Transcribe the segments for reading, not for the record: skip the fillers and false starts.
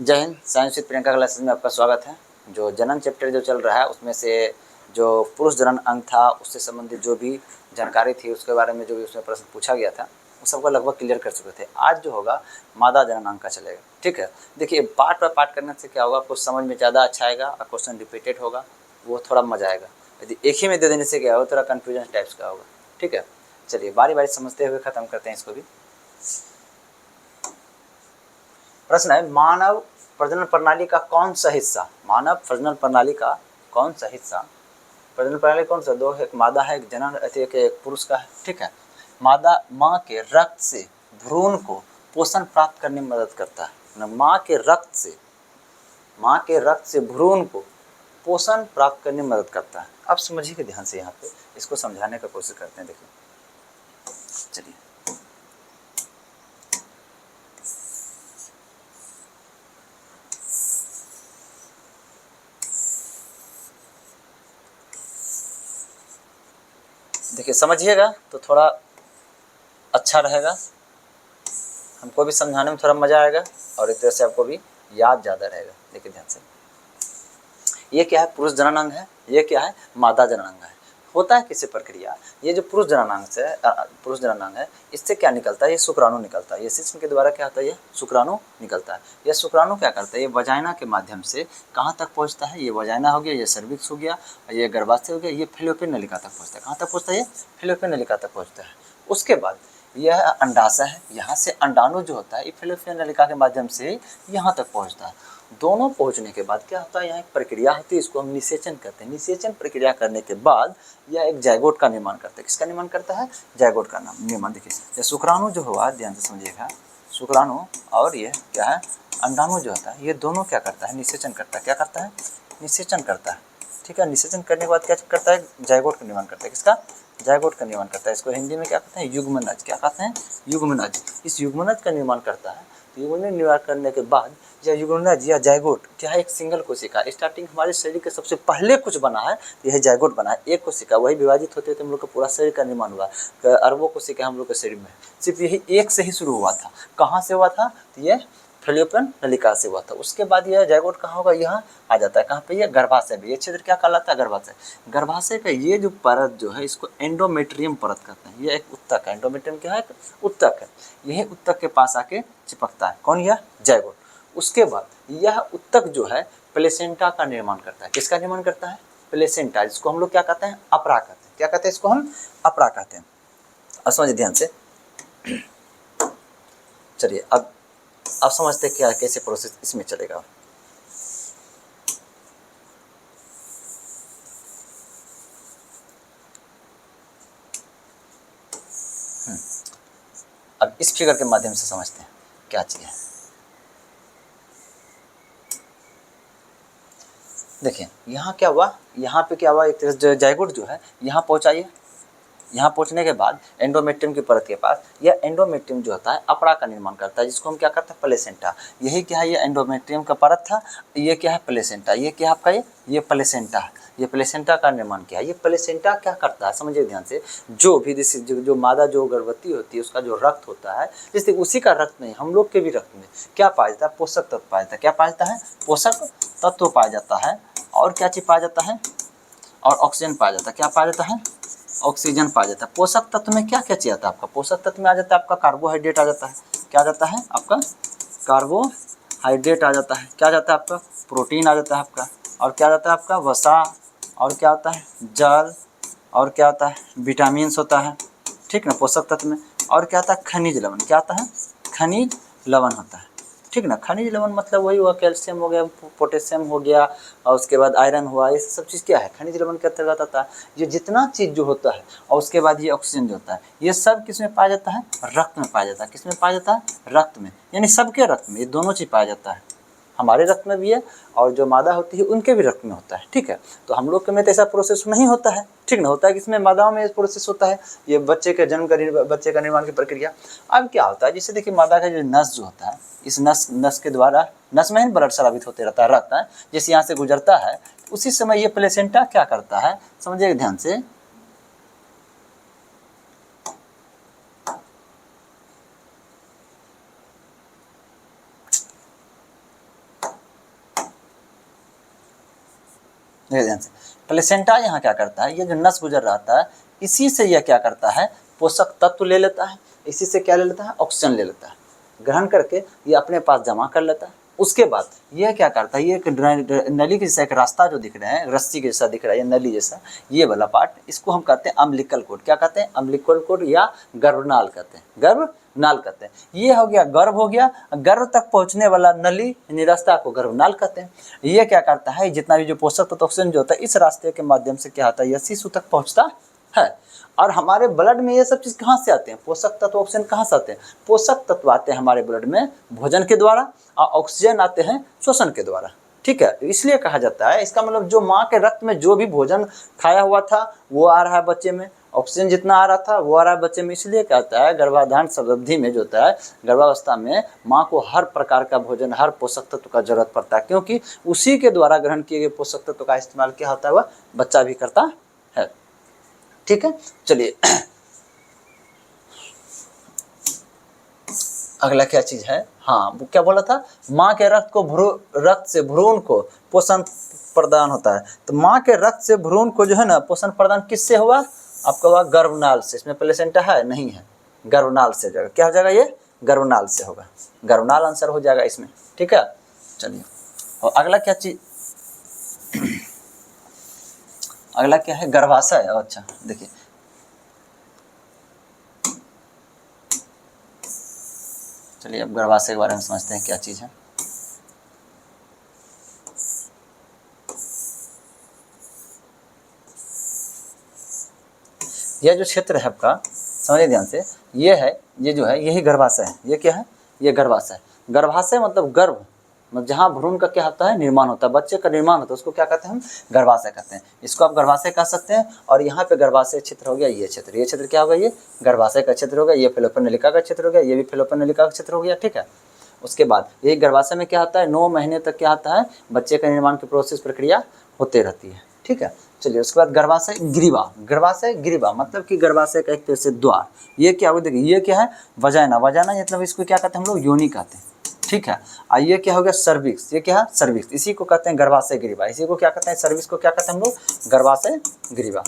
जय Hind. Science with Priyanka classes में आपका स्वागत है। जो जनन चैप्टर जो चल रहा है उसमें से जो पुरुष जनन अंग था उससे संबंधित जो भी जानकारी थी उसके बारे में जो भी उसमें प्रश्न पूछा गया था वो सबको लगभग क्लियर कर चुके थे। आज जो होगा मादा जनन अंग का चलेगा। ठीक है, देखिए पार्ट बाय पार्ट करने से क्या होगा, कुछ समझ में ज़्यादा अच्छा आएगा और क्वेश्चन रिपीटेड होगा, वो थोड़ा मजा आएगा। यदि एक ही में दे देने से क्या होगा, थोड़ा कन्फ्यूजन टाइप्स का होगा। ठीक है, चलिए बारी बारी समझते हुए ख़त्म करते हैं इसको भी। प्रश्न है, मानव प्रजनन प्रणाली का कौन सा हिस्सा, मानव प्रजनन प्रणाली का कौन सा हिस्सा, प्रजनन प्रणाली कौन सा, दो है, एक मादा है, एक जनन, एक पुरुष का है। ठीक है, मादा माँ के रक्त से भ्रूण को पोषण प्राप्त करने में मदद करता है। माँ के रक्त से भ्रूण को पोषण प्राप्त करने में मदद करता है। अब समझिए ध्यान से, यहाँ पे इसको समझाने का कोशिश करते हैं। देखिए चलिए, देखिए समझिएगा तो थोड़ा अच्छा रहेगा, हमको भी समझाने में थोड़ा मज़ा आएगा और एक तरह से आपको भी याद ज़्यादा रहेगा। देखिए ध्यान से, ये क्या है, पुरुष जननांग है, ये क्या है, मादा जननांग है। होता है किसी प्रक्रिया, ये जो पुरुष जननांग है, इससे क्या निकलता है, ये शुक्राणु निकलता है। ये शिश्न के द्वारा क्या होता है, ये शुक्राणु निकलता है। यह शुक्राणु क्या करता है, ये वजाइना के माध्यम से कहाँ तक पहुँचता है, ये वजाइना हो गया, ये सर्विक्स हो गया, ये गर्भाशय हो गया, ये फैलोपियन नलिका तक पहुँचता है। कहाँ तक पहुँचता है, ये फैलोपियन नलिका तक पहुँचता है। उसके बाद यह अंडाशय है, यहाँ से अंडाणु जो होता है ये फैलोपियन नलिका के माध्यम से यहाँ तक पहुँचता है। दोनों पहुंचने के बाद क्या होता है, यहाँ एक प्रक्रिया होती है, इसको हम निषेचन कहते हैं। निषेचन प्रक्रिया करने के बाद यह एक जायगोट का निर्माण करता है। किसका निर्माण करता है, जायगोट का निर्माण। देखिए ये शुक्राणु जो हुआ, ध्यान से समझिएगा, शुक्राणु और ये क्या है, अंडाणु जो होता है, ये दोनों क्या करता है, निषेचन करता है। क्या करता है, निषेचन करता है। ठीक है, निषेचन करने के बाद क्या करता है, जायगोट का निर्माण करता है। किसका, जायगोट का निर्माण करता है। इसको हिंदी में क्या कहते हैं, युग्मनज। क्या कहते हैं, युग्मनज। इस युग्मनज का निर्माण करता है। तो युग्मनज निर्माण करने के बाद यह युग्मनज या जायगोट क्या है, एक सिंगल कोशिका। स्टार्टिंग हमारे शरीर के सबसे पहले कुछ बना है, यह जायगोट बना है, एक कोशिका। वही विभाजित होते होते हम लोग का पूरा शरीर का निर्माण हुआ। अरबों कोशिका हम लोग के शरीर में, सिर्फ यही एक से ही शुरू हुआ था। कहाँ से हुआ था, तो ये फैलोपियन नलिका से हुआ था। उसके बाद यह जायगोट कहाँ होगा, यहाँ आ जाता है। कहाँ पे, ये गर्भाशय में। ये क्षेत्र क्या कहलाता है, गर्भाशय। गर्भाशय का ये जो परत जो है, इसको एंडोमेट्रियम परत कहते हैं। ये एक उत्तक है, एंडोमेट्रियम क्या है, उत्तक है। यही उत्तक के पास आके चिपकता है। कौन, यह जायगोट। उसके बाद यह उत्तक जो है प्लेसेंटा का निर्माण करता है। किसका निर्माण करता है, प्लेसेंटा, जिसको हम लोग क्या कहते हैं, अपरा कहते हैं। क्या कहते हैं, इसको हम अपरा कहते हैं। अब समझिए ध्यान से, चलिए अब समझते हैं क्या, कैसे प्रोसेस इसमें चलेगा। अब इस फिगर के माध्यम से समझते हैं क्या चीज़ है। देखिए यहाँ क्या हुआ, यहाँ पे क्या हुआ, एक तरह से जायगोट जो है यहाँ पहुँचाइए। यहाँ पहुँचने के बाद एंडोमेट्रियम की परत के पास यह एंडोमेट्रियम जो होता है अपरा का निर्माण करता है, जिसको हम क्या कहते हैं, प्लेसेंटा। यही क्या है, ये एंडोमेट्रियम का परत था, ये क्या है, प्लेसेंटा। ये क्या है आपका, ये प्लेसेंटा है। ये प्लेसेंटा का निर्माण किया है। ये प्लेसेंटा क्या करता है, समझिए ध्यान से, जो भी जो मादा जो गर्भवती होती है उसका जो रक्त होता है, जैसे उसी का रक्त नहीं, हम लोग के भी रक्त में क्या पाया जाता है, पोषक तत्व पाया जाता है। क्या पाया जाता है, पोषक तत्व पाया जाता है। और क्या चीज़ पाया जाता है, और ऑक्सीजन पाया जाता है। क्या पाया जाता है, ऑक्सीजन पाया जाता है। पोषक तत्व में क्या क्या चाहिए आता है आपका, पोषक तत्व में आ जाता है आपका कार्बोहाइड्रेट आ जाता है। क्या आ जाता है आपका, कार्बोहाइड्रेट आ जाता है। क्या आ जाता है आपका, प्रोटीन आ जाता है आपका। और क्या आ जाता है आपका, वसा। और क्या होता है, जल। और क्या होता है, विटामिन्स होता है। ठीक ना, पोषक तत्व में। और क्या आता है, खनिज लवण। क्या आता है, खनिज लवण होता है। ठीक ना, खनिज लवण मतलब वही हुआ, कैल्शियम हो गया, पोटेशियम हो गया, और उसके बाद आयरन हुआ। ये सब चीज़ क्या है, खनिज लवण के अंतर्गत आता है। ये जितना चीज़ जो होता है, और उसके बाद ये ऑक्सीजन जो होता है, ये सब किस में पाया जाता है, रक्त में पाया जाता है। किस में पाया जाता है, रक्त में। यानी सबके रक्त में ये दोनों चीज़ पाया जाता है। हमारे रक्त में भी है और जो मादा होती है उनके भी रक्त में होता है। ठीक है, तो हम लोग के में तो ऐसा प्रोसेस नहीं होता है। ठीक ना, होता है किसमें, मादाओं में प्रोसेस होता है, ये बच्चे के जन्म का, बच्चे का निर्माण की प्रक्रिया। अब क्या होता है, जैसे देखिए मादा का जो नस जो होता है, इस नस के द्वारा, नस में ही ब्लड स्रावित होते रहता है, रक्त है, जैसे यहाँ से गुजरता है, उसी समय ये प्लेसेंटा क्या करता है, समझिए ध्यान से। देखिए ध्यान से, प्लेसेंटा यहाँ क्या करता है, ये जो नस गुजर रहा है इसी से यह क्या करता है, पोषक तत्व ले लेता है, इसी से क्या ले लेता है, ऑक्सीजन ले लेता है, ग्रहण करके ये अपने पास जमा कर लेता है। उसके बाद यह क्या करता है, ये एक नली के जैसा एक रास्ता जो दिख रहा है, रस्सी के जैसा दिख रहा है, ये नली जैसा, ये वाला पार्ट, इसको हम कहते हैं अम्बिलिकल कोड। क्या कहते हैं, अम्बिलिकल कोड या गर्भनाल कहते हैं, गर्भनाल कहते हैं। ये हो गया गर्भ, हो गया गर्भ तक पहुंचने वाला नली यानी रास्ता को गर्भनाल कहते हैं। ये क्या करता है, जितना भी जो पोषक तत्व ऑक्सीजन जो होता है इस रास्ते के माध्यम से क्या होता है, यह शिशु तक पहुँचता है। और हमारे ब्लड में ये सब चीज़ कहाँ से आते हैं, पोषक तत्व ऑक्सीजन कहाँ से आते हैं, पोषक तत्व आते हैं हमारे ब्लड में भोजन के द्वारा, और ऑक्सीजन आते हैं श्वसन के द्वारा। ठीक है, इसलिए कहा जाता है, इसका मतलब जो माँ के रक्त में जो भी भोजन खाया हुआ था वो आ रहा है बच्चे में, ऑक्सीजन जितना आ रहा था वो आ रहा है बच्चे में। इसलिए कहता है गर्भाधान अवधि में जो होता है, गर्भावस्था में माँ को हर प्रकार का भोजन, हर पोषक तत्व का जरूरत पड़ता है, क्योंकि उसी के द्वारा ग्रहण किए गए पोषक तत्व का इस्तेमाल क्या होता है, वह बच्चा भी करता है। ठीक है, चलिए अगला क्या चीज है, हाँ वो क्या बोला था, माँ के रक्त से भ्रूण को पोषण प्रदान होता है। तो माँ के रक्त से भ्रूण को जो है ना पोषण प्रदान किससे हुआ, आपका हुआ गर्भनाल से। इसमें प्लेसेंटा है नहीं है, गर्भनाल से जाएगा, क्या हो जाएगा, ये गर्भनाल से होगा, गर्भनाल आंसर हो जाएगा इसमें। ठीक है, चलिए और अगला क्या चीज, अगला क्या है, गर्भाशय। अच्छा देखिए, चलिए अब गर्भाशय के बारे में समझते हैं क्या चीज़ है। यह जो क्षेत्र है आपका, समझिए ध्यान से, ये है, ये जो है यही गर्भाशय है। ये क्या है, ये गर्भाशय। गर्भाशय मतलब गर्भ, मतलब जहाँ भ्रूण का क्या होता है, निर्माण होता है, बच्चे का निर्माण होता है, उसको क्या कहते हैं हम, गर्भाशय कहते हैं। इसको आप गर्भाशय कह सकते हैं। और यहाँ पे गर्भाशय क्षेत्र हो गया, ये क्षेत्र क्या होगा, ये गर्भाशय का क्षेत्र हो गया, ये फैलोपियन नलिका का क्षेत्र हो गया, ये भी फैलोपियन नलिका का क्षेत्र हो गया। ठीक है, उसके बाद यही गर्भाशय में क्या होता है, 9 महीने तक क्या होता है, बच्चे का निर्माण की प्रोसेस प्रक्रिया होते रहती है। ठीक है, चलिए उसके बाद गर्भाशय ग्रीवा। गर्भाशय ग्रीवा मतलब कि गर्भाशय का एक तरह से द्वार। ये क्या हो, देखिए ये क्या है, वजाइना। वजाइना मतलब इसको क्या कहते हैं हम लोग, योनि कहते हैं। ठीक है, ये क्या हो गया, सर्विक्स। ये क्या है, सर्विक्स, इसी को कहते हैं गर्भाशय ग्रीवा। इसी को क्या कहते हैं, सर्विक्स को क्या कहते हैं हम लोग, गर्भाशय ग्रीवा।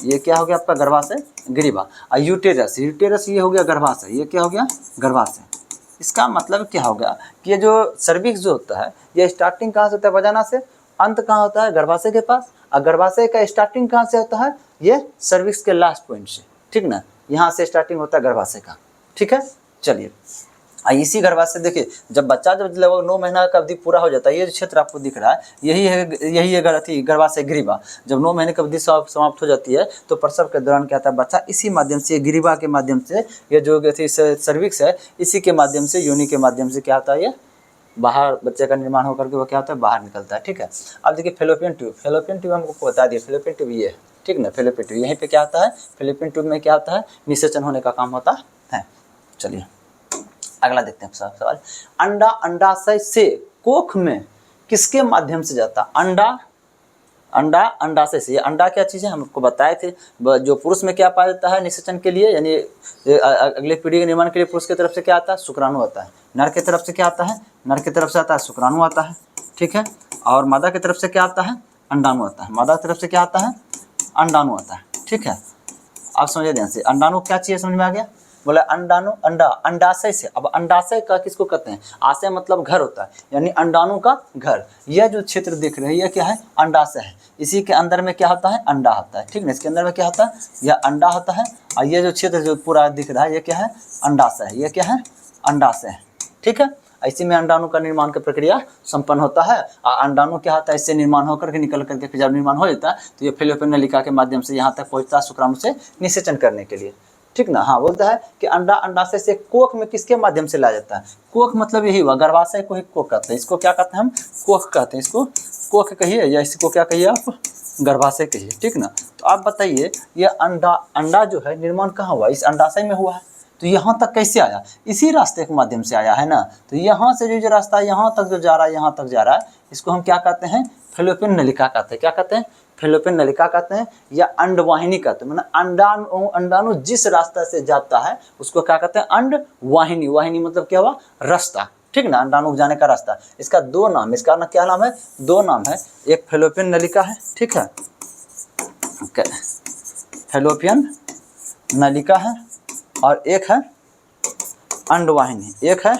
ये क्या हो गया आपका, गर्भाशय ग्रीवा। और यूटेरस, यूटेरस ये हो गया गर्भाशय। ये क्या हो गया, गर्भाशय। इसका मतलब क्या हो गया कि ये जो सर्विक्स जो होता है, ये स्टार्टिंग कहाँ से होता है, वजाना से, अंत कहाँ होता है, गर्भाशय के पास। और गर्भाशय का स्टार्टिंग कहाँ से होता है, ये सर्विक्स के लास्ट पॉइंट से। ठीक ना, यहाँ से स्टार्टिंग होता है गर्भाशय का। ठीक है, चलिए इसी गर्भाशय देखिए, जब बच्चा जब लगभग 9 महीना का अवधि पूरा हो जाता है, ये जो क्षेत्र आपको दिख रहा है यही है गर्भाशय ग्रीवा। जब 9 महीने की अवधि समाप्त हो जाती है तो प्रसव के दौरान क्या होता है, बच्चा इसी माध्यम से, ग्रीवा के माध्यम से, ये जो सर्विक्स है इसी के माध्यम से, योनि के माध्यम से क्या होता है, ये बाहर बच्चे का निर्माण होकर के वो क्या होता है, बाहर निकलता है। ठीक है, अब देखिए फैलोपियन ट्यूब। फैलोपियन ट्यूब हमको बता दिए, फैलोपियन ट्यूब ये है। ठीक ना, फैलोपियन ट्यूब यहीं पे क्या होता है, फैलोपियन ट्यूब में क्या होता है, निषेचन होने का काम होता है। चलिए अगला देखते हैं सवाल, अंडा अंडाशय से कोख में किसके माध्यम से जाता, अंडा अंडाशय से। अंडा क्या चीज़ है, हम आपको बताए थे, जो पुरुष में क्या पाया जाता है निषेचन के लिए, यानी अगले पीढ़ी के निर्माण के लिए पुरुष की तरफ से क्या आता है, शुक्राणु आता है। नर की तरफ से क्या आता है, नर की तरफ से आता है शुक्राणु आता है। ठीक है, और मादा की तरफ से क्या आता है, अंडाणु आता है। मादा की तरफ से क्या आता है, अंडाणु आता है। ठीक है, आप समझिए ध्यान से, अंडाणु क्या चीज़ समझ में आ गया, बोला अंडाणु, अंडा अंडाशय से। अब अंडाशय का किसको कहते हैं, आशय मतलब घर होता है, यानी अंडाणु का घर। यह जो क्षेत्र देख रहे हैं ये क्या है, अंडाशय है। इसी के अंदर में क्या होता है, अंडा होता है। ठीक है, इसके अंदर में क्या होता है, यह अंडा होता है। और ये जो क्षेत्र जो पूरा दिख रहा है ये क्या है, अंडाशय है। ये क्या है, अंडाशय है। ठीक है, इसी में अंडाणु का निर्माण की प्रक्रिया संपन्न होता है। और अंडाणु क्या होता है, इससे निर्माण होकर के निकल करके फिर जब निर्माण हो जाता है तो ये फैलोपियन नलिका के माध्यम से यहाँ तक पहुँचता है शुक्राणु से निषेचन करने के लिए। ठीक ना, हाँ बोलता है कि अंडा अंडाशय से कोख में किसके माध्यम से लाया जाता है। कोख मतलब यही हुआ, गर्भाशय को ही कोख कहते हैं। इसको क्या कहते हैं हम, कोख कहते हैं। इसको कोख कहिए या इसको क्या कहिए आप, गर्भाशय कहिए। ठीक ना, तो आप बताइए ये अंडा जो है निर्माण कहाँ हुआ, इस अंडाशय में हुआ है। तो यहाँ तक कैसे आया, इसी रास्ते के माध्यम से आया है ना। तो यहाँ से जो रास्ता यहाँ तक जो जा रहा है, यहाँ तक जा रहा है, इसको हम क्या कहते हैं, फैलोपियन नलिका कहते हैं। क्या कहते हैं, फैलोपियन नलिका कहते हैं या अंडवाहिनी कहते हैं। मतलब अंडाणु जिस रास्ता से जाता है उसको क्या कहते हैं, अंडवाहिनी। वाहिनी मतलब क्या हुआ, रास्ता। ठीक ना, अंडाणु को जाने का रास्ता। इसका दो नाम, इसका ना क्या नाम है, दो नाम है, एक फैलोपियन नलिका है, ठीक है, फैलोपियन नलिका है, और एक है अंडवाहिनी, एक है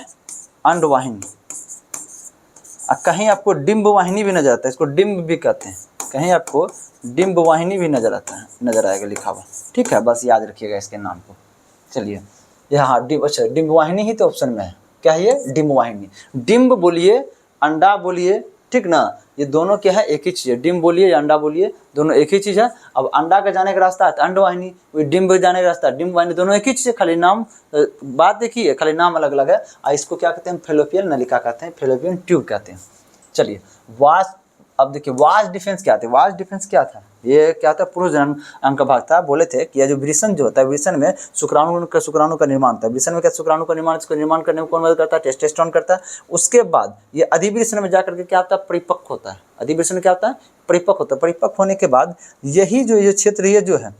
अंडवाहिनी। कहीं आपको डिम्ब वाहिनी भी नजर आता है, इसको डिम्ब भी कहते हैं, कहीं आपको डिम्ब वाहिनी भी नजर आता है, नजर आएगा लिखा हुआ, ठीक है, बस याद रखिएगा इसके नाम को। चलिए यहाँ अच्छा डिम्ब वाहिनी ही तो ऑप्शन में है, क्या है ये, डिम्ब वाहिनी। डिम्ब बोलिए, अंडा बोलिए, ठीक ना, ये दोनों क्या है, एक ही चीज़ है, डिम्ब बोलिए या अंडा बोलिए, दोनों एक ही चीज़ है। अब अंडा का जाने का रास्ता है अंडवाहिनी, वही डिम्ब जाने का रास्ता है डिम्ब वाहिनी, दोनों एक ही चीज़ है, खाली नाम बात देखिए, खाली नाम अलग अलग है। इसको क्या कहते हैं, फैलोपियन नलिका कहते हैं, फैलोपियन ट्यूब कहते हैं। चलिए वास्ट, अब देखिए वास्ट डिफेंस क्या थे, वास्ट डिफेंस क्या था, ये क्या था, पुरुषजनन अंग का भाग था। बोले थे कि यह जो वृषण जो होता है, वृषण में शुक्राणु का निर्माण होता है, वृषण में क्या शुक्राणु का निर्माण, इसको निर्माण करने में कौन मदद करता है, टेस्टोस्टेरोन करता है। उसके बाद ये अधिवृषण में जाकर के क्या होता है, परिपक्व होता है, अधिवृषण में क्या होता है, परिपक्व होता है। परिपक्व होने के बाद यही जो ये क्षेत्र ये जो है,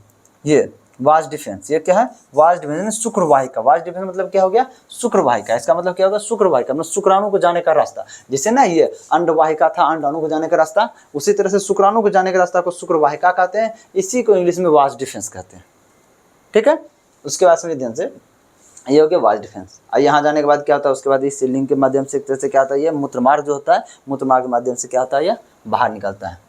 ये वास्ट डिफेंस, ये क्या है, वास्ट डिफेंस शुक्रवाहिका। वास्ट डिफेंस मतलब क्या हो गया, शुक्रवाहिका। इसका मतलब क्या होगा, शुक्रवाहिका मतलब शुक्राणु को जाने का रास्ता। जैसे ना ये अंडवाहिका था, अंडाणु को जाने का रास्ता, उसी तरह से शुक्राणु को जाने का रास्ता को शुक्रवाहिका कहते हैं, इसी को इंग्लिश में वास्ट डिफेंस कहते हैं, ठीक है। उसके बाद समझिए ध्यान से, ये हो गया वास्ट डिफेंस। और यहाँ जाने के बाद क्या होता है, उसके बाद इस लिंग के माध्यम से एक तरह से क्या होता है, ये मूत्रमार्ग जो होता है, मूत्रमार्ग के माध्यम से क्या होता है, यह बाहर निकलता है।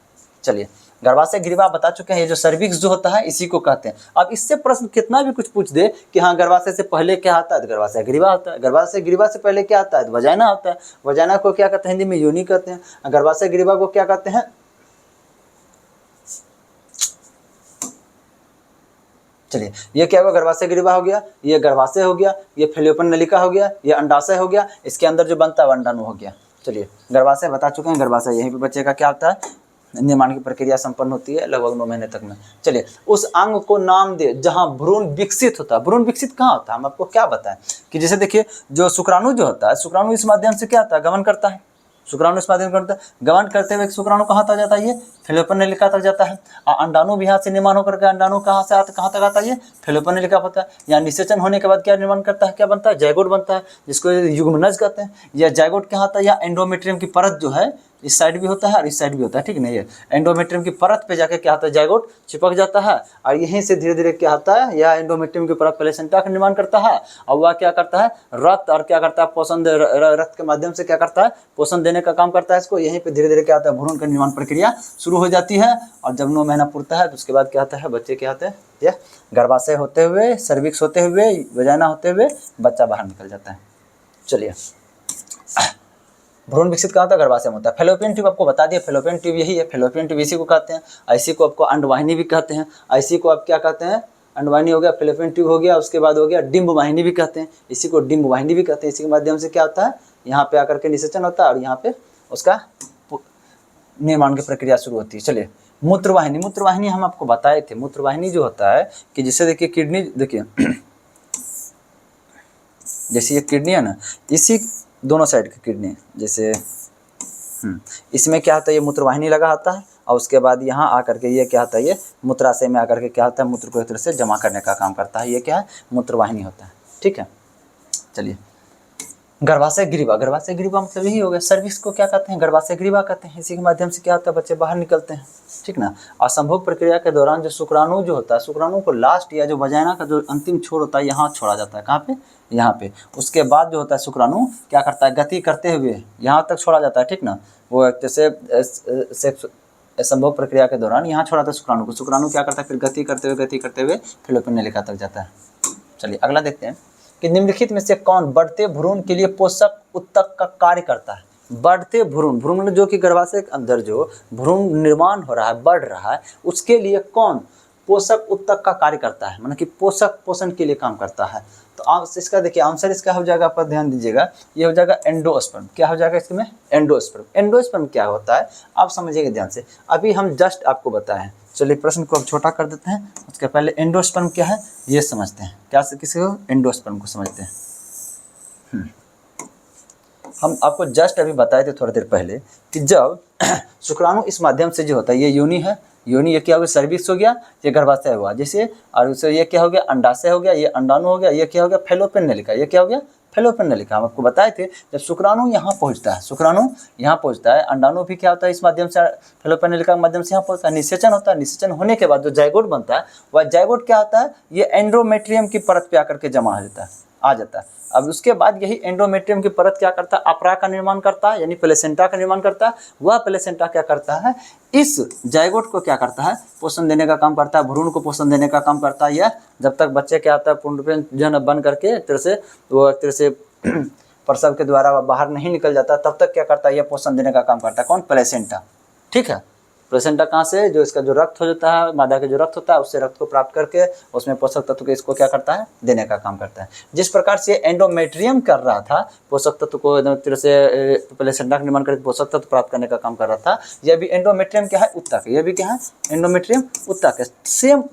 चलिए गर्भाशय ग्रीवा बता चुके हैं, ये जो सर्विक्स जो होता है इसी को कहते हैं। अब इससे प्रश्न कितना भी कुछ पूछ दे कि हाँ गर्भाशय से पहले क्या आता है, तो गर्भाशय ग्रीवा होता है। गर्भाशय ग्रीवा से पहले क्या आता है, तो वजाइना होता है। वजाइना को क्या कहते हैं, हिंदी में योनि कहते हैं। गर्भाशय ग्रीवा को क्या कहते हैं, चलिए ये क्या होगा, गर्भाशय ग्रीवा हो गया, ये गर्भाशय हो गया, ये फैलोपियन नलिका हो गया, ये अंडाशय हो गया, इसके अंदर जो बनता है वो अंडाणु हो गया। चलिए गर्भाशय बता चुके हैं, गर्भाशय यहीं पे बच्चे का क्या होता है, निर्माण की प्रक्रिया संपन्न होती है लगभग 9 महीने तक में। चलिए उस अंग को नाम दे जहां भ्रूण विकसित होता है। भ्रूण विकसित कहाँ होता है, हम आपको क्या बताएं कि जैसे देखिए जो शुक्राणु जो होता है, शुक्राणु इस माध्यम से क्या होता है, गमन करता है, शुक्राणु इस माध्यम करता है, गमन करते हुए शुक्राणु कहाँ तक जाता है, ये फैलोपियन नलिका तक जाता है। और अंडाणु भी यहाँ से निर्माण होकर के अंडाणु कहाँ से आता, कहाँ तक आता है, ये फैलोपियन नलिका होता है। यहाँ निषेचन होने के बाद क्या निर्माण करता है, क्या बनता है, जायगोट बनता है, जिसको युग्मनज कहते हैं। यह जायगोट क्या होता है, या एंडोमेट्रियम की परत जो है इस साइड भी होता है और इस साइड भी होता है, ठीक है। ये एंडोमेट्रियम की परत पे जाके क्या होता है, जायगोट चिपक जाता है, और यहीं से धीरे धीरे क्या होता है, यह एंडोमेट्रियम की परत प्लेसेंटा का निर्माण करता है, और वह क्या करता है, रक्त और क्या करता है, पोषण, रक्त के माध्यम से क्या करता है, पोषण देने का काम करता है इसको। यहीं पे धीरे धीरे क्या होता है, भ्रूण का निर्माण प्रक्रिया शुरू हो जाती है। और जब 9 महीना पूरता है तो उसके बाद क्या होता है, बच्चे क्या होते हैं, ये गर्भाशय होते हुए, सर्विक्स होते हुए, वजाइना होते हुए बच्चा बाहर निकल जाता है। चलिए भ्रूण विकसित कहाँ था, गर्भाशय में होता है। फैलोपियन ट्यूब आपको बता दिया, फैलोपियन ट्यूब यही है, फैलोपियन ट्यूब इसी को कहते हैं। इसी को आपको अंडवाहिनी भी कहते हैं, इसी को आप क्या कहते हैं, अंडवाहिनी हो गया, फैलोपियन ट्यूब हो गया, उसके बाद हो गया डिम्ब वाहिनी भी कहते हैं, इसी को डिम्ब वाहिनी भी कहते हैं। इसी के माध्यम से क्या होता है, यहाँ पे आकर के निषेचन होता है और यहाँ पे उसका निर्माण की प्रक्रिया शुरू होती है। चलिए मूत्रवाहिनी, मूत्रवाहिनी हम आपको बताए थे, मूत्रवाहिनी जो होता है कि जिससे देखिए किडनी, देखिए जैसे ये किडनी है ना, इसी दोनों साइड की किडनी, जैसे इसमें क्या होता है, ये मूत्रवाहिनी लगा होता है, और उसके बाद यहाँ आकर के ये क्या होता है, ये मूत्राशय में आकर के क्या होता है, मूत्र को एक तरह से जमा करने का काम करता है। ये क्या है, मूत्रवाहिनी होता है, ठीक है। चलिए गर्भाशय ग्रीवा, गर्भाशय ग्रीवा मतलब यही हो गया, सर्विक्स को क्या कहते हैं, गर्भाशय ग्रीवा कहते हैं। इसी के माध्यम से क्या होता है, बच्चे बाहर निकलते हैं, ठीक ना। और संभोग प्रक्रिया के दौरान जो शुक्राणु जो होता है, शुक्राणु को लास्ट या जो वजाइना का जो अंतिम छोर होता है यहाँ छोड़ा जाता है, कहाँ पे, यहाँ पे। उसके बाद जो होता है शुक्राणु क्या करता है, गति करते हुए यहाँ तक छोड़ा जाता है, ठीक ना। वो एक तरह से संभोग प्रक्रिया के दौरान यहाँ छोड़ा था शुक्राणु को, शुक्राणु क्या करता है, फिर गति करते हुए फैलोपियन नलिका तक जाता है। चलिए अगला देखते हैं कि निम्नलिखित में से कौन बढ़ते भ्रूण के लिए पोषक उत्तक का कार्य करता है। बढ़ते भ्रूण, भ्रूण जो कि गर्भाशय के अंदर जो भ्रूण निर्माण हो रहा है, बढ़ रहा है, उसके लिए कौन पोषक उत्तक का कार्य करता है, मतलब कि पोषक पोषण के लिए काम करता है। तो इसका देखिए आंसर इसका हो जाएगा, आप ध्यान दीजिएगा, ये हो जाएगा एंडोस्पर्म। क्या हो जाएगा इसमें, एंडोस्पर्म। एंडोस्पर्म क्या होता है आप समझिएगा ध्यान से, अभी हम जस्ट आपको बताएं। चलिए प्रश्न को अब छोटा कर देते हैं, उसके पहले एंडोस्पर्म क्या है ये समझते हैं। क्या किसी को एंडोस्पर्म को समझते हैं। हम आपको जस्ट अभी बताए थे थोड़ी देर पहले कि जब शुक्राणु इस माध्यम से जो होता है, ये योनि है, योनि ये क्या हो गया, सर्विक्स हो गया, ये गर्भाशय हुआ जैसे, और उससे ये क्या हो गया, अंडाशय हो गया, ये अंडाणु हो गया, ये क्या हो गया, फैलोपियन नलिका, ये क्या हो गया, फैलोपियन नलिका। हम आपको बताए थे जब शुक्राणु यहाँ पहुँचता है, शुक्राणु यहाँ पहुँचता है, अंडाणु भी क्या होता है इस माध्यम से, फैलोपियन नलिका के माध्यम से यहाँ पहुँचता है, निषेचन होता है, निषेचन होने के बाद जो जाइगोट बनता है वह जाइगोट क्या होता है, ये एंडोमेट्रियम की परत पे आकर के जमा आ जाता है। अब उसके बाद यही एंडोमेट्रियम की परत क्या करता है, अपरा का निर्माण करता है, यानी प्लेसेंटा का निर्माण करता है। वह प्लेसेंटा क्या करता है, इस जाइगोट को क्या करता है, पोषण देने का काम करता है, भ्रूण को पोषण देने का काम करता है। यह जब तक बच्चे क्या आता है पूर्ण रूप से जन बन करके एक तरह से प्रसव के द्वारा बाहर नहीं निकल जाता, तब तक क्या करता है, यह पोषण देने का काम करता है। कौन, प्लेसेंटा। ठीक है, प्लेसेंटा कहाँ से, जो इसका जो रक्त हो जाता है, मादा का जो रक्त होता है, उससे रक्त को प्राप्त करके उसमें पोषक तत्व को इसको क्या करता है, देने का काम करता है। जिस प्रकार से एंडोमेट्रियम कर रहा था पोषक तत्व को तरह से प्लेसेंटा का निर्माण करके पोषक तत्व प्राप्त करने का काम कर रहा था, यह भी एंडोमेट्रियम क्या है, उत्तक है। यह भी क्या है, एंडोमेट्रियम उत्तक है। सेम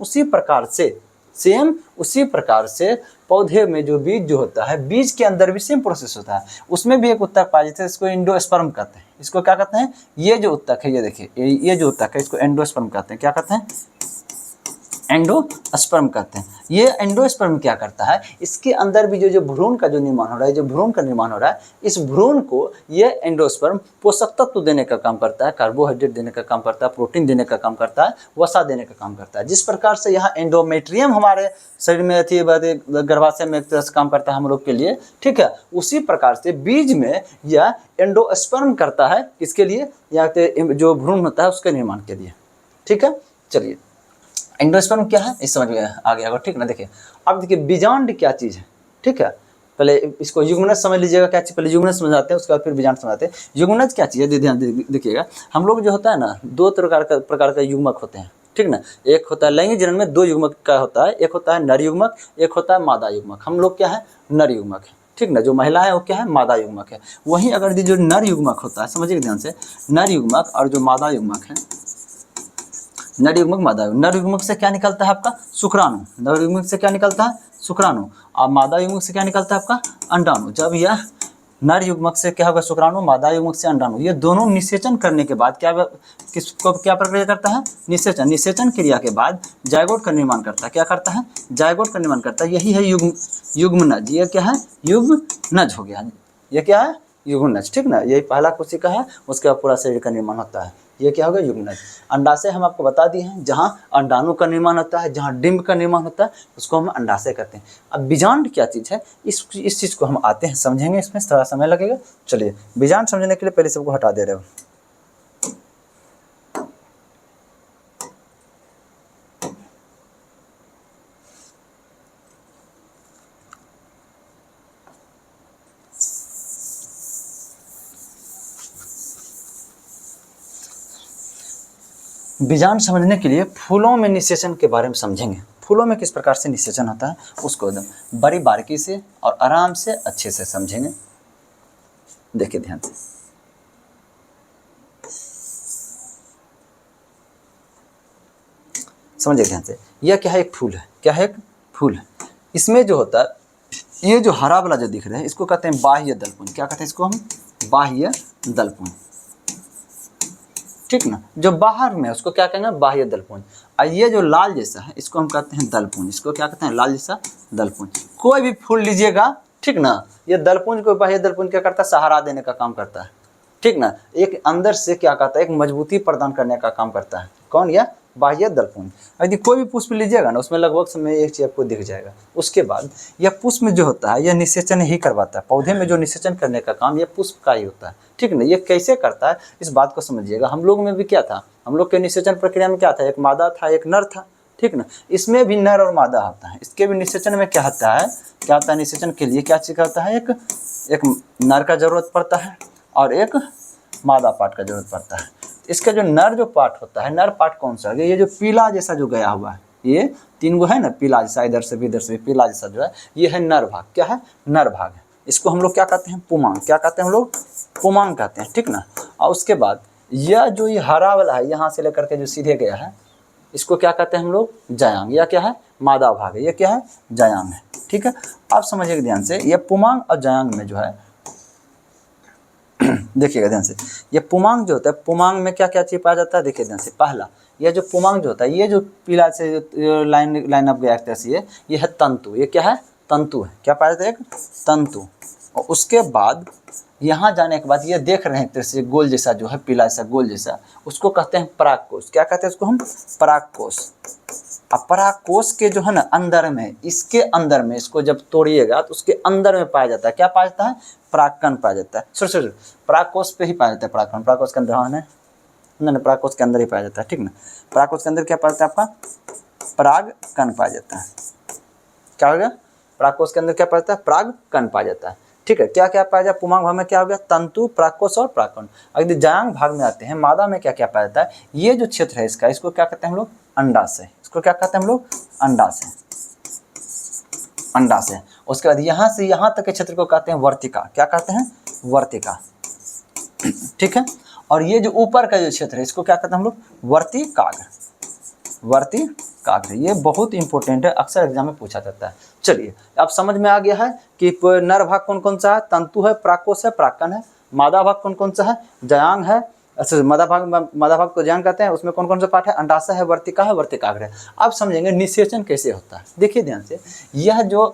उसी प्रकार से पौधे में जो बीज जो होता है, बीज के अंदर भी सेम प्रोसेस होता है, उसमें भी एक उत्तक पाया जाता है, इसको एंडोस्पर्म कहते हैं। इसको क्या कहते हैं, ये जो उत्तक है, ये देखिए ये जो उत्तक है, इसको एंडोस्पर्म कहते हैं। क्या कहते हैं, एंडोस्पर्म कहते हैं। ये एंडोस्पर्म क्या करता है, इसके अंदर भी जो भ्रूण का जो निर्माण हो रहा है, जो भ्रूण का निर्माण हो रहा है, इस भ्रूण को ये एंडोस्पर्म पोषक तत्व देने का काम करता है, कार्बोहाइड्रेट देने का काम करता है, प्रोटीन देने का काम करता है, वसा देने का काम करता है। जिस प्रकार से यहाँ एंडोमेट्रियम हमारे शरीर में थी, गर्भाशय में एक तरह से काम करता है हम लोग के लिए, ठीक है, उसी प्रकार से बीज में यह एंडोस्पर्म करता है, किसके लिए, या जो भ्रूण होता है उसके निर्माण के लिए। ठीक है, चलिए एंडोस्पर्म क्या है इस समझ में आ गया होगा, ठीक ना। देखिए अब देखिए बीजांड क्या चीज़ है, ठीक है, पहले इसको युग्मनज समझ लीजिएगा क्या चीज़, पहले युग्मनज समझाते हैं, उसके बाद फिर बीजांड समझाते हैं। युग्मनज क्या चीज़ है, ध्यान देखिएगा, हम लोग जो होता है ना, दो प्रकार का युग्मक होते हैं, ठीक ना। एक होता है लैंगिक जनन में दो युग्मक का होता है, एक होता है नर युग्मक, एक होता है मादा युग्मक। हम लोग क्या है, नर युग्मक है, ठीक ना। जो महिला है वो क्या है, मादा युग्मक है। वहीं अगर जो नर युग्मक होता है, समझिए ध्यान से, नर युग्मक और जो मादा युग्मक है, नर युग्मक मादा युग्मक, नर युग्मक से क्या निकलता है आपका, शुक्राणु, नर युग्मक से क्या निकलता है, शुक्राणु, और मादा युग्मक से क्या निकलता है आपका, अंडाणु। जब यह नर युग्मक से क्या होगा, शुक्राणु, मादा युग्मक से अंडाणु, ये दोनों निषेचन करने के बाद किसको क्या प्रक्रिया करता है, निषेचन। निषेचन क्रिया के बाद जाइगोट का निर्माण करता है। क्या करता है, जाइगोट का निर्माण करता है। यही है युग्मनज। ये क्या है, युग्मनज हो गया, ये क्या है, युग्मनज, ठीक ना। यही पहला कोशिका है, उसके बाद पूरा शरीर का निर्माण होता है। ये क्या होगा, युग्मनज। अंडाशय हम आपको बता दिए हैं, जहाँ अंडाणु का निर्माण होता है, जहाँ डिंब का निर्माण होता है, उसको हम अंडाशय कहते हैं। अब बीजांड क्या चीज़ है, इस चीज़ को हम आते हैं समझेंगे, इसमें थोड़ा समय लगेगा। चलिए बीजांड समझने के लिए पहले सबको हटा दे रहे हो। बीजांड समझने के लिए फूलों में निषेचन के बारे में समझेंगे। फूलों में किस प्रकार से निषेचन होता है उसको एकदम बड़ी बारीकी से और आराम से अच्छे से समझेंगे। देखिए ध्यान से, समझिए ध्यान से। यह क्या है, एक फूल है। क्या है, एक फूल है। इसमें जो होता है, ये जो हरा वाला जो दिख रहा है, इसको कहते हैं बाह्य दलपुंज। क्या कहते हैं इसको हम, बाह्य दलपुंज, ठीक ना। जो बाहर में उसको क्या कहेंगे, बाह्य दलपुंज। और ये जो लाल जैसा है, इसको हम कहते हैं दलपुंज। इसको क्या कहते हैं, लाल जैसा दलपुंज। कोई भी फूल लीजिएगा, ठीक ना, ये दलपुंज को, बाह्य दलपुंज क्या करता है, सहारा देने का काम करता है, ठीक ना। एक अंदर से क्या करता है, एक मजबूती प्रदान करने का काम करता है। कौन, यह बाह्य दलपुंज। यदि कोई भी पुष्प लीजिएगा ना, उसमें लगभग समय एक चीज आपको दिख जाएगा। उसके बाद यह पुष्प में जो होता है, यह निषेचन ही करवाता है। पौधे में जो निषेचन करने का काम यह पुष्प का ही होता है, ठीक ना। ये कैसे करता है, इस बात को समझिएगा। हम लोग में भी क्या था, हम लोग के निषेचन प्रक्रिया में क्या था, एक मादा था, एक नर था, ठीक ना। इसमें भी नर और मादा होता है। इसके भी निषेचन में क्या होता है, क्या होता है, निषेचन के लिए क्या चीज होता है, एक नर का जरूरत पड़ता है और एक मादा पार्ट का जरूरत पड़ता है। इसका जो नर जो पार्ट होता है, नर पार्ट कौन सा है, ये जो पीला जैसा जो गया हुआ है, ये तीन गो है ना, पीला जैसा, इधर से भी इधर से भी पीला जैसा जो है, ये है नर भाग। क्या है, नर भाग है। इसको हम लोग क्या कहते हैं, पुमांग। क्या कहते हैं हम लोग, पुमांग कहते हैं, ठीक ना। और उसके बाद यह जो ये हरा वाला है, यहाँ से लेकर के जो सीधे गया है, इसको क्या कहते हैं हम लोग, जायांग। या क्या है, मादा भाग है। ये क्या है, जायांग है, ठीक है। आप समझिएगा ध्यान से, ये पुमांग और जायांग में जो है, देखिएगा ध्यान से, ये पुमांग जो होता है, पुमांग में क्या क्या चीज पाया जाता है, देखिए ध्यान से। पहला, ये जो पुमांग जो होता है, ये जो पीला से लाइन अप गया, ये है तंतु। ये क्या है, तंतु है, क्या पाया जाता है? एक तंतु। और उसके बाद यहाँ जाने के बाद ये देख रहे हैं एक तरह से गोल जैसा जो है, पीला ऐसा गोल जैसा, उसको कहते हैं परागकोश। क्या कहते हैं उसको हम? परागकोश। अब परागकोश के जो है ना अंदर में, इसके अंदर में इसको जब तोड़िएगा तो उसके अंदर में पाया जाता है, क्या पाया जाता है? परागकण पाया जाता है। सॉरी परागकोश पे ही पाया जाता है परागकण, परागकोश के अंदर, हाँ नहीं परागकोश के अंदर ही पाया जाता है, ठीक ना। परागकोश के अंदर क्या पाया जाता है आपका? परागकण पाया जाता है। क्या हो गया? परागकोश के अंदर क्या पाया जाता है? परागकण पाया जाता है, ठीक है। क्या क्या पाया जाए? पुमांग भाग में क्या हो गया? तंतु, परागकोश और परागकण। अगर जायांग भाग में आते हैं, मादा में क्या क्या पाया जाता है? ये जो क्षेत्र है इसका, इसको क्या कहते हैं हम लोग? अंडाशय। इसको क्या कहते हैं हम लोग? अंडाशय। अंडाशय। उसके बाद यहाँ से यहाँ तक के क्षेत्र को कहते हैं वर्तिका। क्या कहते हैं? वर्तिका, ठीक है। और ये जो ऊपर का जो क्षेत्र है इसको क्या कहते हैं हम लोग? वर्तिकाग्र। वर्तिकाग्र, ये बहुत इंपॉर्टेंट है, अक्सर एग्जाम में पूछा जाता है। चलिए अब समझ में आ गया है कि नर भाग कौन कौन सा है? तंतु है, परागकोश है, परागकण है। मादा भाग कौन कौन सा है? जायांग है, अच्छा मादा भाग को जायांग कहते हैं। उसमें कौन कौन सा पार्ट है? अंडाशय है, वर्तिका है, वर्तिकाग्र है। अब समझेंगे निषेचन कैसे होता है। देखिए ध्यान से, यह जो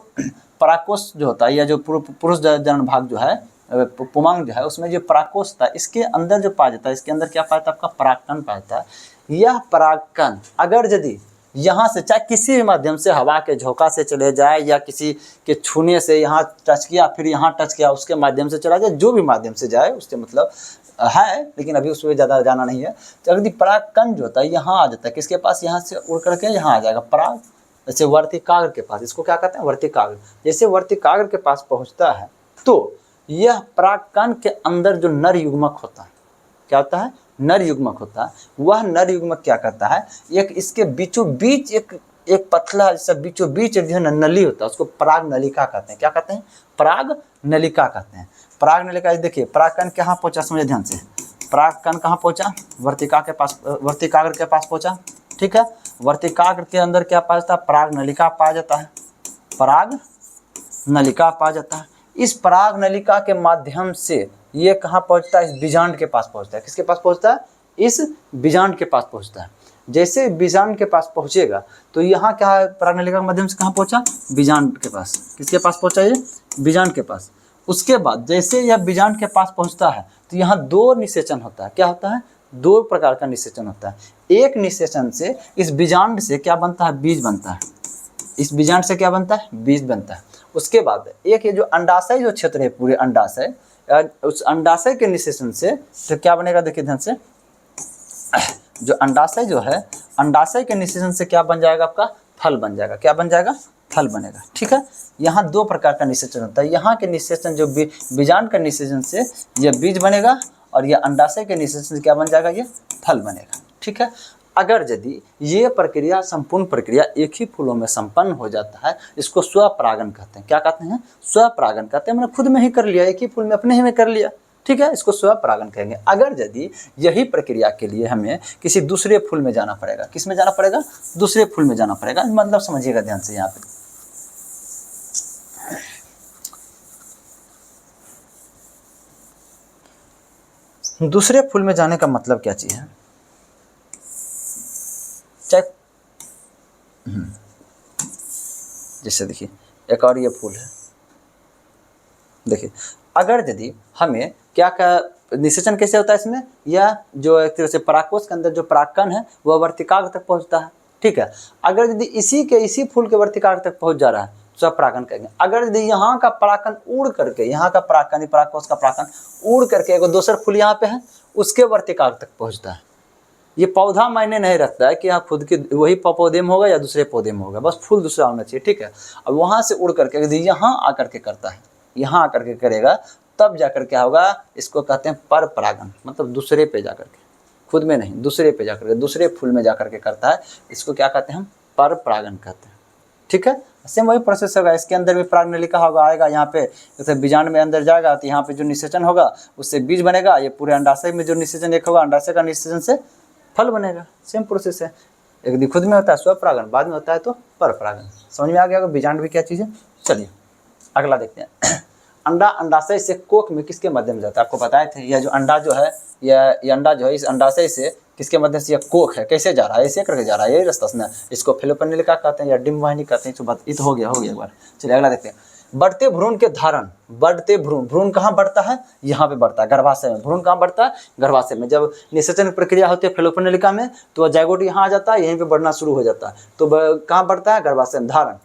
परागकोश जो होता है, यह जो पुरुष जनन भाग जो है, पुमांग जो है, उसमें जो परागकोश था, इसके अंदर जो पाया जाता है, इसके अंदर क्या पाया जाता है? आपका परागकण पाया जाता है। यह परागकण अगर यदि यहाँ से चाहे किसी भी माध्यम से, हवा के झोंका से चले जाए या किसी के छूने से यहाँ टच किया, फिर यहाँ टच किया, उसके माध्यम से चला जाए, जो भी माध्यम से जाए उससे मतलब है, लेकिन अभी उसमें ज़्यादा जाना नहीं है। तो अगर परागकण जो होता है यहाँ आ जाता है, किसके पास? यहाँ से उड़ करके यहाँ आ जाएगा पराग, जैसे वर्तिकाग्र के पास। इसको क्या कहते हैं? वर्तिकाग्र। जैसे वर्तिकाग्र के पास पहुँचता है तो यह परागकण के अंदर जो नर युग्मक होता है, क्या होता है? नर युग्मक होता है। वह नर युग्मक क्या करता है? एक इसके बीचों बीच एक पतला जैसा बीचों बीच जो है नली होता है, उसको पराग नलिका कहते हैं। क्या कहते हैं? पराग नलिका कहते हैं। पराग नलिका, देखिए परागकण कहाँ पहुँचा, समझिए ध्यान से। परागकण कहाँ पहुँचा? वर्तिका के पास, वर्तिकाग्र के पास पहुँचा, ठीक है। वर्तिकाग्र के अंदर क्या पाया जाता है? पराग नलिका पाया जाता है। पराग नलिका पाया जाता है। इस पराग नलिका के माध्यम से ये कहाँ पहुँचता है? इस बीजांड के पास पहुँचता है। किसके पास पहुँचता है? इस बीजांड के पास पहुँचता है। जैसे बीजांड के पास पहुँचेगा तो यहाँ क्या है? पराग नलिका के माध्यम से कहाँ पहुँचा? बीजांड के पास। किसके पास पहुँचा? ये बीजांड के पास। उसके बाद जैसे यह बीजांड के पास पहुँचता है तो यहाँ दो निषेचन होता है। क्या होता है? दो प्रकार का निषेचन होता है। एक निषेचन से इस बीजांड से क्या बनता है? बीज बनता है। इस बीजांड से क्या बनता है? बीज बनता है। उसके बाद एक ये जो अंडाशय जो क्षेत्र है, पूरे अंडाशय, उस अंडाशय के निषेचन से तो क्या बनेगा? देखिए ध्यान से, जो अंडाशय जो है, अंडाशय के निषेचन से क्या बन जाएगा? आपका फल बन जाएगा। क्या बन जाएगा? फल बनेगा, ठीक है। यहाँ दो प्रकार का निषेचन होता है। यहाँ के निषेचन जो बीजांड का निषेचन से यह बीज बनेगा, और यह अंडाशय के निषेचन से क्या बन जाएगा? ये फल बनेगा, ठीक है। अगर यदि ये प्रक्रिया, संपूर्ण प्रक्रिया एक ही फूलों में संपन्न हो जाता है, इसको स्वपरागन कहते हैं। क्या कहते हैं? स्वपरागन कहते हैं। मैंने खुद में ही कर लिया, एक ही फूल में अपने ही में कर लिया, ठीक है, इसको स्वपरागन कहेंगे। अगर यदि यही प्रक्रिया के लिए हमें किसी दूसरे फूल में जाना पड़ेगा, किस में जाना पड़ेगा? दूसरे फूल में जाना पड़ेगा। मतलब समझिएगा ध्यान से, यहाँ पे दूसरे फूल में जाने का मतलब क्या चीज़ है? जैसे देखिए एक और ये फूल है, देखिए अगर यदि हमें क्या निषेचन कैसे होता है इसमें? यह जो एक तरह से परागकोश के अंदर जो परागकण है वह वर्तिकाग्र तक पहुंचता है, ठीक है। अगर यदि इसी फूल के वर्तिकाग्र तक पहुंच जा रहा है तो स्वपरागन कहेंगे। अगर यदि यहाँ का परागकण उड़ करके, यहाँ का परागकण, परागकोश का परागकण उड़ करके एक दूसरा फूल यहाँ पे है, उसके वर्तिकाग्र तक पहुँचता है। ये पौधा मायने नहीं रखता है कि यहाँ खुद के वही पौधे में होगा या दूसरे पौधे में होगा, बस फूल दूसरा होना चाहिए, ठीक है। अब वहाँ से उड़ करके यदि यहाँ आकर के करता है, यहाँ आकर के करेगा, तब जाकर क्या होगा? इसको कहते हैं पर परागन। मतलब दूसरे पे जाकर के, खुद में नहीं, दूसरे पे जाकर के, दूसरे फूल में जाकर के करता है, इसको क्या कहते हैं? हम पर परागन कहते हैं, ठीक है। सेम वही प्रोसेस होगा, इसके अंदर भी पराग नलिका होगा, आएगा यहाँ पे, जैसे बीजांड में अंदर जाएगा तो यहाँ पे जो निषेचन होगा उससे बीज बनेगा। ये पूरे अंडाशय में जो निषेचन एक होगा, अंडाशय का निषेचन से फल बनेगा। सेम प्रोसेस है। एक खुद में होता है स्वपरागन, बाद में होता है तो पर परागन। समझ में आ गया? बीजांड भी क्या चीज़ है? चलिए अगला देखते हैं। अंडा अंडाशय से कोख में किसके माध्यम से जाता है? आपको बताए थे, यह जो अंडा जो है, यह अंडा जो है इस अंडाशय से किसके माध्यम से? ये कोख है, कैसे जा रहा है? ऐसे करके जा रहा है, यही रास्ता से ना। इसको फ्लोएम नलिका कहते हैं या डिम्ब वाहिनी कहते हैं। तो बात ये तो हो गया एक बार। चलिए अगला देखते हैं। बढ़ते भ्रूण के धारण। बढ़ते भ्रूण, भ्रूण कहाँ बढ़ता है? यहाँ पे बढ़ता है, गर्भाशय में। भ्रूण कहाँ बढ़ता है? गर्भाशय में। जब निषेचन प्रक्रिया होती है फ्लोएम नलिका में, तो जाइगोट यहाँ आ जाता है, यहीं पे बढ़ना शुरू हो जाता है। तो कहाँ बढ़ता है? गर्भाशय में। धारण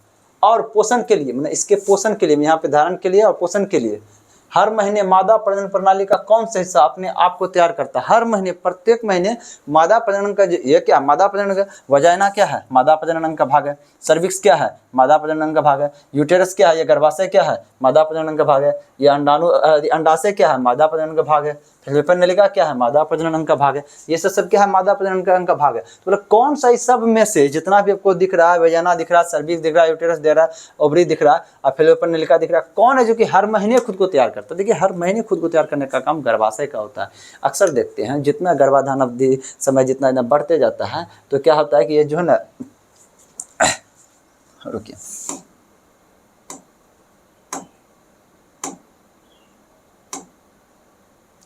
और पोषण के लिए, मतलब इसके पोषण के लिए, यहाँ पे धारण के लिए और पोषण के लिए हर महीने मादा प्रजनन प्रणाली का कौन सा हिस्सा अपने आप को तैयार करता है? हर महीने, प्रत्येक महीने मादा प्रजनन का, ये क्या मादा प्रजनन का? वजाइना क्या है? मादा प्रजनन अंग का भाग है। सर्विक्स क्या है? मादा प्रजनन अंग का भाग है। यूटेरस क्या है? ये गर्भाशय क्या है? मादा प्रजनन अंग का भाग है। ये अंडाशय क्या है? मादा प्रजनन का भाग है। फ्लोएम नलिका क्या है? मादा प्रजनन अंग का भाग है। ये सब क्या है? मादा प्रजनन अंग का भाग है। तो मतलब कौन सा इस सब में से जितना भी आपको दिख रहा है, वजाइना दिख रहा है, सर्विक्स दिख रहा है, यूटेरस दिख रहा है, ओवरी दिख रहा है और फ्लोएम नलिका दिख रहा है, कौन है जो कि हर महीने खुद को तैयार करता है? देखिए हर महीने खुद को तैयार करने का काम गर्भाशय का होता है। अक्सर देखते हैं जितना गर्भाधान अवधि समय जितना बढ़ते जाता है, तो क्या होता है कि ये जो है ना, रुकिए,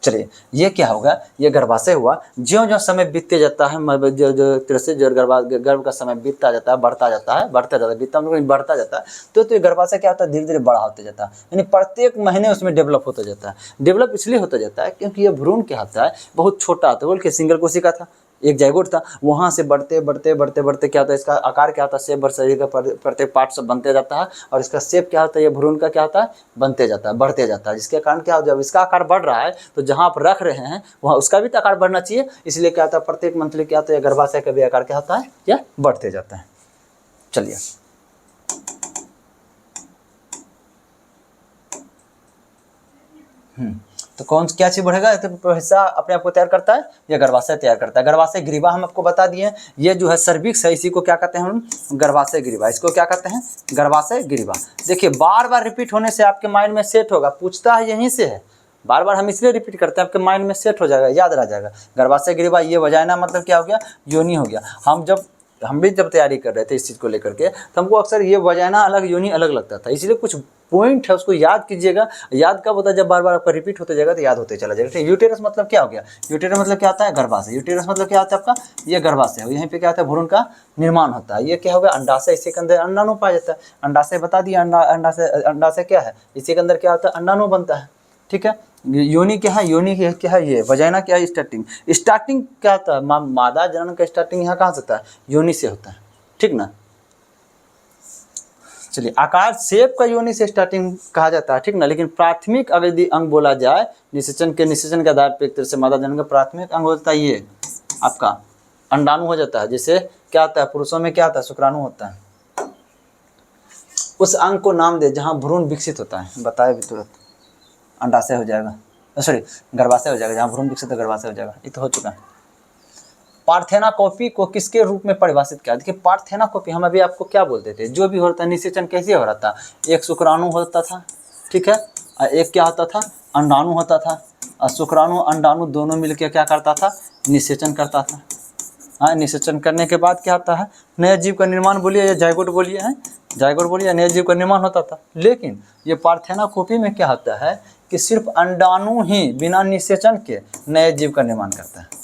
चलिए ये क्या होगा? ये गर्भाशय हुआ। ज्यों-ज्यों समय बीतते जाता है, जो तरह से जो गर्भ का समय बीतता जाता है, बढ़ता जाता है, बीतता मतलब बढ़ता जाता है, तो ये गर्भाशय क्या होता है? धीरे धीरे बड़ा होते जाता है, यानी प्रत्येक महीने उसमें डेवलप होता जाता है। डेवलप इसलिए होता जाता है क्योंकि ये भ्रूण क्या होता है? बहुत छोटा होता है। बोल के सिंगल कोशिका था, एक जाइगोट था, वहाँ से बढ़ते बढ़ते बढ़ते बढ़ते क्या होता है? इसका आकार क्या होता है? शेप, शरीर का प्रत्येक पार्ट सब बनते जाता है और इसका शेप क्या होता है? ये भ्रूण का क्या होता है? बनते जाता है, बढ़ते जाता है। जिसके कारण क्या होता है? जब इसका आकार बढ़ रहा है तो जहाँ आप रख रहे हैं वहाँ उसका भी तो आकार बढ़ना चाहिए। इसलिए क्या होता है? प्रत्येक मंथली क्या होता है? गर्भाशय का भी आकार क्या होता है? या बढ़ते जाता है। चलिए तो कौन क्या चीज बढ़ेगा? तो हिस्सा अपने आप को तैयार करता है, या गर्भाशय तैयार करता है। गर्भाशय ग्रीवा हम आपको बता दिए। ये जो है सर्विक्स है, इसी को क्या कहते हैं हम? गर्भाशय ग्रीवा। इसको क्या कहते हैं? गर्भाशय ग्रीवा। देखिए बार बार रिपीट होने से आपके माइंड में सेट होगा, पूछता है यहीं से है, बार बार हम इसलिए रिपीट करते हैं, आपके माइंड में सेट हो जाएगा, याद रह जाएगा। गर्भाशय ग्रीवा, ये वजाइना मतलब क्या हो गया? योनि हो गया। हम भी जब तैयारी कर रहे थे इस चीज़ को लेकर के, तो हमको अक्सर ये वजाइना अलग, योनि अलग लगता था। इसलिए कुछ पॉइंट है उसको याद कीजिएगा। याद कब होता है? जब बार बार आपका रिपीट होते जाएगा तो याद होते चला जाएगा। ठीक। यूटेरस मतलब क्या हो गया? यूटेरस मतलब क्या होता है? गर्भाशय। यूटेरस मतलब क्या होता है आपका? ये गर्भाशय है, यहीं पे क्या होता है? भ्रूण का निर्माण होता है। ये क्या होगा? अंडाशय, इसी के अंदर अंडाणु पाया जाता है। अंडाशय बता दिया, अंडाशय क्या है? इसी के अंदर क्या होता है? अंडाणु बनता है। ठीक है। योनि क्या है? योनि क्या है? ये वजाइना क्या है? स्टार्टिंग क्या होता है? मादा जनन का स्टार्टिंग यहाँ कहाँ से होता है? योनि से होता है। ठीक ना। चलिए आकार शेप का योनि से स्टार्टिंग कहा जाता है। ठीक ना। लेकिन प्राथमिक अगर यदि अंग बोला जाए, निषेचन के आधार पर एक तरह से मादा जनन का प्राथमिक अंग होता है ये आपका अंडाणु हो जाता है। जैसे क्या होता है? पुरुषों में क्या होता है? शुक्राणु होता है। उस अंग को नाम दे जहाँ भ्रूण विकसित होता है। बताए भी तुरंत अंडाशय हो जाएगा, सॉरी गर्भाशय हो जाएगा। जहाँ भ्रूण विकसित है गर्भाशय हो जाएगा। ये तो हो चुका है। पार्थेनाकोपी को किसके रूप में परिभाषित किया? देखिए पार्थेनाकोपी हम अभी आपको क्या बोलते थे? जो भी होता है निषेचन कैसे हो रहा था? एक शुक्राणु होता था, ठीक है, और एक क्या होता था? अंडाणु होता था। और शुक्राणु अंडाणु दोनों मिलकर क्या करता था? निषेचन करता था। हाँ, निषेचन करने के बाद क्या होता है? नए जीव का निर्माण बोलिए या जाइगोट बोलिए, है जाइगोट बोलिए, नए जीव का निर्माण होता था। लेकिन ये पार्थेनाकोपी में क्या होता है कि सिर्फ अंडाणु ही बिना निषेचन के नए जीव का निर्माण करता है।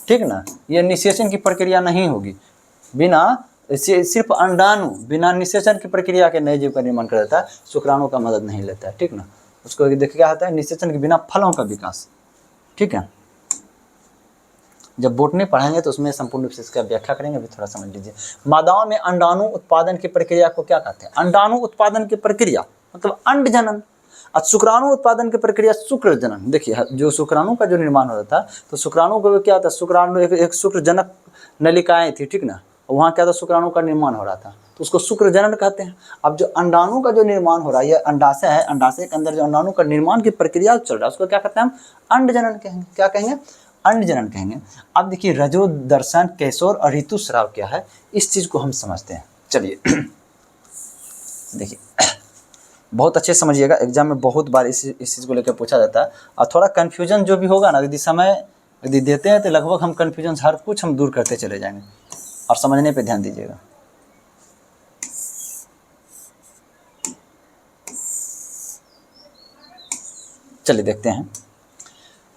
ठीक ना। ये निषेचन की प्रक्रिया नहीं होगी, बिना सिर्फ अंडाणु बिना निषेचन की प्रक्रिया के नए जीव का निर्माण कर देता है। शुक्राणु का मदद नहीं लेता है। ठीक ना। उसको देखिए क्या होता है? निषेचन के बिना फलों का विकास। ठीक है। जब बोटनी पढ़ाएंगे तो उसमें संपूर्ण रूप से इसका व्याख्या करेंगे, अभी थोड़ा समझ लीजिए। मादाओं में अंडाणु उत्पादन की प्रक्रिया को क्या कहते हैं? अंडाणु उत्पादन की प्रक्रिया मतलब अंड जनन। और शुक्राणु उत्पादन की प्रक्रिया शुक्र जनन। देखिए जो शुक्राणु का जो निर्माण होता था, तो शुक्राणु को क्या होता है? शुक्राणु एक शुक्र जनक नलिकाएं थी। ठीक ना। वहाँ क्या था? शुक्राणु का निर्माण हो रहा था, तो उसको शुक्र जनन कहते हैं। अब जो अंडाणु का जो निर्माण हो रहा है, ये अंडाशय है, अंडाशय के अंदर जो अंडाणु का निर्माण की प्रक्रिया चल रहा है, उसको क्या कहते हैं? हम अंड जनन कहेंगे। क्या कहेंगे? अंड जनन कहेंगे। अब देखिए रजो दर्शन कैशोर और ऋतुस्राव क्या है, इस चीज को हम समझते हैं। चलिए देखिए बहुत अच्छे समझिएगा, एग्जाम में बहुत बार इस चीज को लेकर पूछा जाता है। और थोड़ा कन्फ्यूजन जो भी होगा ना, यदि समय यदि देते हैं तो लगभग हम कन्फ्यूजन हर कुछ हम दूर करते चले जाएंगे। और समझने पे ध्यान दीजिएगा। चलिए देखते हैं।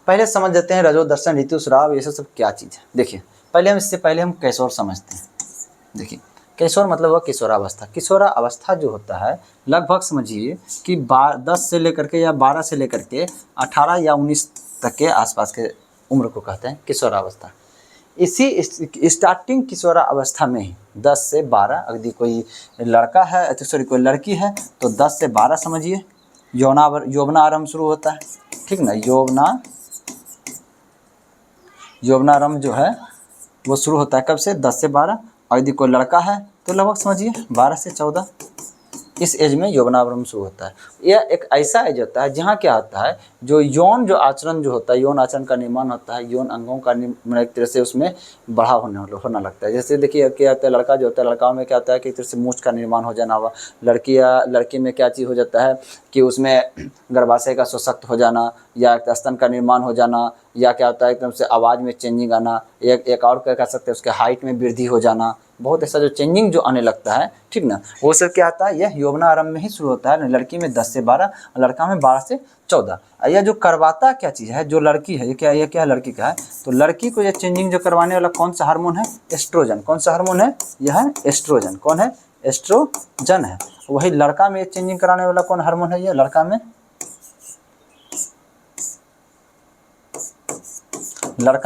पहले समझ लेते हैं रजो दर्शन, ऋतुस्राव, ये सब क्या चीज़ है। देखिए पहले हम इससे पहले हम कैशोर समझते हैं। देखिए किशोर मतलब वह किशोरावस्था। किशोरावस्था जो होता है लगभग समझिए कि 10 से लेकर के या 12 से लेकर के 18 या 19 तक के आसपास के उम्र को कहते हैं किशोरावस्था। इसी स्टार्टिंग किशोरावस्था में ही 10 से 12, यदि कोई लड़का है तो सॉरी कोई लड़की है तो 10 से 12 समझिए यौवनारंभ शुरू होता है, ठीक ना। यौवनारंभ जो है वो शुरू होता है कब से, 10 से 12, और यदि कोई लड़का है तो लगभग समझिए 12 से 14, इस एज में यौवनारंभ शुरू होता है। यह एक ऐसा एज होता है जहाँ क्या होता है जो यौन जो आचरण जो होता है, यौन आचरण का निर्माण होता है, यौन अंगों का एक तरह से उसमें बढ़ाव होना लगता है। जैसे देखिए क्या होता है, लड़का जो होता है, लड़काओं में क्या होता है कि एक तरह से मूंछ का निर्माण हो जाना हुआ, लड़की में क्या चीज़ हो जाता है कि उसमें गर्भाशय का सशक्त हो जाना, या स्तन का निर्माण हो जाना, या क्या होता है एकदम से आवाज़ में चेंजिंग आना, एक और क्या कह सकते हैं उसके हाइट में वृद्धि हो जाना, बहुत ऐसा जो चेंजिंग जो आने लगता है, ठीक ना। वो सब क्या आता है, यह यौवनारंभ में ही शुरू होता है। लड़की में 10 से 12, लड़का में 12 से 14। यह जो करवाता क्या चीज़ है, जो लड़की है, ये क्या लड़की का है, तो लड़की को यह चेंजिंग जो करवाने वाला कौन सा हार्मोन है, एस्ट्रोजन। कौन सा हार्मोन है, यह है एस्ट्रोजन। कौन है, एस्ट्रोजन है। वही लड़का में चेंजिंग कराने वाला कौन हार्मोन है, ये लड़का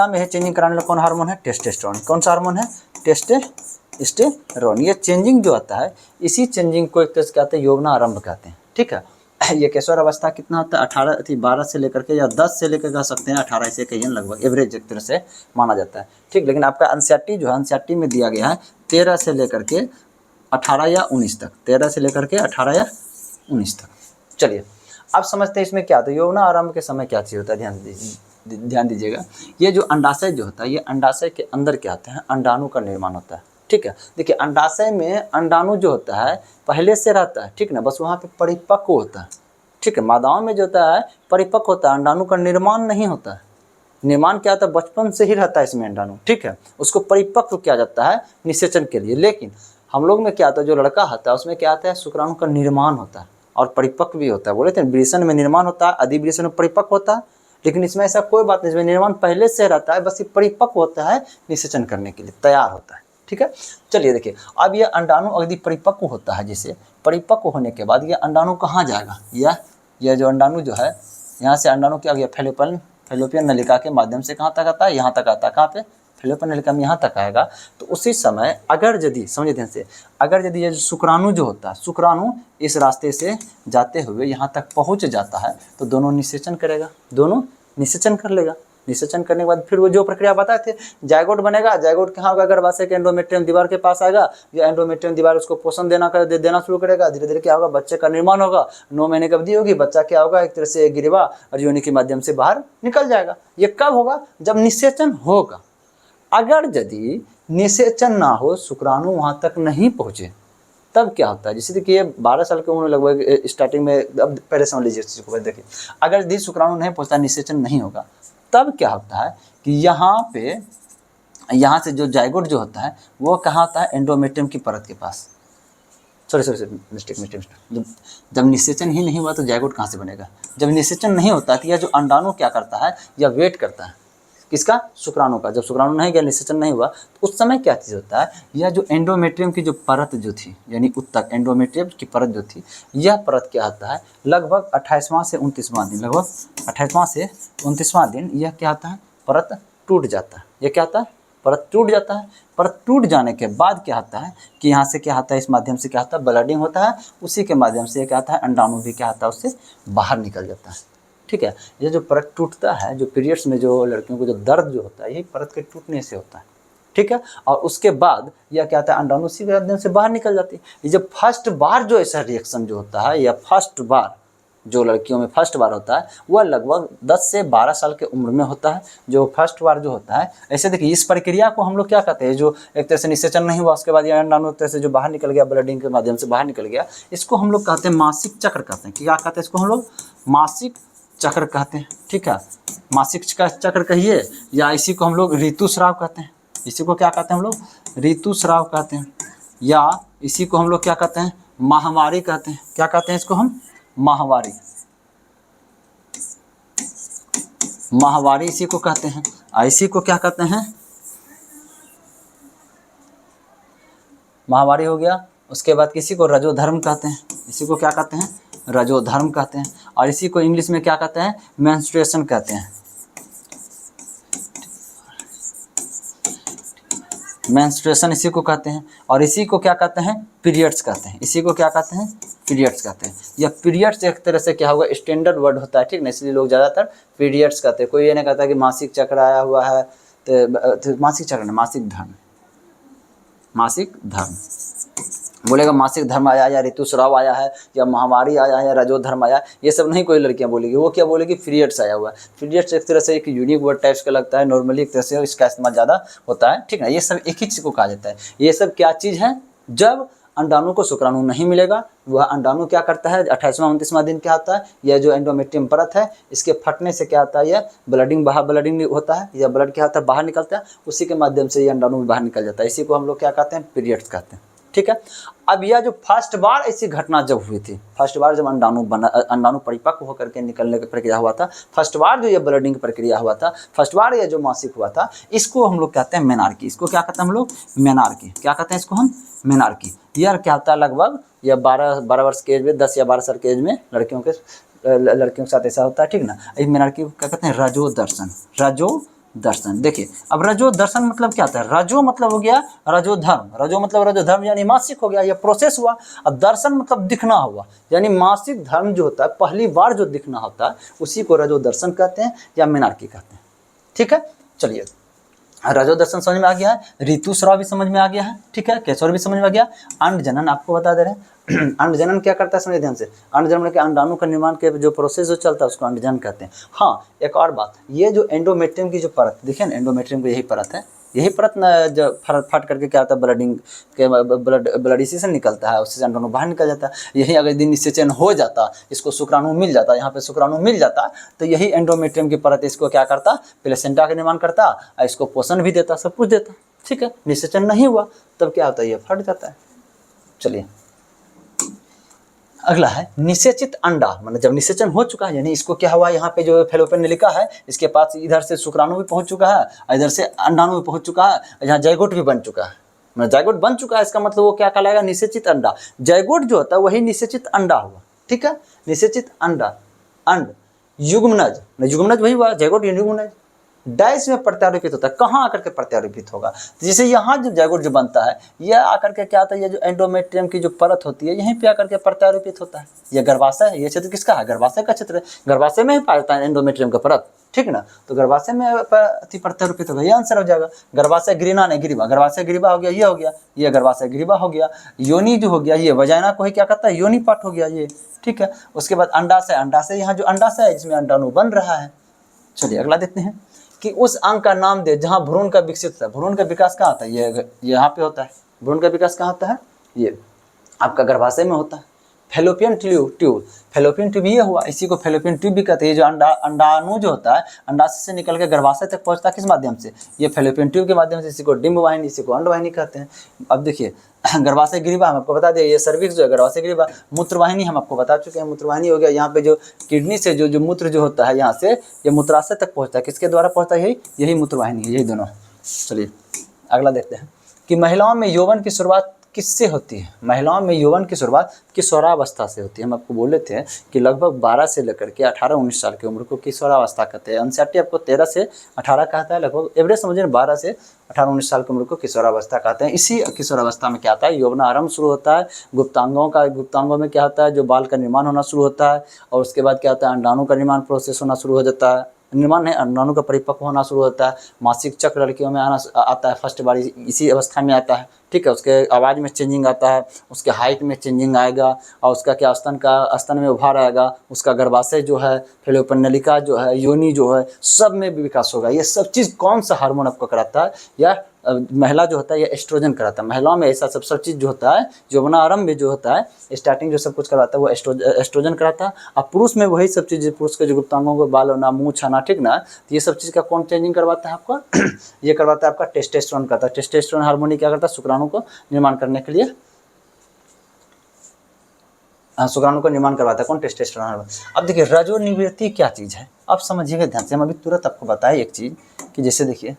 में चेंजिंग कराने वाला कौन हार्मोन है, टेस्टोस्टेरोन। कौन सा हार्मोन है, टेस्टोस्टेरोन। ये चेंजिंग जो आता है, इसी चेंजिंग को एक तरह से कहते हैं यौवनारंभ कहते हैं, ठीक है। ये किशोर अवस्था कितना होता है, 12 से लेकर के या 10 से लेकर कह सकते हैं 18 से कहिए, लगभग एवरेज एक तरह से माना जाता है, ठीक। लेकिन आपका एनसीईआरटी जो है, एनसीईआरटी में दिया गया है 13 से लेकर के 18 या 19 तक, 13 से लेकर के 18 या 19 तक। चलिए अब समझते हैं इसमें क्या होता है, यौवनारंभ के समय क्या चीज़ होता है, ध्यान दीजिएगा। ये जो अंडाशय जो होता है, ये अंडाशय के अंदर क्या होता है, अंडाणु का निर्माण होता है, ठीक है। देखिए अंडाशय में अंडाणु जो होता है पहले से रहता है, ठीक ना, बस वहाँ पे परिपक्व होता है, ठीक है। मादाओं में जो होता है परिपक्व होता है, अंडाणु का निर्माण नहीं होता है। निर्माण क्या होता है, बचपन से ही रहता है इसमें अंडाणु, ठीक है। उसको परिपक्व किया जाता है निषेचन के लिए। लेकिन हम लोग में क्या होता है, जो लड़का होता है उसमें क्या आता है, शुक्राणु का निर्माण होता है और परिपक्व भी होता है। बोले थे वृषण में निर्माण होता है, अधिवृषण में परिपक्व होता है, लेकिन इसमें ऐसा कोई बात नहीं, इसमें निर्माण पहले से रहता है, बस ये परिपक्व होता है निषेचन करने के लिए तैयार होता है, ठीक है। चलिए देखिए अब ये अंडाणु यदि परिपक्व होता है, जैसे परिपक्व होने के बाद ये अंडाणु कहाँ जाएगा, यह जो अंडाणु जो है, यहाँ से अंडाणु क्या गया, फैलोपियन नलिका के माध्यम से कहाँ तक आता है, यहाँ तक आता है। कहाँ पे, फैलोपियन नलिका में यहाँ तक आएगा। तो उसी समय अगर यदि समझिए ध्यान से, अगर यदि ये शुक्राणु जो होता है, शुक्राणु इस रास्ते से जाते हुए यहाँ तक पहुँच जाता है तो दोनों निषेचन करेगा, दोनों निषेचन कर लेगा। निषेचन करने के बाद फिर वो जो प्रक्रिया बताए थे, जायगोट बनेगा। जायगोट कहाँ होगा, गर्भाशय के एंडोमेट्रियम दीवार के पास आएगा। ये एंडोमेट्रियम दीवार उसको पोषण देना शुरू करेगा। धीरे धीरे क्या होगा, बच्चे का निर्माण होगा। 9 महीने की अवधि होगी, बच्चा क्या होगा, एक तरह से गिरवा और योनि के माध्यम से बाहर निकल जाएगा। ये कब होगा, जब निषेचन होगा। अगर यदि निषेचन ना हो, शुक्राणु वहाँ तक नहीं पहुँचे, तब क्या होता है, जैसे देखिए 12 साल के उम्र लगभग स्टार्टिंग में, अब पहले समझ लीजिए इस चीज़ को, देखिए अगर यदि शुक्राणु नहीं पहुँचता, निषेचन नहीं होगा, तब क्या होता है कि यहाँ से जो जायगोट जो होता है वो कहाँ होता है, एंडोमेट्रियम की परत के पास। Sorry mistake. जब निषेचन ही नहीं हुआ तो जायगोट कहाँ से बनेगा। जब निषेचन नहीं होता तो यह जो अंडाणु क्या करता है, यह वेट करता है किसका, शुक्राणु का। जब शुक्राणु नहीं गया, निषेचन नहीं हुआ, तो उस समय क्या चीज़ होता है, यह जो एंडोमेट्रियम की जो परत जो थी, यानी उत्तक एंडोमेट्रियम की परत जो थी, यह परत क्या होता है, लगभग 28वां से 29वां दिन, लगभग 28वां से 29वां दिन यह क्या होता है, परत टूट जाता है। यह क्या होता है, परत टूट जाता है। परत टूट जाने के बाद क्या होता है कि यहाँ से क्या होता है, इस माध्यम से क्या होता है, ब्लडिंग होता है। उसी के माध्यम से क्या होता है, अंडाणु भी क्या होता है, उससे बाहर निकल जाता है, ठीक है। ये जो परत टूटता है, जो पीरियड्स में जो लड़कियों को जो दर्द जो होता है, यही परत के टूटने से होता है, ठीक है। और उसके बाद यह क्या होता है, अंडाणु उसी के माध्यम से बाहर निकल जाती है। ये जब फर्स्ट बार जो ऐसा रिएक्शन जो होता है, या फर्स्ट बार जो लड़कियों में फर्स्ट बार होता है, वह लगभग 10 से 12 साल के उम्र में होता है, जो फर्स्ट बार जो होता है। ऐसे देखिए इस प्रक्रिया को हम लोग क्या कहते हैं, जो एक तरह से निषेचन नहीं हुआ, उसके बाद यह अंडाणु एक तरह से जो बाहर निकल गया, ब्लडिंग के माध्यम से बाहर निकल गया, इसको हम लोग कहते हैं मासिक चक्र कहते हैं। क्या कहते हैं इसको हम लोग, मासिक चक्र कहते हैं, ठीक है। मासिक चक्र कहिए, या इसी को हम लोग ऋतुस्राव कहते हैं। इसी को क्या कहते हैं हम लोग, ऋतुस्राव कहते हैं, या इसी को हम लोग क्या कहते हैं, माहवारी कहते हैं। क्या कहते हैं इसको हम, माहवारी। माहवारी इसी को कहते हैं। इसी को क्या कहते हैं, माहवारी हो गया। उसके बाद किसी को रजोधर्म कहते हैं, इसी को क्या कहते हैं, रजोधर्म कहते हैं। और इसी को इंग्लिश में क्या कहते हैं, मेंस्ट्रुएशन कहते हैं, मेंस्ट्रुएशन इसी को कहते हैं। और इसी को क्या कहते हैं, पीरियड्स कहते हैं। इसी को क्या कहते हैं, पीरियड्स कहते हैं। या पीरियड्स एक तरह से क्या होगा, स्टैंडर्ड वर्ड होता है, ठीक ना, इसलिए लोग ज़्यादातर पीरियड्स कहते हैं। कोई ये नहीं कहता कि मासिक चक्र आया हुआ है, तो मासिक चक्र नहीं, मासिक धर्म, मासिक धर्म बोलेगा। मासिक धर्म आया या ऋतुस्राव आया है या माहवारी आया है या रजोधर्म आया, ये सब नहीं कोई लड़कियां बोलेगी। वो क्या बोलेगी, पीरियड्स आया हुआ है। पीरियड्स एक तरह से एक यूनिक वर्ड टाइप्स का लगता है, नॉर्मली एक तरह से इसका इस्तेमाल ज़्यादा होता है, ठीक है। ये सब एक ही चीज़ को कहा जाता है। ये सब क्या चीज़ है, जब अंडाणु को शुक्राणु नहीं मिलेगा, वह अंडाणु क्या करता है, 28वां 29वां दिन क्या होता है, यह जो एंडोमेट्रियम परत है इसके फटने से क्या होता है, यह ब्लडिंग होता है, या ब्लड क्या होता है, बाहर निकलता है, उसी के माध्यम से ये अंडाणु बाहर निकल जाता है। इसी को हम लोग क्या कहते हैं, पीरियड्स कहते हैं, ठीक है। अब यह जो फर्स्ट बार ऐसी घटना जब हुई थी, फर्स्ट बार जब अंडाणु परिपक्व होकर के निकलने की प्रक्रिया हुआ था, फर्स्ट बार जो ये ब्लडिंग प्रक्रिया हुआ था, फर्स्ट बार ये जो मासिक हुआ था, इसको हम लोग कहते हैं मेनार्की। इसको क्या कहते हैं हम लोग, मेनार्की। क्या कहते हैं इसको हम, मेनार्की। यह क्या होता है, लगभग यह 12 वर्ष के एज में, 10 या 12 साल के एज में लड़कियों के साथ ऐसा होता है, ठीक ना। इस मेनार्की को क्या कहते हैं, रजो दर्शन, रजो दर्शन। देखिए अब रजो दर्शन मतलब क्या होता है, रजो मतलब हो गया रजो धर्म, रजो मतलब रजो धर्म यानी मासिक हो गया, ये प्रोसेस हुआ। अब दर्शन मतलब दिखना हुआ, यानी मासिक धर्म जो होता है पहली बार जो दिखना होता है, उसी को रजो दर्शन कहते हैं या मेनार्की कहते हैं, ठीक है। चलिए रजो दर्शन समझ में आ गया है, ऋतुस्राव भी समझ में आ गया है, ठीक है, केशवर भी समझ में आ गया। अंड जनन आपको बता दे रहे हैं। अंड जनन क्या करता है, समझिए ध्यान से। अंड जनन के अंडाणु का निर्माण के जो प्रोसेस जो चलता है उसको अंड जनन कहते हैं। हाँ एक और बात, ये जो एंडोमेट्रियम की जो परत देखिए ना, एंडोमेट्रियम की यही परत है, यही परत न जो फट करके क्या होता है, ब्लडिंग के ब्लड इसी से निकलता है, उससे अंडाणु बाहर निकल जाता है। यही अगर दिन निषेचन हो जाता, इसको शुक्राणु मिल जाता, यहाँ पे शुक्राणु मिल जाता, तो यही एंडोमेट्रियम की परत इसको क्या करता, प्लेसेंटा का निर्माण करता, इसको पोषण भी देता, सब कुछ देता, ठीक है। निषेचन नहीं हुआ तब क्या होता है, ये फट जाता है। चलिए अगला है निषेचित अंडा, मतलब जब निषेचन हो चुका है, यानी इसको क्या हुआ, यहाँ पे जो फैलोपियन नलिका है इसके पास इधर से शुक्राणु भी पहुंच चुका है, इधर से अंडाणु भी पहुंच चुका है, यहाँ जाइगोट भी बन चुका है, मतलब जाइगोट बन चुका है, इसका मतलब वो क्या कहलाएगा, निषेचित अंडा। जाइगोट जो होता है वही निषेचित अंडा हुआ, ठीक है। निषेचित अंडा, अंड युग्मनज, युग्मनज वही हुआ, जाइगोट युग्मनज। डाइस में प्रत्यारोपित होता है, कहाँ आकर के प्रत्यारोपित होगा, तो जैसे यहाँ जो जाइगोट जो बनता है, यह आकर के क्या होता है, ये जो एंडोमेट्रियम की जो परत होती है यहीं पे आकर के प्रत्यारोपित होता है। यह गर्भाशय है, ये क्षेत्र किसका है, गर्भाशय का क्षेत्र है, गर्भाशय में ही पाया जाता है एंडोमेट्रियम का परत, ठीक ना। तो गर्भाशय में प्रत्यारोपित होगा, ये आंसर हो जाएगा। गर्भाशय ग्रीना नहीं ग्रीवा, गर्भाशय ग्रीवा हो गया, ये हो गया, ये गर्भाशय ग्रीवा हो गया। योनि जो हो गया, ये वजाइना को ही क्या कहता है, योनि पाठ हो गया ये, ठीक है। उसके बाद अंडाशय, अंडाशय यहाँ जो अंडाशय है जिसमें अंडाणु बन रहा है। चलिए अगला देखते हैं कि उस अंग का नाम दे जहाँ भ्रूण का विकसित होता है। भ्रूण का विकास कहाँ होता है, ये यहाँ पे होता है। भ्रूण का विकास कहाँ होता है, ये आपका गर्भाशय में होता है। फैलोपियन ट्यूब, फैलोपियन ट्यूब ये हुआ, इसी को फैलोपियन ट्यूब भी कहते हैं। जो अंडाणु जो होता है अंडाशय से निकल के गर्भाशय तक पहुंचता है, किस माध्यम से, ये फैलोपियन ट्यूब के माध्यम से। इसी को डिंब वाहिनी, इसी को अंडवाहिनी कहते हैं। अब देखिए गर्भाशय ग्रीवा हम आपको बता दें, ये सर्विक्स जो है गर्भाशय ग्रीवा। मूत्रवाहिनी हम आपको बता चुके हैं, मूत्रवाहिनी हो गया, यहाँ पे जो किडनी से जो मूत्र जो होता है यहाँ से ये मूत्राशय तक पहुँचता है, किसके द्वारा पहुँचता है, यही मूत्रवाहिनी है, यही दोनों। चलिए अगला देखते हैं कि महिलाओं में यौवन की शुरुआत किससे होती है। महिलाओं में यौवन की शुरुआत किशोरावस्था से होती है। हम आपको बोले थे कि लगभग 12 से लेकर के 18-19 साल की उम्र को किशोरावस्था कहते हैं। एनसीईआरटी आपको 13 से 18 कहता है, लगभग एवरेज समझिए 12 से 18-19 साल की उम्र को किशोरावस्था कहते हैं। इसी किशोरावस्था में क्या होता है, यौवनारंभ शुरू होता है। गुप्तांगों में क्या होता है, जो बाल का निर्माण होना शुरू होता है, और उसके बाद क्या होता है, अंडाणु का निर्माण प्रोसेस होना शुरू हो जाता है। निर्माण नहीं, अंडाणु का परिपक्व होना शुरू होता है। मासिक चक्र लड़कियों में आता है, फर्स्ट बार इसी अवस्था में आता है, ठीक है। उसके आवाज़ में चेंजिंग आता है, उसके हाइट में चेंजिंग आएगा, और उसका क्या स्तन में उभार आएगा, उसका गर्भाशय जो है, फैलोपियन नलिका जो है, योनि जो है, सब में भी विकास होगा। ये सब चीज़ कौन सा हार्मोन आपको कराता है, या महिला जो होता है ये एस्ट्रोजन कराता है। महिलाओं में ऐसा सब चीज़ जो होता है, यौवनारंभ में जो होता है, स्टार्टिंग जो सब कुछ कराता है वो एस्ट्रोजन कराता है। और पुरुष में वही सब चीज़, पुरुष के जो गुप्तांगों को बाल होना, मुँह छाना, ठीक ना, तो ये सब चीज़ का कौन चेंजिंग करवाता है आपका ये करवाता है आपका टेस्टोस्टेरोन करता है। टेस्टोस्टेरोन हार्मोन क्या करता है, शुक्राणु को निर्माण करने के लिए, शुक्राणु को निर्माण करवाता है कौन, टेस्टोस्टेरोन हार्मोन। अब देखिए रजोनिवृत्ति क्या चीज़ है, अब समझिएगा ध्यान से, हम अभी तुरंत आपको बताएं एक चीज़ कि जैसे देखिए,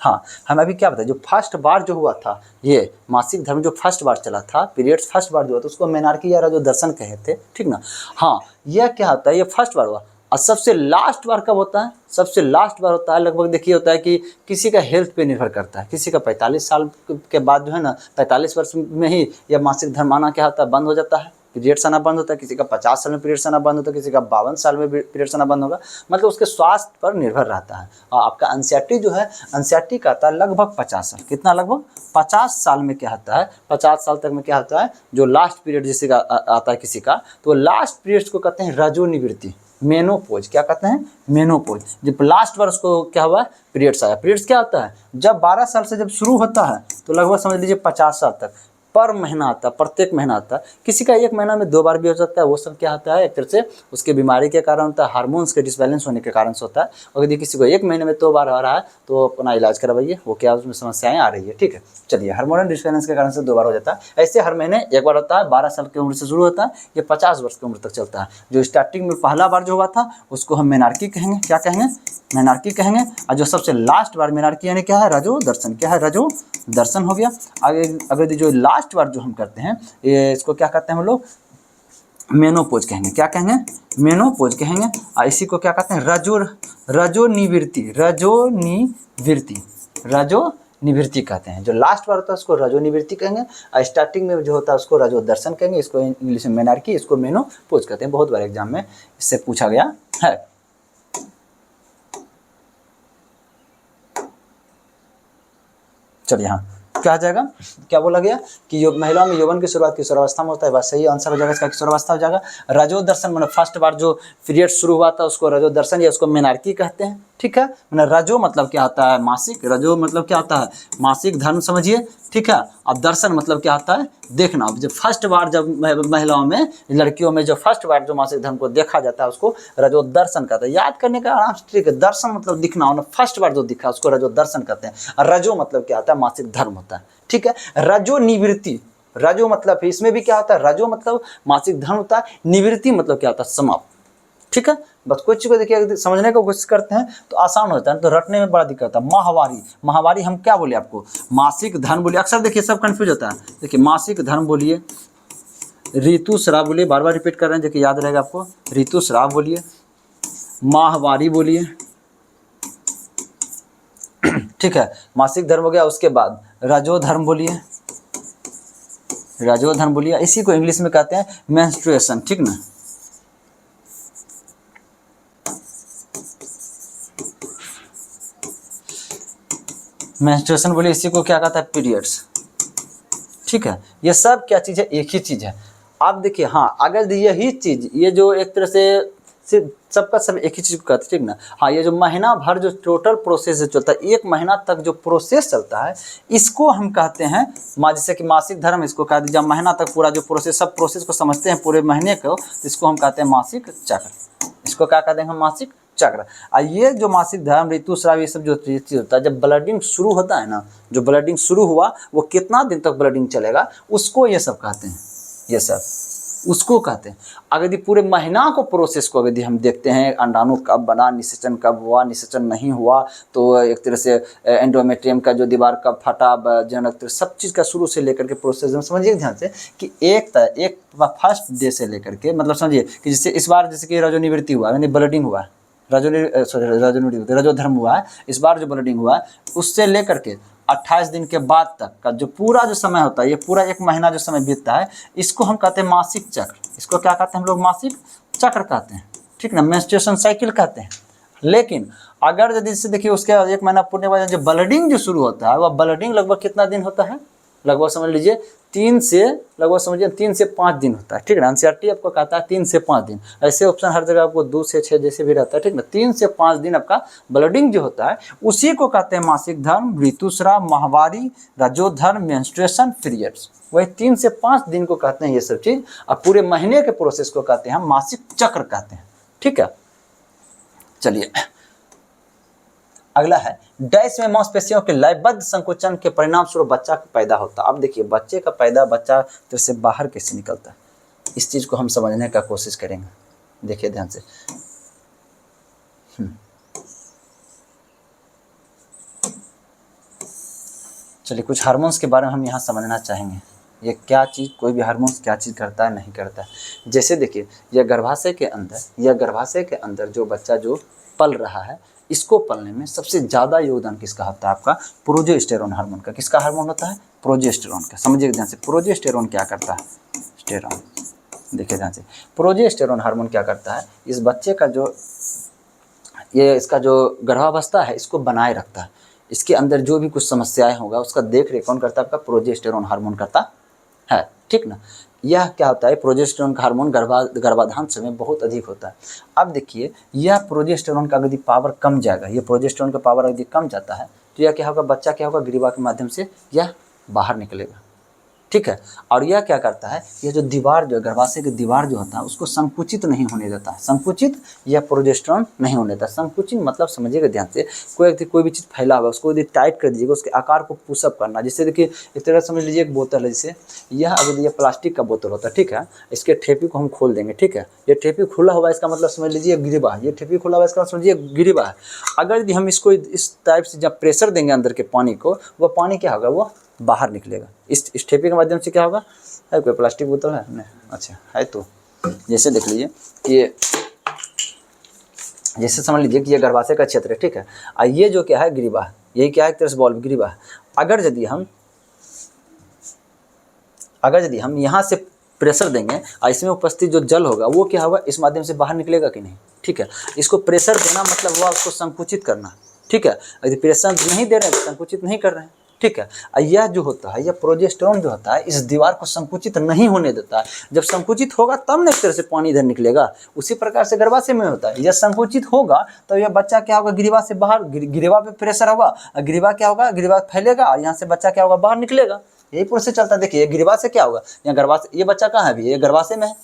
हाँ हम अभी क्या बताएं, जो फर्स्ट बार जो हुआ था ये मासिक धर्म जो फर्स्ट बार चला था, पीरियड्स फर्स्ट बार जो हुआ था उसको मेनार्की या जो दर्शन कहे थे, ठीक ना। हाँ यह क्या होता है, ये फर्स्ट बार हुआ। और सबसे लास्ट बार कब होता है, सबसे लास्ट बार होता है लगभग देखिए होता है कि किसी का हेल्थ पे निर्भर करता है, किसी का 45 साल के बाद जो है ना 45 वर्ष में ही यह मासिक धर्म आना क्या होता है, बंद हो जाता है, पीरियड्स आना बंद होता है। किसी का 50 साल में पीरियड्स आना बंद होता है, किसी का 52 साल में पीरियड्स आना बंद होगा। मतलब उसके स्वास्थ्य पर निर्भर रहता है। और आपका एंग्जाइटी जो है, एंग्जाइटी का आता है लगभग 50 साल, कितना लगभग 50 साल में क्या होता है, 50 साल तक में क्या होता है, जो लास्ट पीरियड जिसका आता है किसी का, तो लास्ट पीरियड्स को कहते हैं रजोनिवृत्ति, मेनोपोज। क्या कहते हैं, मेनोपोज। जब लास्ट बार उसको क्या हुआ, पीरियड्स आया। पीरियड्स क्या होता है, जब 12 साल से जब शुरू होता है तो लगभग समझ लीजिए 50 साल तक पर महीना आता है, प्रत्येक महीना आता है। किसी का एक महीना में 2 बार भी हो सकता है। वो सब क्या होता है, एक तरह से उसके बीमारी के कारण होता है, हार्मोन्स के डिसबैलेंस होने के कारण से होता है। और यदि किसी को एक महीने में 2 बार आ रहा है तो अपना इलाज करवाइए, वो क्या उसमें समस्याएं आ रही है, ठीक है। चलिए, हार्मोनल डिसबैलेंस के कारण से 2 बार हो जाता है। ऐसे हर महीने 1 बार होता है। 12 साल की उम्र से शुरू होता है, ये 50 वर्ष की उम्र तक चलता है। जो स्टार्टिंग में पहला बार जो हुआ था उसको हम मेनार्की कहेंगे। क्या कहेंगे, मेनार्की कहेंगे। और जो सबसे लास्ट बार मेनार्की यानी क्या है, रजो दर्शन। क्या है, रजो दर्शन हो गया। आगे अगर जो लास्ट बार जो हम करते हैं ये इसको क्या कहते हैं हम लोग, मेनोपोज कहेंगे। क्या कहेंगे, मेनोपोज कहेंगे। और इसी को क्या कहते हैं, रजोनिवृत्ति, रजोनिवृत्ति कहते हैं। जो लास्ट बार होता है उसको रजोनिवृत्ति कहेंगे। और स्टार्टिंग में जो होता है उसको रजो दर्शन कहेंगे। इसको इंग्लिश में मेनार्की, इसको मेनोपोज कहते हैं। बहुत बार एग्जाम में इससे पूछा गया है। चलिए, हाँ क्या आ जाएगा, क्या बोला गया कि जो महिलाओं में यौवन की शुरुआत किशोरावस्था में होता है, बस सही आंसर हो जाएगा इसका, किशोरावस्था हो जाएगा। रजो दर्शन मतलब फर्स्ट बार जो पीरियड शुरू हुआ था उसको रजो दर्शन या उसको मेनार्की कहते हैं, ठीक है। मतलब रजो मतलब क्या होता है, मासिक। रजो मतलब क्या होता है, मासिक धर्म समझिए, ठीक है। अब दर्शन मतलब क्या होता है, देखना। जब फर्स्ट बार जब महिलाओं में, लड़कियों में जो फर्स्ट बार जो मासिक धर्म को देखा जाता है उसको रजो दर्शन कहते हैं। याद करने का आराम से ठीक है। दर्शन मतलब दिखना होना, फर्स्ट बार जो दिखा उसको रजो दर्शन कहते हैं। और रजो मतलब क्या होता है, मासिक धर्म होता है, ठीक है। रजो निवृत्ति, रजो मतलब इसमें भी क्या होता है, रजो मतलब मासिक धर्म होता है, निवृत्ति मतलब क्या होता है, समाप्त, ठीक है। बस कुछ चीज़ को देखिए समझने की कोशिश करते हैं तो आसान होता है, तो रटने में बड़ा दिक्कत है। माहवारी, माहवारी हम क्या बोले आपको, मासिक धर्म बोलिए। अक्सर देखिए सब कंफ्यूज होता है। देखिए मासिक धर्म बोलिए, ऋतुस्राव बोलिए, बार बार रिपीट कर रहे हैं देखिए याद रहेगा आपको। ऋतुस्राव बोलिए, माहवारी बोलिए, ठीक है। मासिक धर्म हो गया। उसके बाद रजो धर्म बोलिए, रजो धर्म बोलिए। इसी को इंग्लिश में कहते हैं मेंस्ट्रुएशन, ठीक ना। मेंस्ट्रुएशन बोलिए, इसी को क्या कहता है, पीरियड्स, ठीक है। ये सब क्या चीज़ है, एक ही चीज़ है। आप देखिए, हाँ अगर यही चीज़, ये जो एक तरह से सबका सब एक ही चीज़ को कहते हैं, ठीक ना। हाँ, ये जो महीना भर जो टोटल प्रोसेस जो चलता है, 1 महीना तक जो प्रोसेस चलता है, इसको हम कहते हैं जैसे कि मासिक धर्म, इसको कह दीजिए महीना तक पूरा जो प्रोसेस, सब प्रोसेस को समझते हैं पूरे महीने को, इसको हम कहते हैं मासिक चक्र। इसको क्या कहते हैं हम, मासिक चक्र। और ये जो मासिक धर्म, ऋतुस्राव, ये सब जो चीज़ होता है, जब ब्लडिंग शुरू होता है ना, जो ब्लडिंग शुरू हुआ वो कितना दिन तक ब्लडिंग चलेगा, उसको ये सब कहते हैं, ये सब उसको कहते हैं। अगर यदि पूरे महीना को प्रोसेस को यदि हम देखते हैं, अंडाणु कब बना, निषेचन कब हुआ, निषेचन नहीं हुआ, तो एक तरह से एंडोमेट्रियम का जो दीवार कब फटा, जनक, सब चीज़ का शुरू से लेकर के प्रोसेस में समझिए ध्यान से कि एक फर्स्ट डे से लेकर के, मतलब समझिए कि जैसे इस बार जैसे कि रजोनिवृत्ति हुआ, यानी ब्लडिंग हुआ, रजो धर्म हुआ है, इस बार जो ब्लडिंग हुआ है, उससे लेकर के 28 दिन के बाद तक का जो पूरा जो समय होता है, ये पूरा 1 महीना जो समय बीतता है, इसको हम कहते हैं मासिक चक्र। इसको क्या कहते हैं हम लोग, मासिक चक्र कहते हैं, ठीक ना, मेंस्ट्रुएशन साइकिल कहते हैं। लेकिन अगर यदि से देखिए उसके 1 महीना पूरे बाद जो ब्लडिंग जो शुरू होता है, वह ब्लडिंग लगभग कितना दिन होता है, लगभग समझ लीजिए 3 से 5 दिन होता है, ठीक है। एनसीईआरटी आपको कहता है 3 से 5 दिन। ऐसे ऑप्शन हर जगह आपको 2 से 6 जैसे भी रहता है, ठीक ना। 3 से 5 दिन आपका ब्लडिंग जो होता है, उसी को कहते हैं मासिक धर्म, ऋतुस्राव, माहवारी, रजो धर्म, मेंस्ट्रुएशन, पीरियड्स। वही 3 से 5 दिन को कहते हैं ये सब चीज़। और पूरे महीने के प्रोसेस को कहते हैं हम मासिक चक्र कहते हैं, ठीक है। चलिए, अगला है डैश में मांसपेशियों के लयबद्ध संकुचन के परिणाम स्वरूप बच्चा पैदा होता है। अब देखिए बच्चे का बच्चा तो से बाहर कैसे निकलता है, इस चीज़ को हम समझने का कोशिश करेंगे। देखिए ध्यान से, चलिए कुछ हार्मोन्स के बारे में हम यहाँ समझना चाहेंगे। ये क्या चीज़, कोई भी हार्मोन्स क्या चीज़ करता है, नहीं करता है। जैसे देखिए, यह गर्भाशय के अंदर जो बच्चा जो पल रहा है, इसको पलने में सबसे ज़्यादा योगदान किसका होता है? आपका प्रोजेस्टेरोन हार्मोन का। किसका हार्मोन होता है? प्रोजेस्टेरोन का। समझिए ध्यान से, प्रोजेस्टेरोन क्या करता है? स्टेरोन, देखिए ध्यान से, प्रोजेस्टेरोन हार्मोन क्या करता है? इस बच्चे का जो इसका जो गर्भावस्था है, इसको बनाए रखता है। इसके अंदर जो भी कुछ समस्याएं होगा, उसका देख रेख कौन करता है? आपका प्रोजेस्टेरोन हार्मोन करता है, ठीक ना। यह क्या होता है? प्रोजेस्टेरोन का हार्मोन गर्भाधान समय बहुत अधिक होता है। अब देखिए, यह प्रोजेस्टेरोन का यदि पावर कम जाएगा, ये प्रोजेस्टेरोन का पावर यदि कम जाता है, तो यह क्या होगा? बच्चा क्या होगा? ग्रीवा के माध्यम से यह बाहर निकलेगा, ठीक है। और यह क्या करता है? यह जो दीवार, जो गर्भाशय की दीवार जो होता है, उसको संकुचित नहीं होने देता है। संकुचित या प्रोजेस्टेरोन नहीं होने देता। संकुचित मतलब समझिएगा ध्यान से, कोई भी चीज़ फैला हुआ है, उसको यदि टाइट कर दीजिएगा, उसके आकार को पुशअप करना। जैसे देखिए, एक तरह समझ लीजिए एक बोतल है, जैसे यह अगर ये प्लास्टिक का बोतल होता है, ठीक है, इसके ठेपी को हम खोल देंगे, ठीक है। ये ठेपी खुला हुआ है, इसका मतलब समझ लीजिए ग्रीवा है। ये ठेपी खुला हुआ है, इसका समझिए ग्रीवा है। अगर यदि हम इसको इस टाइप से जब प्रेशर देंगे अंदर के पानी को, वह पानी क्या होगा? वो बाहर निकलेगा। इस ठेपी के माध्यम से क्या होगा? है कोई प्लास्टिक बोतल है? नहीं, अच्छा है। तो जैसे देख लीजिए कि जैसे समझ लीजिए कि ये गर्भाशय का क्षेत्र है, ठीक है। और ये जो क्या है? ग्रीवा है। यही क्या है? एक तरह से बॉल्व ग्रीवा है। अगर यदि हम यहाँ से प्रेशर देंगे और इसमें उपस्थित जो जल होगा, वो क्या होगा? इस माध्यम से बाहर निकलेगा कि नहीं? ठीक है। इसको प्रेशर देना मतलब हुआ उसको संकुचित करना, ठीक है। यदि प्रेशर नहीं दे रहे हैं तो संकुचित नहीं कर रहे हैं, ठीक है। यह जो होता है, यह प्रोजेस्टेरोन जो होता है, इस दीवार को संकुचित नहीं होने देता है। जब संकुचित होगा तब ना एक तरह से पानी इधर निकलेगा। उसी प्रकार से गर्भाशय में होता है, यह संकुचित होगा तो यह बच्चा क्या होगा? ग्रीवा से बाहर, ग्रीवा पे प्रेशर होगा, ग्रीवा क्या होगा? ग्रीवा फैलेगा और यहाँ से बच्चा क्या होगा? बाहर निकलेगा। यही प्रोसेस चलता है। देखिए, ग्रीवा से क्या होगा? यहाँ गर्भाशय, ये बच्चा कहाँ है अभी? ये गर्भाशय में है।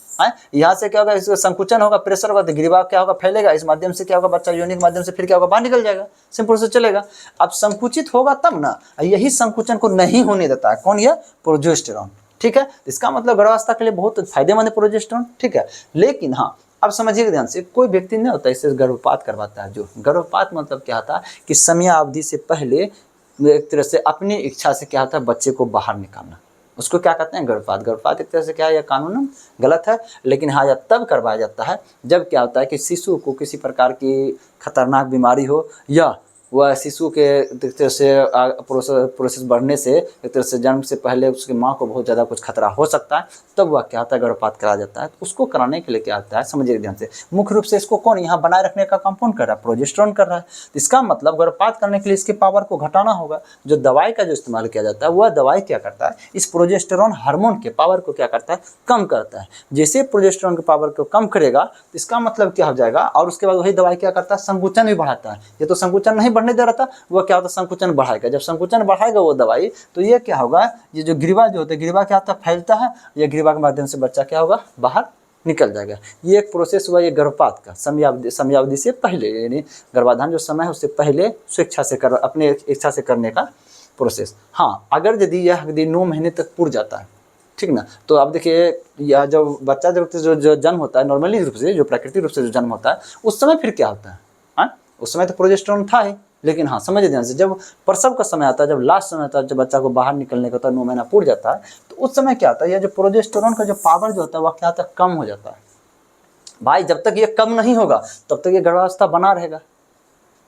यहाँ से क्या होगा? इसका संकुचन होगा, प्रेशर होगा, तो ग्रीवा क्या होगा? फैलेगा। इस माध्यम से क्या होगा? बच्चा योनि के माध्यम से फिर क्या होगा? बाहर निकल जाएगा। सिंपल प्रोसेस चलेगा। अब संकुचित होगा तब ना, यही संकुचन को नहीं होने देता है। कौन? ये प्रोजेस्टेरोन, ठीक है। इसका मतलब गर्भावस्था के लिए बहुत फायदेमंद है प्रोजेस्टेरोन, ठीक है। लेकिन हाँ, अब समझिएगा ध्यान से, कोई व्यक्ति नहीं होता इससे गर्भपात करवाता है। जो गर्भपात मतलब क्या होता है कि समय अवधि से पहले एक तरह से अपनी इच्छा से क्या होता है? बच्चे को बाहर निकालना, उसको क्या कहते हैं? गर्भपात। गर्भपात एक तरह से क्या है? यह कानूनन गलत है, लेकिन हाँ, यह तब करवाया जाता है जब क्या होता है कि शिशु को किसी प्रकार की खतरनाक बीमारी हो, या वह शिशु के एक तरह से प्रोसेस बढ़ने से, एक तरह से जन्म से पहले उसकी माँ को बहुत ज़्यादा कुछ खतरा हो सकता है, तब वह क्या होता है? गर्भपात कराया जाता है। तो उसको कराने के लिए क्या होता है? समझिए ध्यान से, मुख्य रूप से इसको कौन यहाँ बनाए रखने का काम कौन कर रहा है? प्रोजेस्टेरोन कर रहा है। तो इसका मतलब गर्भपात करने के लिए इसके पावर को घटाना होगा। जो दवाई का जो इस्तेमाल किया जाता है, वह दवाई क्या करता है? इस प्रोजेस्टेरोन हार्मोन के पावर को क्या करता है? कम करता है। जैसे प्रोजेस्टेरोन के पावर को कम करेगा, तो इसका मतलब क्या हो जाएगा? और उसके बाद वही दवाई क्या करता है? संकुचन भी बढ़ाता है। ये तो संकुचन नहीं बढ़ने दे रहा था, वो क्या होता है? संकुचन बढ़ाएगा। जब संकुचन बढ़ाएगा वो दवाई, तो ये क्या होगा? ये जो ग्रीवा जो होता है, ग्रीवा क्या होता है? फैलता है। ये ग्रीवा के माध्यम से बच्चा क्या होगा? बाहर निकल जाएगा। ये एक प्रोसेस हुआ ये गर्भपात का, समयावधि से पहले, यानी गर्भाधान जो समय है उससे पहले स्वेच्छा से अपने इच्छा से करने का प्रोसेस। हाँ, अगर यदि 9 महीने तक पूर जाता है, ठीक ना, तो अब देखिए, यह जब बच्चा जो जन्म होता है, नॉर्मली रूप से, जो प्राकृतिक रूप से जो जन्म होता है, उस समय फिर क्या होता है? हाँ, उस समय तो प्रोजेस्टेरोन था ही, लेकिन हाँ समझिए ध्यान से, जब प्रसव का समय आता है, जब लास्ट समय आता है, जब बच्चा को बाहर निकलने का होता है, 9 महीना पूर जाता है, तो उस समय क्या होता है? यह जो प्रोजेस्टेरोन का जो पावर जो होता है, वह क्या होता है? कम हो जाता है। भाई, जब तक ये कम नहीं होगा तब तक ये गर्भावस्था बना रहेगा।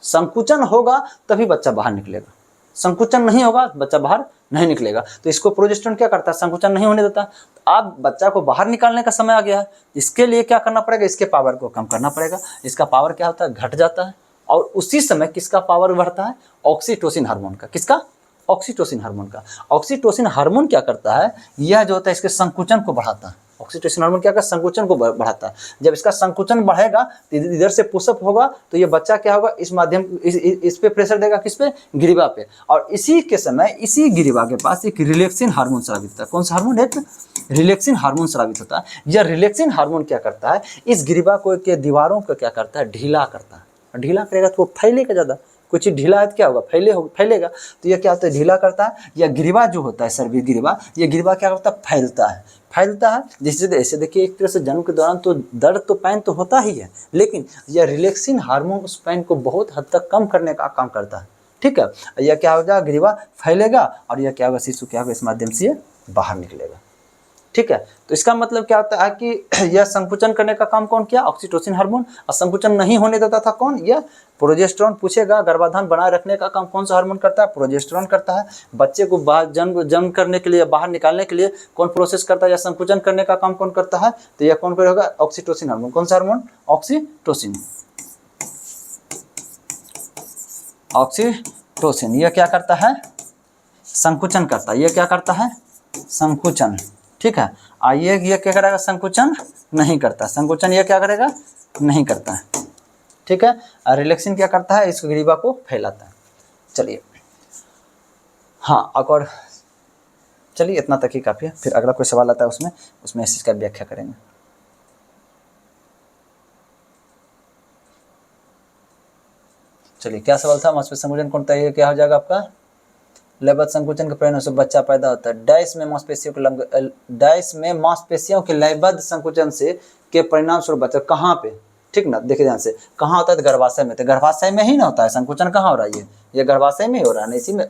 संकुचन होगा तभी बच्चा बाहर निकलेगा, संकुचन नहीं होगा बच्चा बाहर नहीं निकलेगा। तो इसको प्रोजेस्टेरोन क्या करता है? संकुचन नहीं होने देता। अब बच्चा को बाहर निकालने का समय आ गया है, इसके लिए क्या करना पड़ेगा? इसके पावर को कम करना पड़ेगा। इसका पावर क्या होता है? घट जाता है। और उसी समय किसका पावर बढ़ता है? ऑक्सीटोसिन हार्मोन का। किसका? ऑक्सीटोसिन हार्मोन का। ऑक्सीटोसिन हार्मोन क्या करता है? यह जो होता है इसके संकुचन को बढ़ाता है। ऑक्सीटोसिन हार्मोन क्या करता है? संकुचन को बढ़ाता है। जब इसका संकुचन बढ़ेगा तो इधर से पुशअप होगा, तो ये बच्चा क्या होगा? इस माध्यम इस पे प्रेशर देगा, किस पे? ग्रीवा पे। और इसी के समय इसी ग्रीवा के पास एक रिलैक्सिन हार्मोन स्रावित होता है। कौन सा हार्मोन? एक रिलैक्सिन हार्मोन स्रावित होता है। यह रिलैक्सिन हार्मोन क्या करता है? इस ग्रीवा को के दीवारों को क्या करता है? ढीला करता है। ढीला करेगा तो वो फैलेगा ज़्यादा, कोई चीज़ ढीला है तो क्या होगा, फैलेगा। तो ये क्या होता है, ढीला करता है। या गिरवा जो होता है सर्वी गिरवा, ये गिरवा क्या करता है, फैलता है। जिससे ऐसे देखिए एक तरह से जन्म के दौरान तो दर्द तो पेन तो होता ही है, लेकिन यह रिलैक्सिंग हार्मोन उस पेन को बहुत हद तक कम करने का काम करता है। ठीक है, यह क्या हो जाएगा, गिरवा फैलेगा और यह क्या होगा, शिशु क्या होगा, इस माध्यम से बाहर निकलेगा। ठीक है, तो इसका मतलब क्या होता है कि यह संकुचन करने का काम कौन किया, ऑक्सीटोसिन हार्मोन। और संकुचन नहीं होने देता था कौन, यह प्रोजेस्टेरॉन। पूछेगा गर्भाधान बनाए रखने का काम कौन सा हार्मोन करता है, प्रोजेस्टेरॉन करता है। बच्चे को बाहर जन्म करने के लिए, बाहर निकालने के लिए कौन प्रोसेस करता है, या संकुचन करने का काम कौन करता है, तो यह कौन करेगा, ऑक्सीटोसिन हार्मोन। कौन सा हार्मोन, ऑक्सीटोसिन। यह क्या करता है, संकुचन करता है। यह क्या करता है, संकुचन। ठीक है, ये क्या करेगा, संकुचन नहीं करता। संकुचन ये क्या करेगा, नहीं करता है। ठीक है, और रिलैक्सिन क्या करता है, इस ग्रीवा को फैलाता है। चलिए हाँ, और चलिए इतना तक ही काफ़ी है। फिर अगला कोई सवाल आता है उसमें इस चीज़ का व्याख्या करेंगे। चलिए, क्या सवाल था, मांसपेशी संकुचन कौन था, ये क्या हो जाएगा आपका, लयबद्ध संकुचन के परिणाम से बच्चा पैदा होता है। डैश में मांसपेशियों के लयबद्ध संकुचन से के परिणाम स्वरूप बच्चा, कहाँ पे, ठीक ना, देखिए ध्यान से, कहाँ होता है, तो गर्भाशय में। तो गर्भाशय में ही ना होता है संकुचन, कहाँ हो रहा है, ये गर्भाशय में ही हो रहा है ना, इसी में,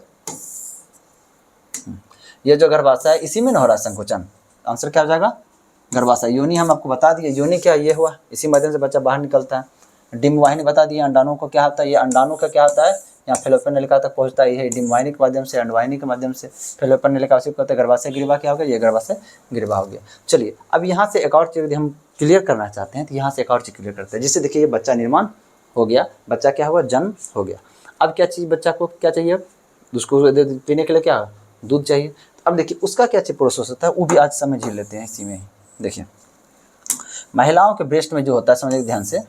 ये जो गर्भाशय है इसी में ना हो रहा है संकुचन। आंसर क्या हो जाएगा, गर्भाशय। योनि हम आपको बता दिए, योनि क्या, ये हुआ, इसी माध्यम से बच्चा बाहर निकलता है। डिम्ब वाहिनी बता दिए, अंडाणु को क्या होता है, ये अंडाणु का क्या होता है, यहाँ फेलोपियन नलिका तक पहुँचता है, ये डिम्ब वाहिनी के माध्यम से, अंडवाहिनी के माध्यम से फेलोपियन नलिका उसी को कहते हैं गर्भाशय गिरवा। क्या हो गया, ये गर्भाशय गिरवा हो गया। चलिए, अब यहाँ से एक और चीज़ हम क्लियर करना चाहते हैं, तो यहाँ से एक और चीज़ क्लियर करते हैं, जिससे देखिए ये बच्चा निर्माण हो गया, बच्चा क्या हुआ, जन्म हो गया। अब क्या चीज़, बच्चा को क्या चाहिए, उसको पीने के लिए क्या, दूध चाहिए। अब देखिए उसका क्या चीज़ प्रोसेस होता है, वो भी आज समझ ही लेते हैं इसी में ही। देखिए महिलाओं के ब्रेस्ट में जो होता है, समझिए ध्यान से,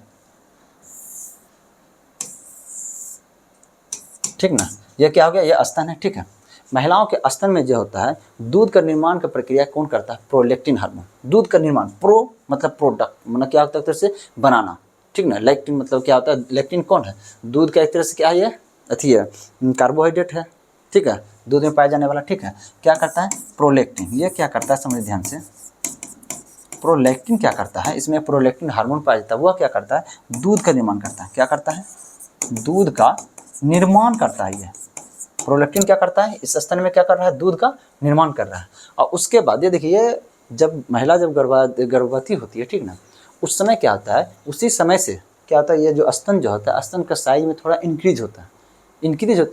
ठीक ना, ये क्या हो गया, ये स्तन है। ठीक है, महिलाओं के स्तन में जो होता है, दूध का निर्माण का प्रक्रिया कौन करता है, प्रोलेक्टिन हार्मोन। दूध का निर्माण, प्रो मतलब प्रोडक्ट, मतलब क्या होता है, एक तरह से बनाना, ठीक ना। लेक्टिन मतलब क्या होता है, लेक्टिन कौन है, दूध का एक तरह से क्या है, ये अथी है, कार्बोहाइड्रेट है। ठीक है, दूध में पाया जाने वाला। ठीक है, क्या करता है, प्रोलेक्टिन। ये क्या करता है, समझिए ध्यान से, प्रोलेक्टिन क्या करता है, इसमें प्रोलेक्टिन हार्मोन पाया जाता है। वह क्या करता है, दूध का निर्माण करता है। क्या करता है, दूध का निर्माण करता है। ये प्रोलेक्टिन क्या करता है, इस स्तन में क्या कर रहा है, दूध का निर्माण कर रहा है। और उसके बाद ये देखिए, जब महिला जब गर्भवती होती है, ठीक ना, उस समय क्या होता है, उसी समय से क्या होता है, ये जो स्तन जो होता है, स्तन का साइज में थोड़ा इंक्रीज होता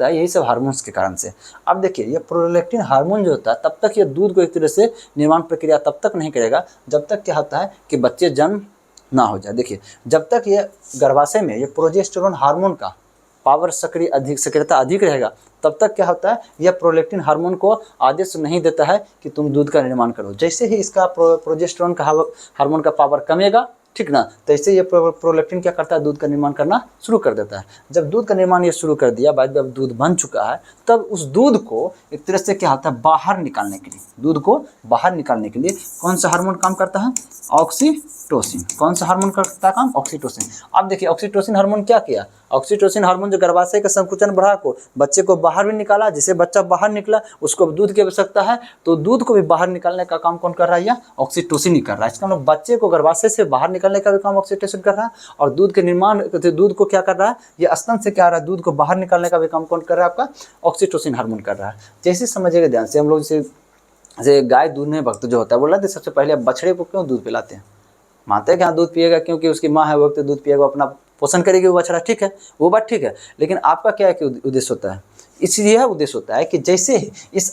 है, यही सब हार्मोन्स के कारण से। अब देखिए ये प्रोलेक्टिन हार्मोन जो होता है, तब तक ये दूध को एक तरह से निर्माण प्रक्रिया तब तक नहीं करेगा जब तक क्या होता है कि बच्चे जन्म ना हो जाए। देखिए जब तक ये गर्भाशय में ये प्रोजेस्टेरोन हार्मोन का पावर सक्रियता अधिक रहेगा, तब तक क्या होता है, यह प्रोलेक्टिन हार्मोन को आदेश नहीं देता है कि तुम दूध का निर्माण करो। जैसे ही इसका प्रोजेस्टेरोन का हार्मोन का पावर कमेगा, ठीक ना, तैसे ये प्रोलेक्टिन क्या करता है, दूध का निर्माण करना शुरू कर देता है। जब दूध का निर्माण ये शुरू कर दिया, बाद में अब दूध बन चुका है, तब उस दूध को एक तरह से क्या होता है, बाहर निकालने के लिए, दूध को बाहर निकालने के लिए कौन सा हार्मोन काम करता है, ऑक्सीटोसिन। कौन सा हार्मोन करता है काम, ऑक्सीटोसिन। अब देखिए ऑक्सीटोसिन हार्मोन क्या किया, ऑक्सीटोसिन हार्मोन जो गर्भाशय का संकुचन बढ़ा को बच्चे को बाहर भी निकाला, जिसे बच्चा बाहर निकला उसको दूध की आवश्यकता है, तो दूध को भी बाहर निकालने का काम कौन कर रहा है, या ऑक्सीटोसिन ही कर रहा है। इसका मतलब बच्चे को गर्भाशय से बाहर निकालने का भी काम ऑक्सीटोसिन कर रहा है, और दूध के निर्माण, दूध को क्या कर रहा है, ये स्तन से क्या आ रहा है, दूध को बाहर निकालने का भी काम कौन कर रहा है, आपका ऑक्सीटोसिन हार्मोन कर रहा है। जैसे समझिएगा ध्यान से, हम लोग जैसे गाय दूध में भक्त जो होता है, बोला था सबसे पहले बछड़े को क्यों दूध पिलाते हैं, मानते हैं कि हाँ दूध पिएगा क्योंकि उसकी माँ है, वो वक्त दूध पिएगा, अपना पोषण करेगी वो बछड़ा, ठीक है, वो बात ठीक है। लेकिन आपका क्या है कि उद्देश्य होता है, इसलिए उद्देश्य होता है कि जैसे ही इस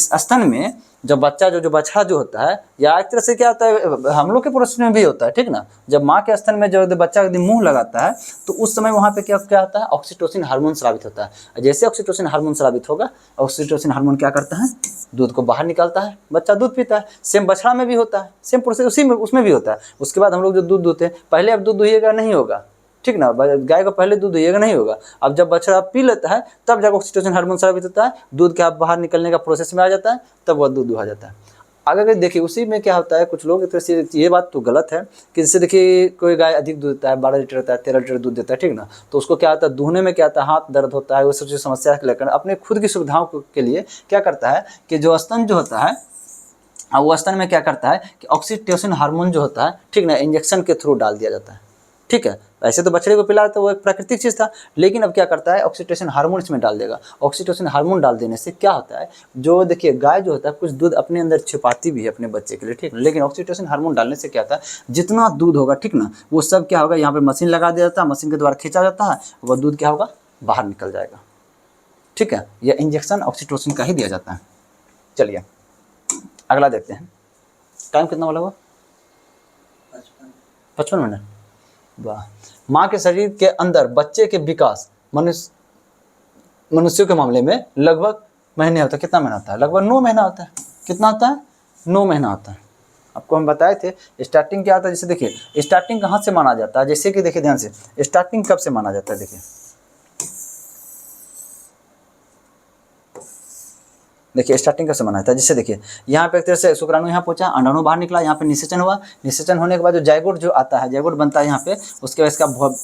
स्तन में जब बच्चा जो बछड़ा जो होता है, या एक तरह से क्या होता है, हम लोग के प्रोसेस में भी होता है, ठीक ना, जब माँ के स्तन में जब बच्चा यदि मुंह लगाता है, तो उस समय वहाँ पे क्या होता है, ऑक्सीटोसिन हार्मोन स्रावित होता है। जैसे ऑक्सीटोसिन हार्मोन स्रावित होगा, ऑक्सीटोसिन हार्मोन क्या करता है, दूध को बाहर निकालता है, बच्चा दूध पीता है। सेम बछड़ा में भी होता है, सेम प्रोसेस उसी में उसमें भी होता है। उसके बाद हम लोग जो दूध दूहते हैं, पहले अब दूध दुहिएगा नहीं होगा, ठीक ना, गाय को पहले दूध दुहिएगा नहीं होगा। अब जब बछड़ा पी लेता है, तब जब ऑक्सीटोसिन हार्मोन स्रावित होता है, दूध के आप बाहर निकलने का प्रोसेस में आ जाता है, तब वह दूध दुहा जाता है। आगे देखिए उसी में क्या होता है, कुछ लोग एक तरह से, ये बात तो गलत है कि जैसे देखिए कोई गाय अधिक दूध देता है, 12 लीटर देता है, 13 लीटर दूध देता है, ठीक ना, तो उसको क्या होता है, दूहने में क्या होता है, हाथ दर्द होता है, वो सब समस्या के लेकर अपने खुद की सुविधाओं के लिए क्या करता है कि जो स्तन जो होता है, वो स्तन में क्या करता है कि ऑक्सीटोसिन हार्मोन जो होता है, ठीक ना, इंजेक्शन के थ्रू डाल दिया जाता है, ठीक है। ऐसे तो बछड़े को पिलाया तो वो एक प्राकृतिक चीज़ था, लेकिन अब क्या करता है, ऑक्सीटोसिन हार्मोन इसमें डाल देगा। ऑक्सीटोसिन हार्मोन डाल देने से क्या होता है, जो देखिए गाय जो होता है कुछ दूध अपने अंदर छिपाती भी है अपने बच्चे के लिए, ठीक है, लेकिन ऑक्सीटोसिन हार्मोन डालने से क्या होता है, जितना दूध होगा, ठीक ना, वो सब क्या होगा, यहाँ पे मशीन लगा दिया जाता है, मशीन के द्वारा खींचा जाता है, वह दूध क्या होगा, बाहर निकल जाएगा, ठीक है। यह इंजेक्शन ऑक्सीटोसिन का ही दिया जाता है। चलिए अगला देखते हैं। टाइम कितना वाला हुआ, 55 मिनट। वाह। माँ के शरीर के अंदर बच्चे के विकास मनुष्यों के मामले में लगभग महीने होता है, कितना महीना होता है, लगभग 9 महीना होता है। कितना होता है, 9 महीना होता है। आपको हम बताए थे स्टार्टिंग क्या होता है, जैसे देखिए स्टार्टिंग कहाँ से माना जाता है, जैसे कि देखिए ध्यान से, स्टार्टिंग कब से माना जाता है, देखिए स्टार्टिंग कैसे माना जाता है, जैसे देखिए यहाँ पे एक तरह से शुक्राणु यहाँ पहुंचा, अंडाणु बाहर निकला, यहाँ पे निषेचन हुआ, निषेचन होने के बाद जो जायगोट जो आता है, जायगोट बनता है यहाँ पे, उसके बाद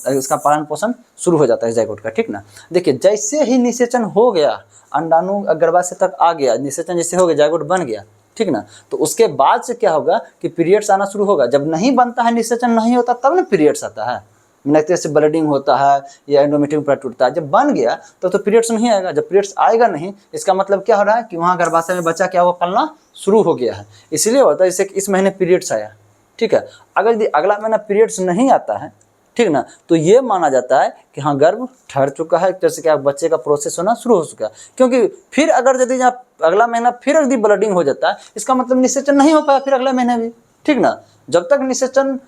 इसका पालन पोषण शुरू हो जाता है जायगोट का, ठीक ना। देखिए जैसे ही निषेचन हो गया, अंडाणु गर्भाशय तक आ गया, निषेचन जैसे हो गया, जायगोट बन गया, ठीक ना, तो उसके बाद से क्या होगा कि पीरियड्स आना शुरू होगा। जब नहीं बनता है, निषेचन नहीं होता, तब ना पीरियड्स आता है, एक तरह से ब्लडिंग होता है या एंडोमेट्रियम पूरा टूटता है। जब बन गया तो पीरियड्स नहीं आएगा। जब पीरियड्स आएगा नहीं, इसका मतलब क्या हो रहा है कि वहाँ गर्भाशय में बच्चा क्या हुआ, पलना शुरू हो गया है, इसलिए होता है जैसे कि इस महीने पीरियड्स आया, ठीक है। अगर यदि अगला महीना पीरियड्स नहीं आता है, ठीक ना, तो ये माना जाता है कि हाँ गर्भ ठहर चुका है, एक तरह से क्या बच्चे का प्रोसेस होना शुरू हो चुका है। क्योंकि फिर अगर यदि यहाँ अगला महीना फिर यदि ब्लडिंग हो जाता है, इसका मतलब निषेचन नहीं हो पाया फिर अगले महीने भी, ठीक ना। जब तक निषेचन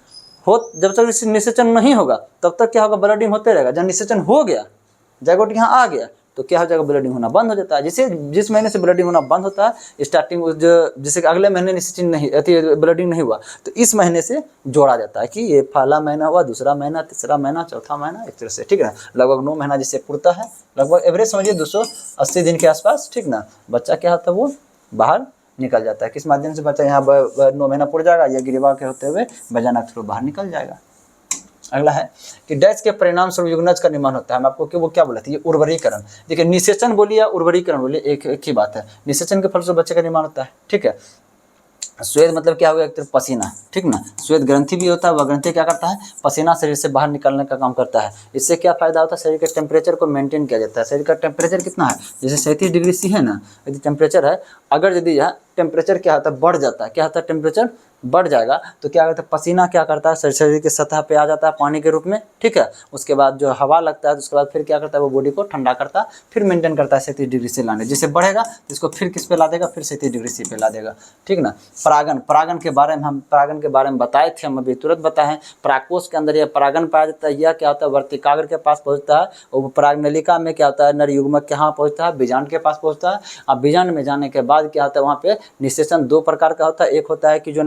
निषेचन नहीं होगा तब तक क्या होगा, ब्लडिंग होते रहेगा। जब निषेचन हो गया, जायगोट यहाँ आ गया, तो क्या हो जाएगा, ब्लडिंग होना बंद हो जाता है। जिस महीने से ब्लडिंग होना बंद होता है, स्टार्टिंग जैसे कि अगले महीने निषेचन नहीं ब्लडिंग नहीं हुआ, तो इस महीने से जोड़ा जाता है कि ये पहला महीना हुआ, दूसरा महीना, तीसरा महीना, चौथा महीना, एक तरह से, ठीक है। लगभग 9 महीना जिससे पूर्ता है, लगभग एवरेज समझिए 280 दिन के आसपास, ठीक ना, बच्चा क्या होता है, वो बाहर निकल जाता है। किस माध्यम से बच्चा यहाँ 9 महीना पूरा जाएगा, या गिरिवा के होते हुए भजन थ्रू बाहर निकल जाएगा। अगला है कि डैश के परिणाम स्वरूप युग्नज का निर्माण होता है। हम आपको वो क्या बोला था, ये उर्वरीकरण। देखिए निषेचन बोलिए या उर्वरीकरण बोलिए, एक ही बात है। निषेचन के फलस्वरूप बच्चे का निर्माण होता है, ठीक है। श्वेत मतलब क्या होगा, एक तरफ पसीना, ठीक ना। श्वेत ग्रंथि भी होता है, वह ग्रंथि क्या करता है, पसीना शरीर से बाहर निकालने का काम करता है। इससे क्या फायदा होता है, शरीर के टेम्परेचर को मेंटेन किया जाता है। शरीर का टेम्परेचर कितना है, जैसे 37 डिग्री सी है ना, यदि टेम्परेचर है, अगर यदि यह टेम्परेचर क्या होता है, बढ़ जाता है, क्या होता है, टेम्परेचर बढ़ जाएगा, तो क्या करता है, पसीना क्या करता है, शरीर की सतह पे आ जाता है पानी के रूप में, ठीक है। उसके बाद जो हवा लगता है, तो उसके बाद फिर क्या करता है, वो बॉडी को ठंडा करता है, फिर मेंटेन करता है 37 डिग्री से लाने। जिससे बढ़ेगा तो इसको फिर किस पे ला देगा, फिर 37 डिग्री सी पे ला देगा, ठीक ना। परागन के बारे में बताए थे हम, अभी तुरंत बताएं। परागकोश के अंदर यह परागन पाया जाता है। यह क्या होता है, वर्तिकाग्र के पास पहुँचता है, और पराग नलिका में क्या होता है, नर युग्मक के यहाँ पहुँचता है, बीजांड के पास पहुँचता है। अब बीजांड में जाने के बाद क्या होता है, वहाँ पे निषेचन 2 प्रकार का होता है। एक होता है कि जो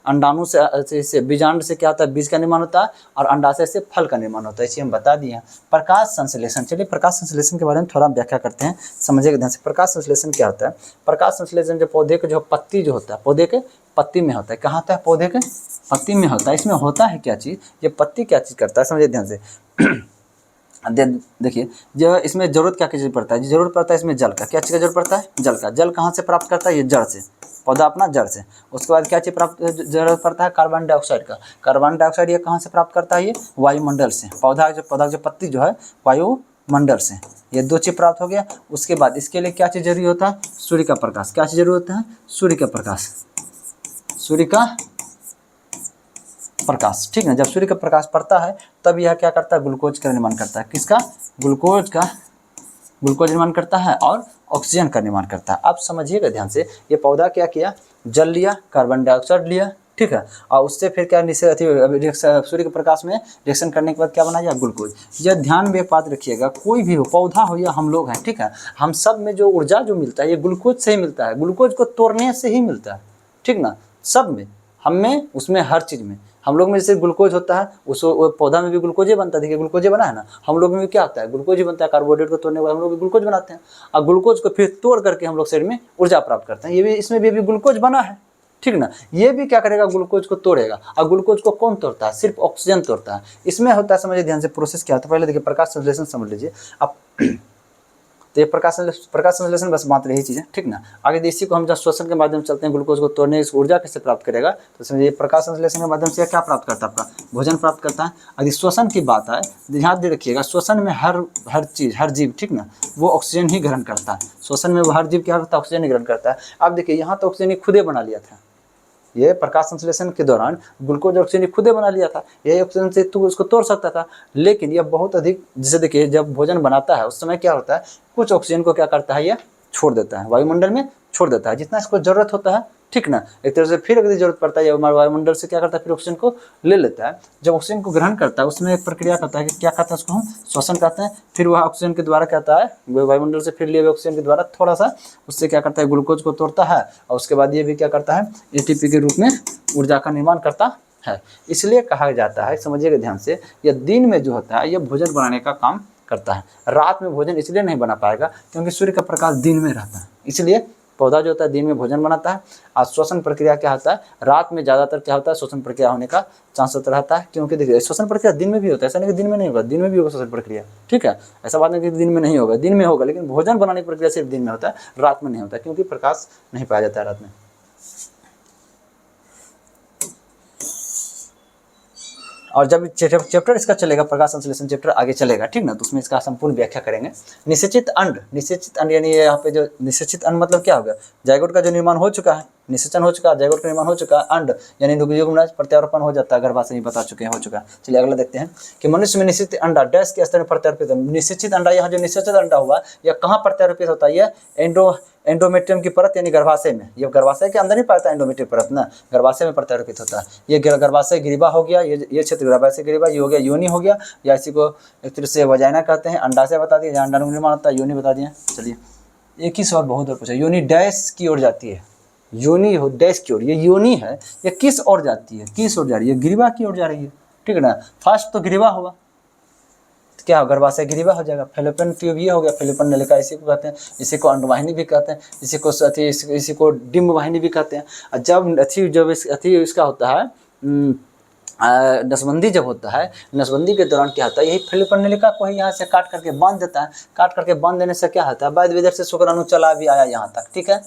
अंडाणु से बीजांड से क्या होता है, बीज का निर्माण होता है, और अंडाशय से फल का निर्माण होता है। इसे हम बता दिए हैं। प्रकाश संश्लेषण, चलिए प्रकाश संश्लेषण के बारे में थोड़ा व्याख्या करते हैं, समझिएगा ध्यान से। प्रकाश संश्लेषण क्या होता है, प्रकाश संश्लेषण जो पौधे के जो पत्ती जो होता है, पौधे के पत्ती में होता है। कहाँ होता है, पौधे के पत्ती में होता है। इसमें होता है क्या चीज़, ये पत्ती क्या चीज़ करता है, समझिए ध्यान से। देखिए जो इसमें जरूरत क्या चीज़ पड़ता है, जरूरत पड़ता है इसमें जल का। क्या चीज़ का जरूरत पड़ता है, जल का। जल कहाँ से प्राप्त करता है, ये जड़ से, पौधा अपना जड़ से। उसके बाद क्या चीज़ प्राप्त जरूरत पड़ता है, कार्बन डाइऑक्साइड का। कार्बन डाइऑक्साइड ये कहाँ से प्राप्त करता है, ये वायुमंडल से। पौधा जो पत्ती जो है वायुमंडल से, ये 2 चीज़ प्राप्त हो गया। उसके बाद इसके लिए क्या चीज़ जरूरी होता है, सूर्य का प्रकाश। क्या चीज़ जरूरी होता है, सूर्य का प्रकाश, सूर्य का प्रकाश, ठीक है। जब सूर्य का प्रकाश पड़ता है तब यह क्या करता है, ग्लूकोज का निर्माण करता है। किसका, ग्लूकोज निर्माण करता है और ऑक्सीजन का निर्माण करता है। आप समझिएगा ध्यान से, ये पौधा क्या किया, जल लिया, कार्बन डाइऑक्साइड लिया, ठीक है, और उससे फिर क्या सूर्य के प्रकाश में रिएक्शन करने के बाद क्या बनाया, ग्लूकोज। यह ध्यान में एक बात रखिएगा, कोई भी हो, पौधा हो या हम लोग हैं, ठीक है, हम सब में जो ऊर्जा जो मिलता है ये ग्लूकोज से ही मिलता है। ग्लूकोज को तोड़ने से ही मिलता है, ठीक ना। सब में, हम में, उसमें, हर चीज़ में हम लोग में जैसे ग्लूकोज होता है, उस वो पौधा में भी ग्लूकोज ही बनता है। देखिए ग्लूकोज ही बना है ना, हम लोग में भी क्या होता है, ग्लूकोज ही बनता है। कार्बोहाइड्रेट को तोड़ने के बाद हम लोग भी ग्लूकोज बनाते हैं, और ग्लूकोज को फिर तोड़ करके हम लोग शरीर में ऊर्जा प्राप्त करते हैं। ये भी, इसमें भी अभी ग्लूकोज बना है, ठीक ना। ये भी क्या करेगा, ग्लूकोज को तोड़ेगा। और ग्लूकोज को कौन तोड़ता है, सिर्फ ऑक्सीजन तोड़ता है। इसमें होता है, समझिए ध्यान से प्रोसेस क्या होता है। पहले देखिए प्रकाश संश्लेषण समझ लीजिए आप। तो ये प्रकाश संश्लेषण बस मात्र यही चीज़ है, ठीक ना। आगे इसी को हम जब श्वसन के माध्यम से चलते हैं, ग्लूकोज को तोड़ने इस ऊर्जा कैसे प्राप्त करेगा, तो समझिए प्रकाश संश्लेषण के माध्यम से क्या प्राप्त करता है, आपका भोजन प्राप्त करता है। यदि श्वसन की बात है, ध्यान दे रखिएगा, श्वसन में हर चीज़, हर जीव, ठीक ना, वो ऑक्सीजन ही ग्रहण करता है। श्वसन में वो हर जीव क्या करता है, ऑक्सीजन ही ग्रहण करता है। अब देखिए यहाँ तो ऑक्सीजन खुद ही बना लिया था, ये प्रकाश संश्लेषण के दौरान ग्लूकोज ऑक्सीजन खुद ही बना लिया था। यही ऑक्सीजन से तो उसको तोड़ सकता था, लेकिन यह बहुत अधिक, जैसे देखिए जब भोजन बनाता है उस समय क्या होता है, कुछ ऑक्सीजन को क्या करता है, यह छोड़ देता है, वायुमंडल में छोड़ देता है जितना इसको जरूरत होता है, ठीक ना। एक तरह से फिर अगर जरूरत पड़ता है, हमारे वायुमंडल से क्या करता है, फिर ऑक्सीजन को ले लेता है। जब ऑक्सीजन को ग्रहण करता है उसमें एक प्रक्रिया करता है कि क्या कहता है, उसको हम श्वसन कहते हैं। फिर वह ऑक्सीजन के द्वारा कहता है, वायुमंडल से फिर लिए हुए ऑक्सीजन के द्वारा थोड़ा सा उससे क्या करता है, ग्लूकोज को तोड़ता है, और उसके बाद ये भी क्या करता है, एटीपी के रूप में ऊर्जा का निर्माण करता है। इसलिए कहा जाता है, समझिएगा ध्यान से, यह दिन में जो होता है यह भोजन बनाने का काम करता है। रात में भोजन इसलिए नहीं बना पाएगा क्योंकि सूर्य का प्रकाश दिन में रहता है, इसलिए पौधा जो होता है दिन में भोजन बनाता है। और श्वसन प्रक्रिया क्या होता है, रात में ज़्यादातर क्या होता है, श्वसन प्रक्रिया होने का चांस रहता है। क्योंकि देखिए श्वसन प्रक्रिया दिन में भी होता है, ऐसा नहीं कि दिन में नहीं होगा, दिन में भी होगा श्वसन प्रक्रिया, ठीक है। ऐसा बात नहीं कि दिन में नहीं होगा, दिन में होगा, लेकिन भोजन बनाने की प्रक्रिया सिर्फ दिन में होता है, रात में नहीं होता, क्योंकि प्रकाश नहीं पाया जाता है रात में। और जब चैप्टर इसका चलेगा, प्रकाश संश्लेषण चैप्टर आगे चलेगा, ठीक ना, तो उसमें इसका संपूर्ण व्याख्या करेंगे। निषेचित अंड यानी यहाँ पे जो निषेचित अंड मतलब क्या होगा, जायगोट का जो निर्माण हो चुका है, निषेचन हो चुका है, जायगोट का निर्माण हो चुका है, अंड यानी युग्मराज प्रत्यारोपण हो जाता है, गर्भाशय में बता चुके हैं, हो चुका है। चलिए अगला देखते हैं कि मनुष्य में निषेचित अंडा डैश के स्तर में प्रत्यारोपित है। निषेचित अंडा, यहाँ जो निषेचित अंडा हुआ यह कहाँ प्रत्यारोपित होता है, यह एंडोमेट्रियम की परत यानी गर्भाशय में। ये गर्भाशय के अंदर ही पाता है एंडोमेट्रियम परत ना, गर्भाशय में प्रत्यारोपित होता है। ये गर्भाशय ग्रीवा हो गया, ये क्षेत्र गर्भाशय ग्रीवा, ये हो गया योनि हो गया, या इसी को एक तरह से वजाइना कहते हैं। अंडाशय बता दिया, जहाँ अंडाणु निर्माण होता है, योनि बता दिया। चलिए एक ही सवाल बहुत बार पूछा, योनि डैश की ओर जाती है, योनि हो डैश की ओर, ये योनि है, ये किस ओर जाती है, किस ओर जा रही है, ग्रीवा की ओर जा रही है, ठीक है ना। फर्स्ट तो ग्रीवा होगा, क्या हो, गर्भाशय ग्रीवा हो जाएगा। फेलोपियन ट्यूब ये हो गया, फेलोपियन नलिका इसी को कहते हैं, इसी को अंडवाहिनी भी कहते हैं, इसी को डिम्ब वाहिनी भी कहते हैं। और जब इसका होता है नसबंदी जब होता है, नसबंदी के दौरान क्या होता है, यही फेलोपियन नलिका को ही यहाँ से काट करके बांध देता है। काट करके बांध देने से क्या होता है, बाद इधर से शुक्राणु चला भी आया यहाँ तक, ठीक है।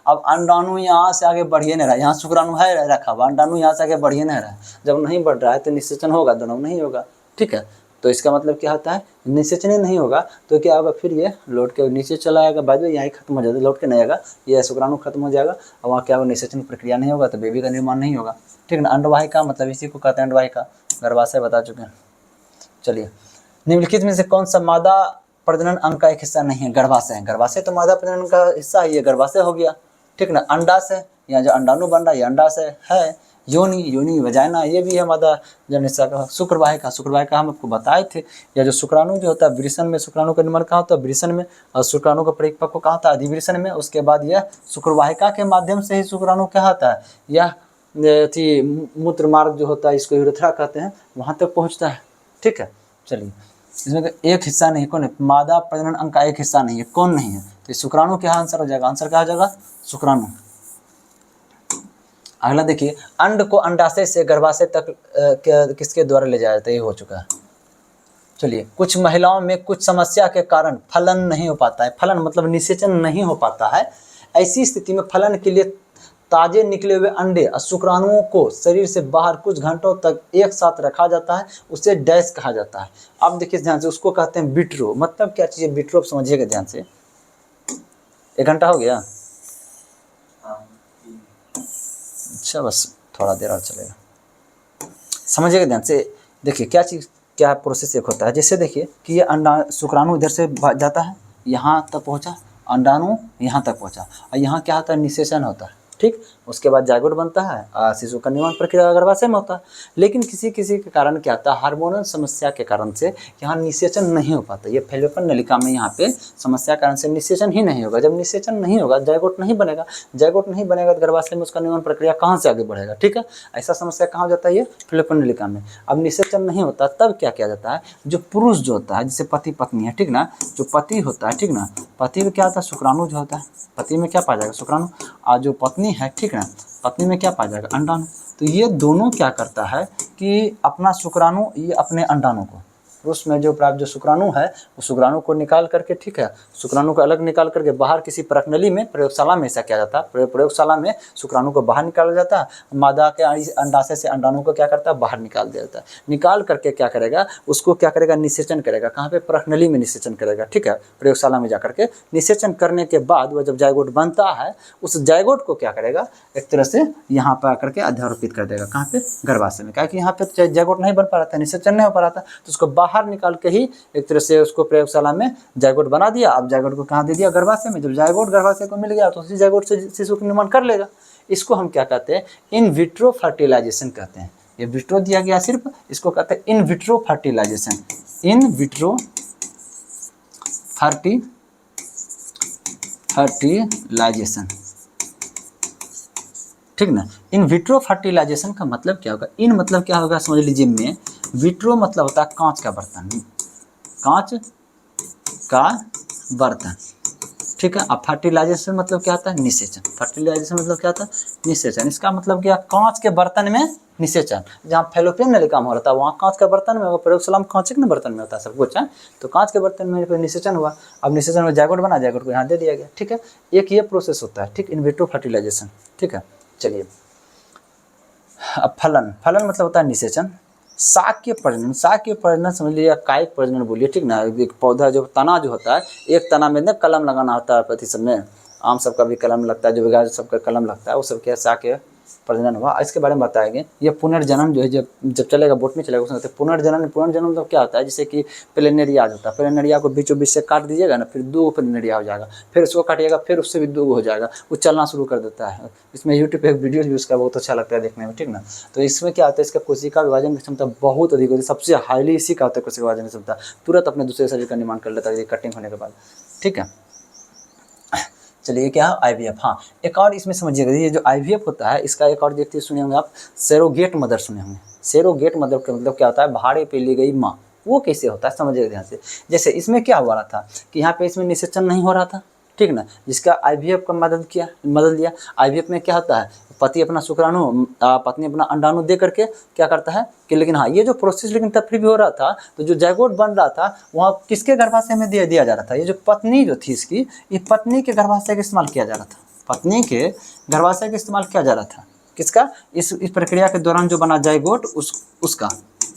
अब अंडाणु यहाँ से आगे बढ़िए नहीं रहा, यहाँ शुक्राणु है रखा हुआ, अंडाणु यहाँ से आगे बढ़िए नहीं रहा। जब नहीं बढ़ रहा है तो निषेचन होगा, दोनों नहीं होगा, ठीक है। तो इसका मतलब क्या होता है, निषेचन नहीं होगा तो क्या होगा, फिर ये लौट के नीचे चला आएगा, बाद में यहाँ खत्म हो जाता है, लौट के नहीं आएगा, ये शुक्राणु खत्म हो जाएगा, और वहाँ क्या होगा, निषेचन प्रक्रिया नहीं होगा, तो बेबी का निर्माण नहीं होगा, ठीक ना। अंडवाहिका मतलब इसी को कहते हैं अंडवाहिका, गर्भाशय बता चुके हैं। चलिए निम्नलिखित में से कौन सा मादा प्रजनन अंग का एक हिस्सा नहीं है, गर्भाशय है। गर्भाशय तो मादा प्रजनन का हिस्सा है, ये गर्भाशय हो गया, ठीक ना। अंडाशय, यहाँ जो अंडाणु बन रहा है ये अंडाशय है। योनि वजाइना ये भी है मादा जन हिस्सा का। शुक्रवाहिका हम आपको बताए थे, या जो शुक्राणु जो होता है वृषण में, शुक्राणु का निर्माण कहाँ होता है, वृषण में, और शुक्राणु का परिपक्व कहाँ होता है, अधिवृषण में। उसके बाद यह शुक्रवाहिका के माध्यम से ही शुक्राणु क्या होता है, यह मूत्र मार्ग जो होता है, इसको यूरेथ्रा कहते हैं, वहाँ तक पहुँचता है, ठीक है। चलिए इसमें एक हिस्सा नहीं, कौन है, मादा प्रजनन अंग का एक हिस्सा नहीं है, कौन नहीं है, तो शुक्राणु क्या आंसर हो जाएगा, आंसर क्या हो जाएगा, शुक्राणु। अगला देखिए, अंड को अंडाशय से गर्भाशय तक किसके द्वारा ले जाया जाता है, ये हो चुका है। चलिए कुछ महिलाओं में कुछ समस्या के कारण फलन नहीं हो पाता है, फलन मतलब निषेचन नहीं हो पाता है। ऐसी स्थिति में फलन के लिए ताजे निकले हुए अंडे और शुक्राणुओं को शरीर से बाहर कुछ घंटों तक एक साथ रखा जाता है, उसे डैश कहा जाता है। अब देखिए ध्यान से, उसको कहते हैं विट्रो। मतलब क्या चीज़ है विट्रो, समझिएगा ध्यान से। 1 घंटा हो गया, अच्छा बस थोड़ा देर और चलेगा, समझिएगा ध्यान से। देखिए क्या चीज़, क्या प्रोसेस एक होता है, जैसे देखिए कि ये अंडा शुक्राणु इधर से जाता है, यहाँ तक पहुँचा, अंडाणु यहाँ तक पहुँचा, और यहाँ क्या होता है, निषेचन होता है, ठीक। उसके बाद जायगोट बनता है, शिशु का निर्माण प्रक्रिया गर्भाशय में होता है। लेकिन किसी किसी के कारण क्या होता है, हार्मोनल समस्या के कारण से यहाँ निषेचन नहीं हो पाता। ये फैलोपियन नलिका में यहाँ पे समस्या के कारण से निषेचन ही नहीं होगा। जब निषेचन नहीं होगा, जायगोट नहीं बनेगा, जायगोट नहीं बनेगा तो गर्भाशय में उसका निर्माण प्रक्रिया कहाँ से आगे बढ़ेगा। ठीक है, ऐसा समस्या कहाँ हो जाता है, ये फैलोपियन नलिका में। अब निषेचन नहीं होता तब क्या किया जाता है, जो पुरुष जो होता है, जैसे पति पत्नी है, ठीक ना, जो पति होता है, ठीक ना, पति में क्या होता है, शुक्राणु जो होता है, पति में क्या पाया जाएगा, शुक्राणु, और जो पत्नी है, ठीक ना, पत्नी में क्या पाया जाएगा, अंडाणु। तो ये दोनों क्या करता है कि अपना शुक्राणु, ये अपने अंडाणु को, पुरुष में जो प्राप्त जो शुक्राणु है, वो शुक्राणु को निकाल करके, ठीक है, शुक्राणु को अलग निकाल करके बाहर किसी प्रकनली में, प्रयोगशाला में ऐसा किया जाता है, प्रयोगशाला में शुक्राणु को बाहर निकाला जाता है, मादा के अंडाशय से अंडाणु को क्या करता है, बाहर निकाल दिया जाता है। निकाल करके क्या करेगा, उसको क्या करेगा, निषेचन करेगा। कहाँ पे, प्रकनली में निषेचन करेगा, ठीक है, प्रयोगशाला में जाकर के निषेचन करने के बाद वह जब जायगोट बनता है, उस जायगोट को क्या करेगा, एक तरह से यहाँ पर आकर के अध्यारोपित कर देगा। कहाँ पे, गर्भाशय में। क्या कि यहाँ पे जायगोट नहीं बन पा रहा था, निषेचन नहीं हो पा रहा था, तो उसको बाहर निकाल के ही एक तरह से उसको प्रयोगशाला में जायगोट बना दिया। अब जायगोट को कहाँ दे दिया, गर्भाशय में। जब जायगोट गर्भाशय को मिल गया तो उसी जायगोट से शिशु का निर्माण कर लेगा। इसको हम क्या कहते हैं, इन विट्रो फर्टिलाइजेशन कहते हैं। ये विट्रो दिया गया सिर्फ, इसको कहते हैं in vitro fertilization. In vitro fertilization, ठीक ना। इन विट्रो फर्टिलाइजेशन का मतलब क्या होगा, इन मतलब क्या होगा, समझ लीजिए। में विट्रो मतलब होता है कांच का बर्तन, कांच का बर्तन, ठीक है। अब फर्टिलाइजेशन मतलब क्या होता है, निषेचन। फर्टिलाइजेशन मतलब क्या होता है, निषेचन। इसका मतलब क्या, कांच के बर्तन में निषेचन। जहाँ फैलोपियन नलिका में हो रहा था वहाँ कांच का बर्तन में होगा, प्रयोगशाला में कांच के बर्तन में होता है सब कुछ है। तो कांच के बर्तन में निषेचन हुआ। अब निषेचन में जायगोट बना, जायगोट को यहाँ दे दिया गया, ठीक है। एक ये प्रोसेस होता है, ठीक, इन विट्रो फर्टिलाइजेशन, ठीक है। चलिए, अब फलन, फलन मतलब होता है निषेचन। शाक्य प्रजनन, शाक्य प्रजनन समझ लीजिए, कायिक प्रजनन बोलिए, ठीक ना। एक पौधा जो तना जो होता है, एक तना में ना कलम लगाना होता है, प्रति सब में आम सबका भी कलम लगता है, जो बगैर सबका कलम लगता है, वो सब क्या शाक्य प्रजनन हुआ। इसके बारे में बताएंगे। ये पुनर्जन्म जो है, जब चलेगा बोट में चलेगा, उसमें कहते हैं पुनर्जन्म। पुनर्जन्म मतलब क्या होता है, जैसे कि प्लेनेरिया होता है, प्लेनेरिया को बीचों बीच से काट दीजिएगा ना, फिर दो प्लेनेरिया हो जाएगा, फिर उसको काटिएगा, फिर उससे भी दो हो जाएगा, वो चलना शुरू कर देता है। इसमें यूट्यूब पे एक वीडियो भी उसका बहुत अच्छा लगता है देखने में, ठीक ना। तो इसमें क्या होता है, इसका कोशिका विभाजन की क्षमता बहुत अधिक होती है, सबसे हाईली इसी का होता है कोशिका विभाजन की क्षमता, तुरंत अपने दूसरे शरीर का निर्माण कर लेता है कटिंग होने के बाद, ठीक है। चलिए, क्या है, आईवीएफ। हाँ, एक और इसमें समझिएगा, ये जो आईवीएफ होता है, इसका एक और देखते सुने होंगे आप, सेरोगेट मदर सुने होंगे। सेरोगेट मदर का मतलब क्या होता है, भाड़े पे ली गई माँ। वो कैसे होता है, समझिएगा ध्यान से। जैसे इसमें क्या हुआ रहा था कि यहाँ पे इसमें निषेचन नहीं हो रहा था, ठीक ना, जिसका आईवीएफ का मदद दिया। आईवीएफ में क्या होता है, पति अपना शुक्राणु, पत्नी अपना अंडाणु दे करके क्या करता है कि, लेकिन हाँ, ये जो प्रोसेस लेकिन तब फिर भी हो रहा था, तो जो जायगोट बन रहा था वहाँ किसके गर्भाशय में दिया जा रहा था, ये जो पत्नी जो थी इसकी, ये पत्नी के गर्भाशय का इस्तेमाल किया जा रहा था, पत्नी के गर्भाशय का इस्तेमाल किया जा रहा था। किसका, इस प्रक्रिया के दौरान जो बना जायगोट उसका,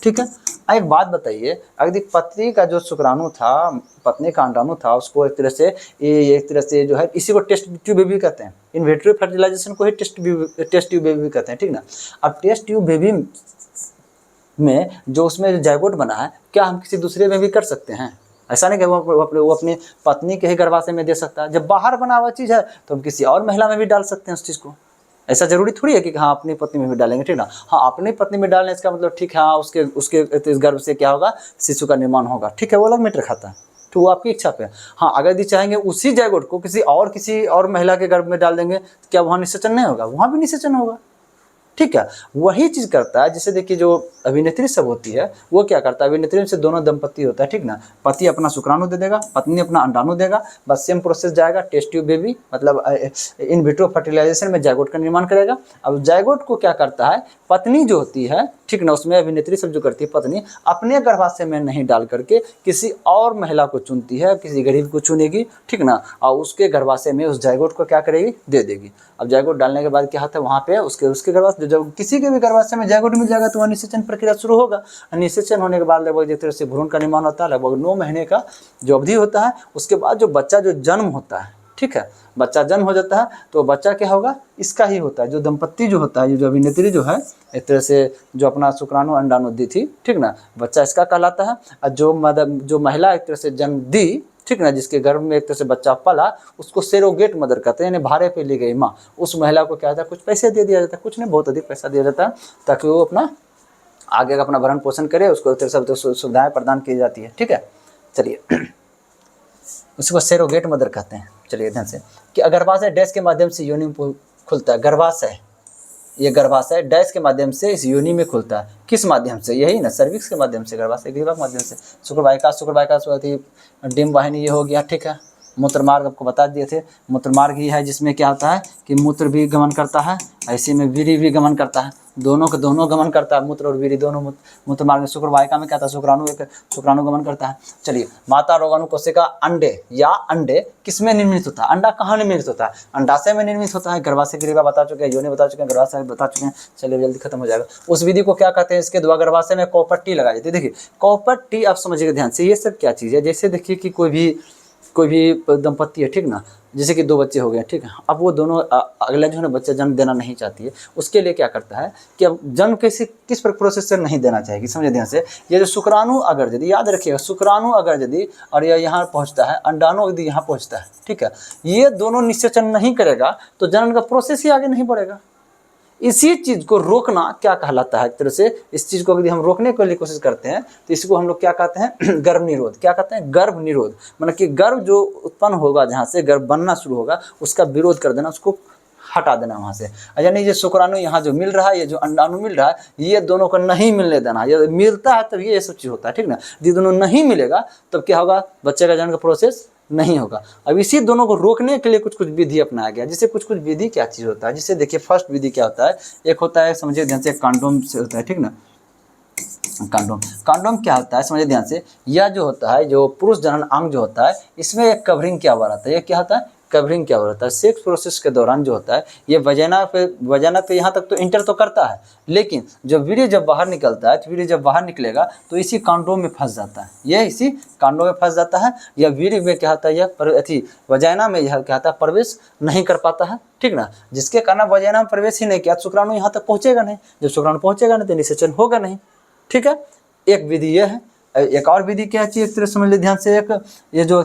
ठीक है। एक बात बताइए, अगर पत्नी का जो शुक्राणु था, पत्नी का अंडाणु था, उसको एक तरह से जो है, इसी को टेस्ट ट्यूब बेबी कहते हैं। इन विट्रो फर्टिलाइजेशन को ही टेस्ट ट्यूब बेबी कहते हैं, ठीक ना। अब टेस्ट ट्यूब बेबी में जो उसमें जायगोट बना है, क्या हम किसी दूसरे में भी कर सकते हैं? ऐसा नहीं कि वो अपनी पत्नी के ही गर्भाशय में दे सकता है। जब बाहर बना हुआ चीज़ है तो हम किसी और महिला में भी डाल सकते हैं उस चीज़ को। ऐसा जरूरी थोड़ी है कि हाँ अपनी पत्नी में भी डालेंगे, ठीक ना। हाँ, अपनी पत्नी में डालने इसका मतलब ठीक है, हाँ उसके गर्भ से क्या होगा, शिशु का निर्माण होगा, ठीक है, वो अलग मैटर खाता है, तो वो आपकी इच्छा पे। हाँ, अगर यदि चाहेंगे उसी जायगोट को किसी और महिला के गर्भ में डाल देंगे, तो क्या वहाँ निषेचन नहीं होगा? वहाँ भी निषेचन होगा, ठीक है। वही चीज़ करता है, जैसे देखिए जो अभिनेत्री सब होती है, वो क्या करता है, अभिनेत्री में से दोनों दंपति होता है, ठीक ना। पति अपना शुक्राणु दे देगा, पत्नी अपना अंडाणु देगा, बस सेम प्रोसेस जाएगा। टेस्ट ट्यूब बेबी मतलब इन विट्रो फर्टिलाइजेशन में जायगोट का निर्माण करेगा। अब जायगोट को क्या करता है, पत्नी जो होती है, ठीक ना, उसमें अभिनेत्री सब जो करती है, पत्नी अपने गर्भाशय में नहीं डाल करके किसी और महिला को चुनती है, किसी गरीब को चुनेगी, ठीक ना, और उसके गर्भाशय में उस जायगोट को क्या करेगी, दे देगी। अब जायगोट डालने के बाद क्या होता है, वहाँ पे उसके गर्भाशय, जब किसी के भी गर्भाशय में जायगोट मिल जाएगा तो वह निषेचन प्रक्रिया शुरू होगा। निषेचन होने के बाद लगभग जिस तरह से भ्रूण का निर्माण होता है, लगभग 9 महीने का जो अवधि होता है, उसके बाद जो बच्चा जो जन्म होता है, ठीक है, बच्चा जन्म हो जाता है, तो बच्चा क्या होगा, इसका ही होता है। जो दंपत्ति जो होता है, ये जो अभिनेत्री जो है, एक तरह से जो अपना शुक्राणु अंडाणु दी थी, ठीक ना, बच्चा इसका कहलाता है। और जो महिला एक तरह से जन्म दी, ठीक ना, जिसके गर्भ में एक तरह से बच्चा पला, उसको सेरोगेट मदर कहते हैं, यानी भारे पे ली गई माँ। उस महिला को क्या होता है, कुछ पैसे दे दिया जाता है, कुछ नहीं बहुत अधिक पैसा दिया जाता है, ताकि वो अपना आगे का अपना भरण पोषण करे, उसको तरह से सुविधाएं प्रदान की जाती है। ठीक है, चलिए उसको सेरोगेट मदर कहते हैं। चलिए ध्यान से कि गर्भाशय डैश के माध्यम से योनि में खुलता है। गर्भाशय, ये गर्भाशय डैश के माध्यम से इस योनि में खुलता है। किस माध्यम से, यही ना, सर्विक्स के माध्यम से, गर्भाशय ग्रीवा के माध्यम से। शुक्रवाहिका डिम्ब वाहिनी ये हो गया। ठीक है, मूत्र मार्ग आपको बता दिए थे, मूत्र मार्ग ही है जिसमें क्या होता है कि मूत्र भी गमन करता है, ऐसे में वीर्य भी गमन करता है, दोनों के दोनों गमन करता है, मूत्र और वीर्य दोनों। मूत्र मार्ग में शुक्रवाहिका में क्या था, शुक्राणु गमन करता है। चलिए, माता रोगाणु कोशिका अंडे या अंडे किसमें निर्मित होता है, अंडा कहाँ निर्मित होता है, अंडाशय में निर्मित होता है। गर्भाशय ग्रीवा बता चुके हैं, योनि बता चुके हैं, गर्भाशय बता चुके हैं। चलिए जल्दी खत्म हो जाएगा। उस विधि को क्या कहते हैं, इसके द्वारा गर्भाशय में कॉपर टी लगाई जाती है। देखिए कॉपर टी आप समझिएगा ध्यान से, ये सब क्या चीज़ है। जैसे देखिए कि कोई भी दंपत्ति है, ठीक ना, जैसे कि 2 बच्चे हो गए, ठीक है, अब वो दोनों अगला जो है ना बच्चा जन्म देना नहीं चाहती है, उसके लिए क्या करता है कि अब जन्म किस प्रोसेस से नहीं देना चाहिए, समझे ध्यान से। ये जो शुक्राणु अगर यदि, याद रखिएगा, शुक्राणु अगर यदि और यह यहाँ पहुँचता है, अंडाणु यदि यहाँ पहुँचता है, ठीक है, ये दोनों निषेचन नहीं करेगा तो जन्म का प्रोसेस ही आगे नहीं बढ़ेगा। इसी चीज़ को रोकना क्या कहलाता है, एक तरह से इस चीज़ को यदि हम रोकने के लिए कोशिश करते हैं तो इसको हम लोग क्या कहते हैं, गर्भ निरोध। क्या कहते हैं, गर्भ निरोध। मतलब कि गर्भ जो उत्पन्न होगा, जहाँ से गर्भ बनना शुरू होगा, उसका विरोध कर देना, उसको हटा देना वहाँ से। यानी ये शुक्राणु यहाँ जो मिल रहा है, ये जो अंडाणु मिल रहा है, ये दोनों को नहीं मिलने देना। ये मिलता है तब ये सब चीज़ होता है, ठीक ना। यदि दोनों नहीं मिलेगा तब क्या होगा, बच्चे का जन्म का प्रोसेस नहीं होगा। अब इसी दोनों को रोकने के लिए कुछ विधि अपनाया गया। जिससे कुछ विधि क्या चीज़ होता है, जिससे देखिए फर्स्ट विधि क्या होता है, एक होता है, समझिए ध्यान से, कंडोम से होता है, ठीक ना। कंडोम क्या होता है, समझिए ध्यान से, यह जो होता है, जो पुरुष जनन अंग जो होता है, इसमें एक कवरिंग क्या हुआ रहता है। ये क्या होता है, कवरिंग क्या होता है। सेक्स प्रोसेस के दौरान जो होता है, ये वजाना पे यहाँ तक तो इंटर तो करता है, लेकिन जो वीर्य जब बाहर निकलता है, तो वीर्य जब बाहर निकलेगा तो इसी कंडोम में फंस जाता है। ये इसी कंडोम में फंस जाता है, या वीर्य में क्या होता है, यह वजाना में यह क्या होता है, प्रवेश नहीं कर पाता है, ठीक ना। जिसके कारण वजाना में प्रवेश ही नहीं किया, शुक्राणु यहाँ तक पहुँचेगा नहीं। जब शुक्राणु पहुँचेगा नहीं तो निषेचन होगा नहीं, ठीक है। एक विधि ये है। एक और विधि क्या चीज़, एक तरह समझ लीजिए ध्यान से, एक ये जो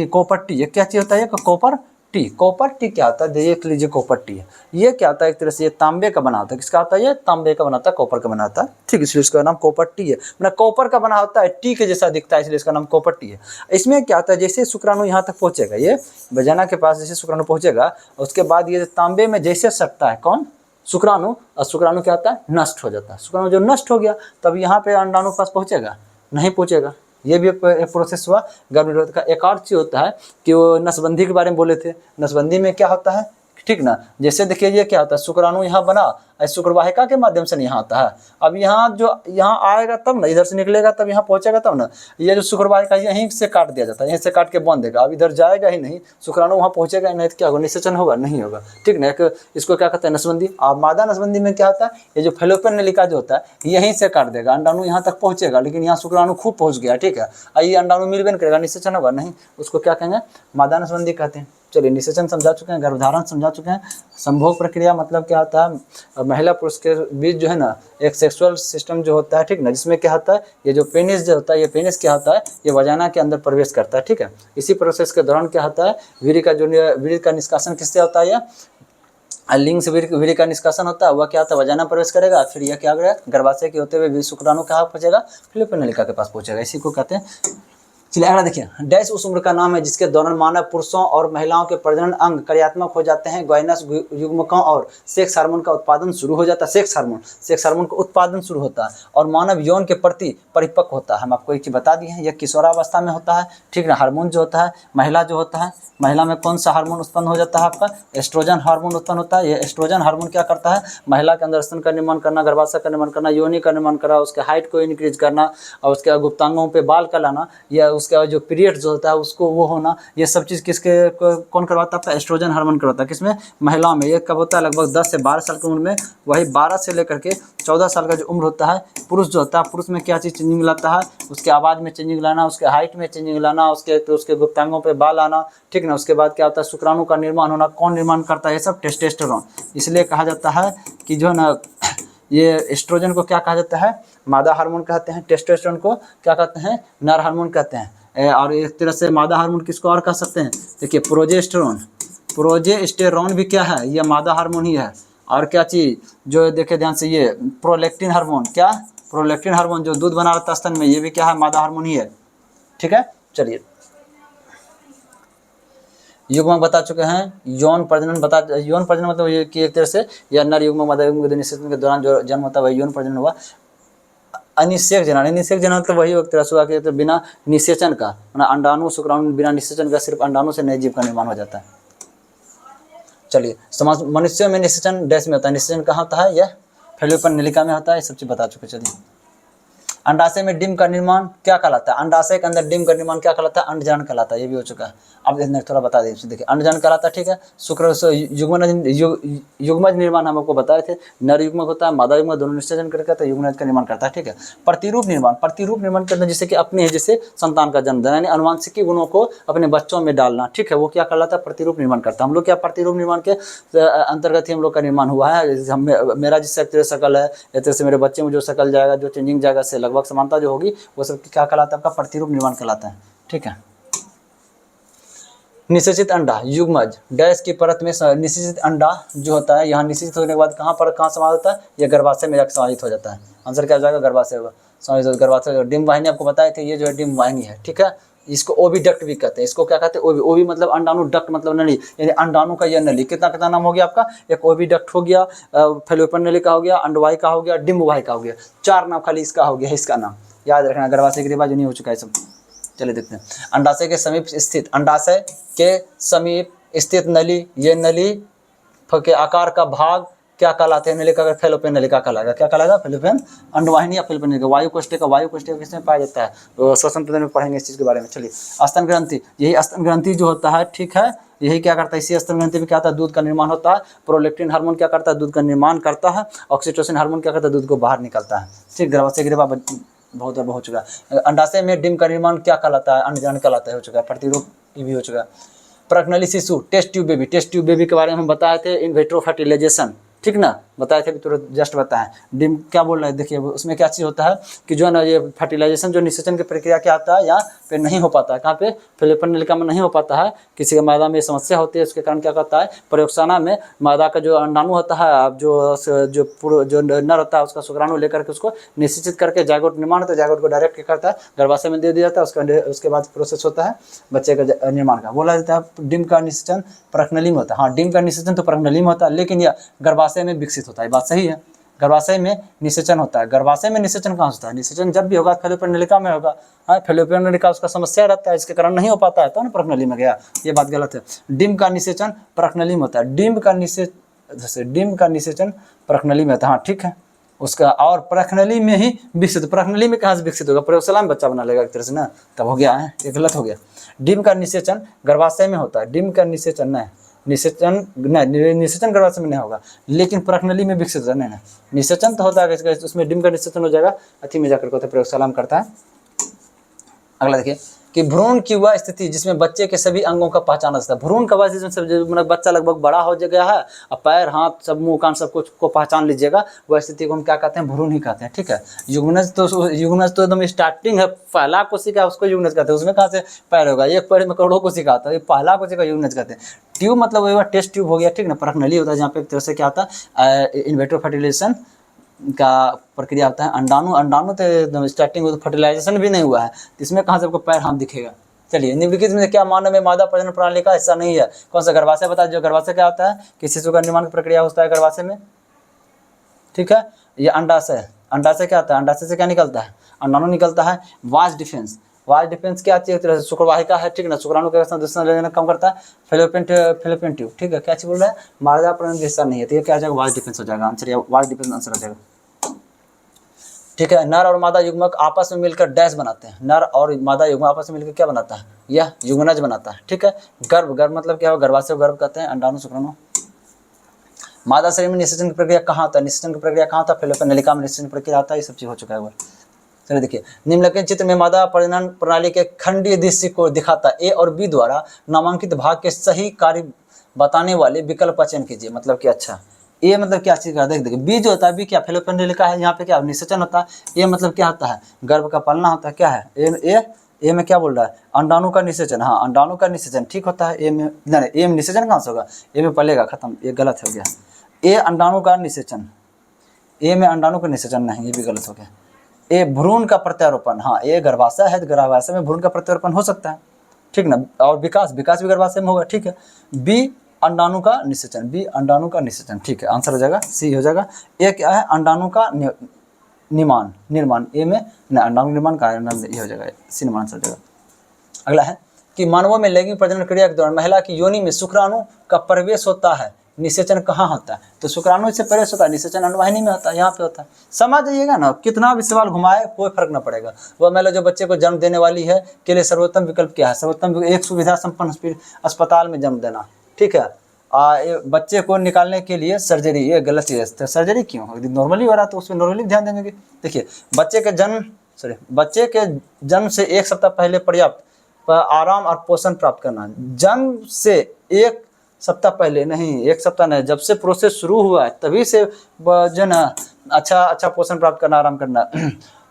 कॉपर टी, ये क्या चीज़ होता है, कॉपर टी। कॉपर टी क्या होता है, देख लीजिए, कॉपर टी है, ये क्या होता है, एक तरह से ये तांबे का बना होता है। किसका होता है, ये तांबे का बना होता है, कॉपर का बना होता है, ठीक, इसलिए इसका नाम कॉपर टी है। मतलब कॉपर का बना होता है, टी के जैसा दिखता है, इसलिए इसका नाम कॉपर टी है। इसमें क्या होता है, जैसे शुक्राणु यहाँ तक पहुँचेगा, ये वजाना के पास जैसे शुक्राणु पहुँचेगा, उसके बाद ये तांबे में जैसे सटता है, कौन, शुक्राणु, और शुक्राणु क्या होता है, नष्ट हो जाता है। शुक्राणु जो नष्ट हो गया, तब यहाँ पे अंडाणु के पास पहुँचेगा, नहीं पहुँचेगा। ये भी एक प्रोसेस हुआ गर्भ निरोध का। एक और चीज़ होता है कि वो नसबंदी के बारे में बोले थे। नसबंदी में क्या होता है, ठीक ना, जैसे देखिए ये क्या होता है, शुक्राणु यहाँ बना, शुक्रवाहिका के माध्यम से यहाँ आता है। अब यहाँ जो यहाँ आएगा तब ना, इधर से निकलेगा तब यहाँ पहुँचेगा तब ना। ये जो शुक्रवाहिका यहीं से काट दिया जाता है, यहीं से काट के बांध देगा। अब इधर जाएगा ही नहीं, शुक्राणु वहाँ पहुँचेगा ही नहीं, तो क्या होगा, निषेचन होगा, नहीं होगा, ठीक ना। इसको क्या कहते हैं, नसबंदी। अब मादा नसबंदी में क्या होता है, ये जो फैलोपियन नलिका जो होता है, यहीं से काट देगा, अंडाणु यहाँ तक पहुँचेगा, लेकिन यहाँ शुक्राणु खूब पहुँच गया, ठीक है, ये अंडाणु मिलबे नहीं करेगा, निषेचन होगा नहीं। उसको क्या कहेंगे, मादा नसबंदी कहते हैं। चलिए, निषेचन समझा चुके हैं, गर्भधारण समझा चुके हैं। संभोग प्रक्रिया मतलब क्या होता है, महिला पुरुष के बीच जो है ना एक सेक्सुअल सिस्टम जो होता है, ठीक ना, जिसमें क्या होता है, ये जो पेनिस जो होता है, ये पेनिस क्या होता है, ये वजाना के अंदर प्रवेश करता है, ठीक है। इसी प्रोसेस के दौरान क्या होता है, वीर्य का निष्कासन किससे होता है, लिंग से वीर्य का निष्कासन होता है, वह क्या होता है, वजाना प्रवेश करेगा, फिर यह क्या करेगा, गर्भाशय के होते हुए शुक्राणु कहाँ पहुँचेगा, फैलोपियन नलिका के पास पहुँचेगा। इसी को कहते हैं। चलिए अगला देखिए, डैश उस उम्र का नाम है जिसके दौरान मानव पुरुषों और महिलाओं के प्रजनन अंग क्रियात्मक हो जाते हैं, गाइनस युग्मकों और सेक्स हार्मोन का उत्पादन शुरू हो जाता है। सेक्स हार्मोन का उत्पादन शुरू होता है और मानव यौन के प्रति परिपक्व होता है। हम आपको एक चीज़ बता दिए हैं, यह किशोरावस्था में होता है, ठीक ना। हार्मोन जो होता है, महिला जो होता है, महिला में कौन सा हार्मोन उत्पन्न हो जाता है, आपका एस्ट्रोजन हार्मोन उत्पन्न होता है। ये एस्ट्रोजन हार्मोन क्या करता है, महिला के अंदर स्तन का निर्माण करना, गर्भाशय का निर्माण करना, योनि का निर्माण करना, उसके हाइट को इंक्रीज करना, और उसके गुप्तांगों पे बाल का लाना, या उसका जो पीरियड जो होता है उसको वो होना, ये सब चीज़ किसके कौन करवाता है, आपका एस्ट्रोजन हार्मोन करवाता है। किसमें, महिलाओं में। ये कब होता है, लगभग 10 से 12 साल की उम्र में। वही 12 से लेकर के 14 साल का जो उम्र होता है, पुरुष जो होता है, पुरुष में क्या चीज़ चेंजिंग लाता है, उसके आवाज़ में चेंजिंग लाना, उसके हाइट में चेंजिंग लाना, उसके गुप्तांगों पे बाल आना, ठीक ना। उसके बाद क्या होता है, शुक्राणु का निर्माण होना। कौन निर्माण करता है ये सब, टेस्टोस्टेरोन। इसलिए कहा जाता है कि जो है ना, ये एस्ट्रोजन को क्या कहा जाता है, मादा हार्मोन कहते हैं, टेस्टोस्टेरोन को क्या कहते हैं, नर हार्मोन कहते हैं। और एक तरह से मादा हार्मोन किसको और कह सकते हैं, देखिए प्रोजेस्टेरोन। प्रोजेस्टेरोन भी क्या है, ये मादा हार्मोन ही है। और क्या चीज़ जो देखे ध्यान से, ये प्रोलैक्टिन हार्मोन, क्या प्रोलैक्टिन हार्मोन जो दूध बना रहता है स्तन में, ये भी क्या है, मादा हार्मोन ही है। ठीक है, चलिए युग्मक बता चुके हैं। यौन प्रजनन बता, यौन प्रजनन मतलब ये कि एक तरह से यह नर युग्मक मादा युग्मक के निषेचन के दौरान जो जन्म होता है वही यौन प्रजनन हुआ। अनिषेक जनन, अनिषेक जनन तो वही एक तरह से हुआ कि तो बिना निषेचन का, मतलब अंडाणु शुक्राणु बिना निषेचन का, सिर्फ अंडाणु से नए जीव का निर्माण हो जाता है। चलिए समाज मनुष्यों में निषेचन डैश में होता है, निषेचन कहाँ होता है, यह फैलोपियन नलिका में होता है। ये सब चीज बता चुके। चलिए अंडाशय में डिंब का निर्माण क्या कहलाता है, अंडाशय के अंदर डिंब का निर्माण क्या कहलाता है, अंडजान कहलाता है। ये भी हो चुका है। अब थोड़ा बता दीजिए, देखिए अंडजान कहलाता है, ठीक है। शुक्र युग्मज निर्माण हम आपको बताए थे, नर युग्मक होता है, मादा युग्मक, दोनों निषेचन करके तो युग्मज का निर्माण करता है। ठीक है। प्रतिरूप निर्माण, प्रतिरूप निर्माण करना जैसे कि अपने जैसे संतान का जन्म देना, यानी अनुवांशिकी गुणों को अपने बच्चों में डालना। ठीक है, वो क्या कहलाता है, प्रतिरूप निर्माण करता है। हम लोग क्या प्रतिरूप निर्माण के अंतर्गत ही हम लोग का निर्माण हुआ है। मेरा जिस शकल है, इस तरह से मेरे बच्चे में जो शकल जाएगा, जो चेंजिंग जाएगा, से लगभग समानता जो होगी, वो सब क्या कहलाता है, आपका प्रतिरूप निर्माण कहलाता है। ठीक है। निषेचित अंडा युग्मज डैश की परत में निषेचित अंडा जो होता है, यहाँ निषेचित होने के बाद कहाँ समाहित होता है, यह गर्भाशय में जाकर समाहित हो जाता है। आंसर क्या हो जाएगा, गर्भाशय होगा, समाहित गर्भाशय। डिम्ब वाहिनी आपको बताए थे, ये जो है डिम्ब वाहिनी है। ठीक है, इसको ओविडक्ट भी कहते हैं। इसको क्या कहते हैं, ओवी मतलब अंडाणु, डक्ट मतलब नली, यानी अंडाणु का यह नली। कितना कितना नाम हो गया आपका, एक ओविडक्ट हो गया, फैलोपियन नली का हो गया, अंडवाही का हो गया, डिम्ब वाही का हो गया। 4 नाम खाली इसका हो गया, इसका नाम याद रखना। गर्भाशय के रिवाज नहीं हो चुका है सब। चलिए देखते हैं। अंडाशय के समीप स्थित, अंडाशय के समीप स्थित नली, ये नली के आकार का भाग क्या कहलाते हैं, नलिका का फैलोपियन नलिका कहलाएगा। क्या कहलाएगा, फैलोपियन अंडवाहिनी या फैलोपियन नलिका। वायु कोष्ठक, वायु कोष्ठक किसमें पाया जाता है, तो श्वसन तंत्र में पढ़ेंगे इस चीज़ के बारे में। चलिए स्तन ग्रंथि, यही स्तन ग्रंथि जो होता है, ठीक है, यही क्या करता है, इसी स्तन ग्रंथि में क्या होता है, दूध का निर्माण होता है। प्रोलैक्टिन हार्मोन क्या करता है, दूध का निर्माण करता है। ऑक्सीटोसिन हार्मोन क्या करता है, दूध को बाहर निकलता है। ठीक, गर्भाशय गिरवा बहुत हो चुका है। अंडाशय में डिम्ब का निर्माण क्या कहलाता है, अंडजान कहलाता है, हो चुका है। प्रतिरूप ये भी हो चुका है। प्रज्ञली शिशु, test tube baby, test tube baby के बारे में हम बताए थे, इन विट्रो फर्टिलाइजेशन, ठीक ना, बताए थे, तुरंत जस्ट बताएं। डिम क्या बोल रहे हैं, देखिए उसमें क्या चीज़ होता है कि जो है ना, ये फर्टिलाइजेशन जो निषेचन की प्रक्रिया क्या आता है, यहाँ पे नहीं हो पाता है। कहाँ पे, फैलोपियन नलिका में नहीं हो पाता है। किसी का मादा में समस्या होती है, उसके कारण क्या करता है, प्रयोगशाला में मादा का जो अंडाणु होता है, अब जो नर होता है, उसका शुक्राणु लेकर के उसको निषेचित करके जायगोट निर्माण होता है। जायगोट को डायरेक्ट क्या करता है, गर्भाशय में दे दिया जाता है। उसके बाद प्रोसेस होता है बच्चे का निर्माण का। बोला जाता है डिम का निषेचन प्रज्ञली में होता है। हाँ, डिम का निषेचन तो प्रज्ञली में होता है, लेकिन यह गर्भाशय में विकसित होता है। बात सही है, गर्भाशय में निषेचन होता है। गर्भाशय में निषेचन कहाँ होता है, निषेचन जब भी होगा फैलोपियन नलिका में होगा। हाँ, फैलोपियन नलिका उसका समस्या रहता है, इसके कारण नहीं हो पाता है, तो ना प्रज्ञली में गया। ये बात गलत है। डिम्ब का निषेचन प्रज्ञली में होता है। डिम्ब का निषेचन प्रज्ञली में होता है। हाँ ठीक है, उसका और प्रज्ञली में ही विकसित, प्रज्ञली में कहाँ से विकसित होगा, प्रयोगशाला में बच्चा बना लेगा एक तरह से ना, तब हो गया है, ये गलत हो गया। डिम्ब का निषेचन गर्भाशय में होता है। डिम्ब का निषेचन नहीं, निषेचन गर्भाशय में नहीं होगा, लेकिन प्रज्ञली में विकसित होता है। नहीं, निषेचन तो होता है, उसमें डिम्ब का निषेचन हो जाएगा, अति में जाकर प्रयोगशाला में करता है। अगला देखिए कि भ्रूण की वह स्थिति जिसमें बच्चे के सभी अंगों का पहचान होता है। भ्रूण का वह मतलब बच्चा लगभग बड़ा हो गया है, अब पैर हाथ सब मुंह कान सब कुछ को पहचान लीजिएगा, वह स्थिति को हम क्या कहते हैं, भ्रूण ही कहते हैं। ठीक है, युग्मनज तो एकदम स्टार्टिंग है, पहला कोशिका उसको युग्मनज कहते हैं। उसमें कहाँ से पैर होगा, एक पैर में करोड़ों कोशिका आता है, ये पहला कोशिका युग्मनज कहते हैं। ट्यूब मतलब वह टेस्ट ट्यूब हो गया, ठीक ना। प्रज्ञली होता है जहाँ पे एक तरह से क्या होता है, इन विट्रो फर्टिलाइजेशन का प्रक्रिया होता है। अंडाणु तो स्टार्टिंग में तो फर्टिलाइजेशन भी नहीं हुआ है, इसमें कहाँ से आपको पैर हाथ दिखेगा। चलिए निम्नलिखित में क्या मानव में मादा प्रजनन प्रणाली का हिस्सा नहीं है, कौन सा, गर्भाशय बता। जो गर्भाशय क्या होता है कि शिशु का निर्माण की प्रक्रिया होता है गर्भाशय में, ठीक है। ये अंडाशय, अंडाशय क्या होता है, अंडाशय से क्या निकलता है, अंडाणु निकलता है। वाज डिफेंस क्या चीज, शुक्रवाहिका है, ठीक ना। शुक्राणु के दूसरा लेना कम करता है। फैलोपियन ट्यूब, ठीक है। क्या चीज बोल रहा है, मादा प्रजनन का हिस्सा नहीं है, तो ये क्या हो जाएगा, वाज डिफेंस हो जाएगा आंसर, या वाज डिफेंस आंसर हो जाएगा। ठीक है, नर और मादा युग्मक आपस में मिलकर डैश बनाते हैं। नर और मादा युग्मक आपस में मिलकर क्या बनाता है, यह युग्मनज बनाता है। ठीक है, गर्भ मतलब क्या होगा, गर्भाशय को गर्भ कहते हैं, अंडाणु शुक्राणु। मादा शरीर में निषेचन की प्रक्रिया कहाँ होता है, निषेचन की प्रक्रिया कहाँ होता है, फैलोपियन नलिका में निषेचन की प्रक्रिया होता है। ये सब चीज हो चुका है। चलिए देखिए, निम्नलिखित चित्र में मादा प्रजनन प्रणाली के खंडीय दृश्य को दिखाता ए और बी द्वारा नामांकित भाग के सही कार्य बताने वाले विकल्प का चयन कीजिए। मतलब कि अच्छा, ये मतलब क्या चीज़ का, देखिए बी जो होता है, बी क्या फैलोपियन नलिका है, यहाँ पे क्या निषेचन होता है। ये मतलब क्या होता है, गर्भ का पालना होता है, क्या है, ये ए में क्या बोल रहा है, अंडाणु का निषेचन। हाँ, अंडाणु का निषेचन ठीक होता है। ए में नहीं, ए में निषेचन कहाँ से होगा, ए में पलेगा, खत्म, ये गलत हो गया। ए अंडाणु का निषेचन, ए में अंडाणु का निषेचन नहीं, ये भी गलत हो गया। ए भ्रूण का प्रत्यारोपण, हाँ, ए गर्भाशय है तो गर्भाशय में भ्रूण का प्रत्यारोपण हो सकता है, ठीक ना। और विकास भी गर्भाशय में होगा, ठीक है। बी अंडाणु का निषेचन, बी अंडाणु का निषेचन, ठीक है, आंसर हो जाएगा सी हो जाएगा। ए क्या है, अंडाणु का निर्माण, ए में अंडाणु निर्माण का ये हो जाएगा, सी निर्माण हो जाएगा। अगला है कि मानवों में लैंगिक प्रजनन क्रिया के दौरान महिला की योनि में शुक्राणु का प्रवेश होता है, निषेचन कहाँ होता है, तो शुक्राणु से प्रवेश होता है, निषेचन अंडवाहिनी में होता है, यहाँ पे होता है। समझ जाइएगा ना, कितना भी सवाल घुमाए कोई फर्क ना पड़ेगा। वह महिला जो बच्चे को जन्म देने वाली है के लिए सर्वोत्तम विकल्प क्या है, सर्वोत्तम एक सुविधा संपन्न अस्पताल में जन्म देना, ठीक है। बच्चे को निकालने के लिए सर्जरी, ये गलत चीज़ है। सर्जरी क्यों, नॉर्मली हो रहा तो उसमें नॉर्मली ध्यान देंगे। देखिए, बच्चे के जन्म से 1 सप्ताह पहले पर्याप्त आराम और पोषण प्राप्त करना। जन्म से 1 सप्ताह पहले नहीं, 1 सप्ताह नहीं, जब से प्रोसेस शुरू हुआ है तभी से जो ना अच्छा पोषण प्राप्त करना, आराम करना।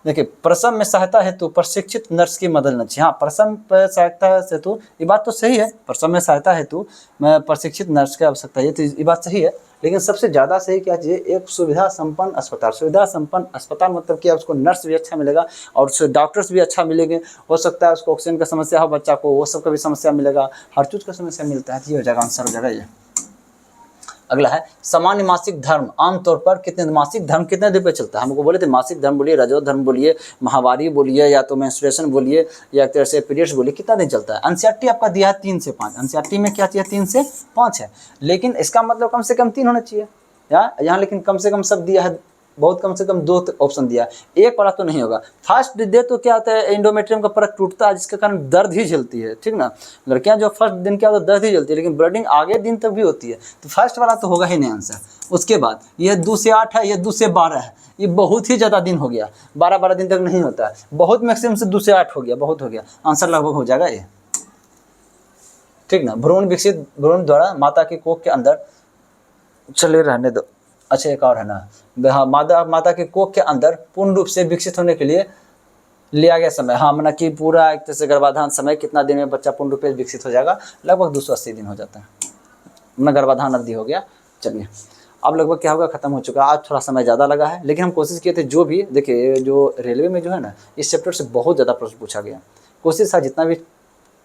देखिए, प्रसव में सहायता हेतु प्रशिक्षित नर्स की मदद लेना चाहिए। हाँ, प्रसव में सहायता हेतु ये बात तो सही है, प्रसव में सहायता हेतु प्रशिक्षित नर्स की आवश्यकता है, तो ये बात सही है। लेकिन सबसे ज़्यादा सही क्या चाहिए, एक सुविधा संपन्न अस्पताल। सुविधा संपन्न अस्पताल मतलब क्या, उसको नर्स भी अच्छा मिलेगा और उससे डॉक्टर्स भी अच्छा मिलेंगे। हो सकता है उसको ऑक्सीजन का समस्या हो बच्चा को, वो सब का भी समस्या मिलेगा, हर चीज़ का समस्या मिलता है, तो ये हो जाएगा, आंसर हो जाएगा ये। अगला है सामान्य मासिक धर्म आमतौर पर मासिक धर्म कितने दिन पे चलता है। हमको बोले थे मासिक धर्म बोलिए, रजो धर्म बोलिए, माहवारी बोलिए, या तो मेंस्ट्रुएशन बोलिए, या एक तरह से पीरियड्स बोलिए, कितना दिन चलता है। एनसीईआरटी आपका दिया है 3 से 5, एनसीईआरटी में क्या चाहिए 3 से 5 है, लेकिन इसका मतलब कम से कम 3 होना चाहिए यहाँ, लेकिन कम से कम सब दिया है, बहुत कम से कम 2 ऑप्शन दिया है, एक वाला तो नहीं होगा। फर्स्ट डे तो क्या होता है, एंडोमेट्रियम का परत टूटता है, जिसके कारण दर्द ही झेलती है, ठीक ना। लड़कियां जो फर्स्ट दिन क्या होता है, दर्द ही झेलती है, लेकिन ब्लीडिंग आगे दिन तक भी होती है, तो फर्स्ट वाला तो होगा ही नहीं आंसर। उसके बाद ये 2 से 8 है, ये 2 से 12 है, ये बहुत ही ज़्यादा दिन हो गया, 12 दिन तक नहीं होता है, बहुत मैक्सिमम से 2 से 8 हो गया, बहुत हो गया, आंसर लगभग हो जाएगा ये, ठीक ना। भ्रूण द्वारा माता की कोख के अंदर, चलिए रहने दो, अच्छा एक और है ना, हाँ, माता के कोख के अंदर पूर्ण रूप से विकसित होने के लिए लिया गया समय, हाँ, माना कि पूरा एक तरह से गर्भाधान समय कितना दिन में बच्चा पूर्ण रूप से विकसित हो जाएगा, लगभग 280 दिन हो जाता है, अपना गर्भाधान अवधि हो गया। चलिए, अब लगभग क्या होगा, खत्म हो चुका है। आज थोड़ा समय ज़्यादा लगा है, लेकिन हम कोशिश किए थे, जो भी देखिए, जो रेलवे में जो है ना, इस चैप्टर से बहुत ज़्यादा प्रश्न पूछा गया, कोशिश था जितना भी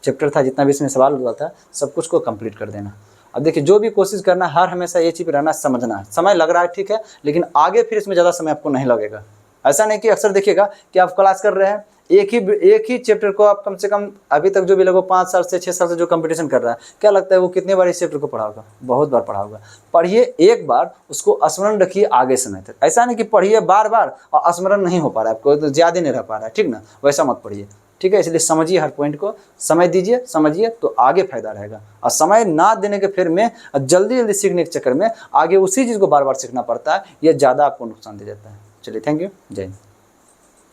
चैप्टर था, जितना भी इसमें सवाल हुआ था, सब कुछ को कंप्लीट कर देना। अब देखिए, जो भी कोशिश करना, हर हमेशा ये चीज़ रहना, समझना है, समय लग रहा है ठीक है, लेकिन आगे फिर इसमें ज़्यादा समय आपको नहीं लगेगा। ऐसा नहीं कि अक्सर देखिएगा कि आप क्लास कर रहे हैं, एक ही चैप्टर को आप कम से कम अभी तक जो भी लोगों 5 साल से 6 साल से जो कंपटीशन कर रहा है, क्या लगता है वो कितने बार इस चैप्टर को पढ़ा होगा, बहुत बार पढ़ा होगा। पढ़िए एक बार, उसको स्मरण रखिए आगे समय तक। ऐसा नहीं कि पढ़िए बार और स्मरण नहीं हो पा रहा है आपको, तो ज़्यादा नहीं रह पा रहा है, ठीक ना, वैसा मत पढ़िए, ठीक है। इसलिए समझिए हर पॉइंट को, समय दीजिए, समझिए, तो आगे फायदा रहेगा। और समय ना देने के फिर में जल्दी सीखने के चक्कर में आगे उसी चीज़ को बार सीखना पड़ता है, ये ज़्यादा आपको नुकसान दे जाता है। चलिए, थैंक यू, जय हिंद।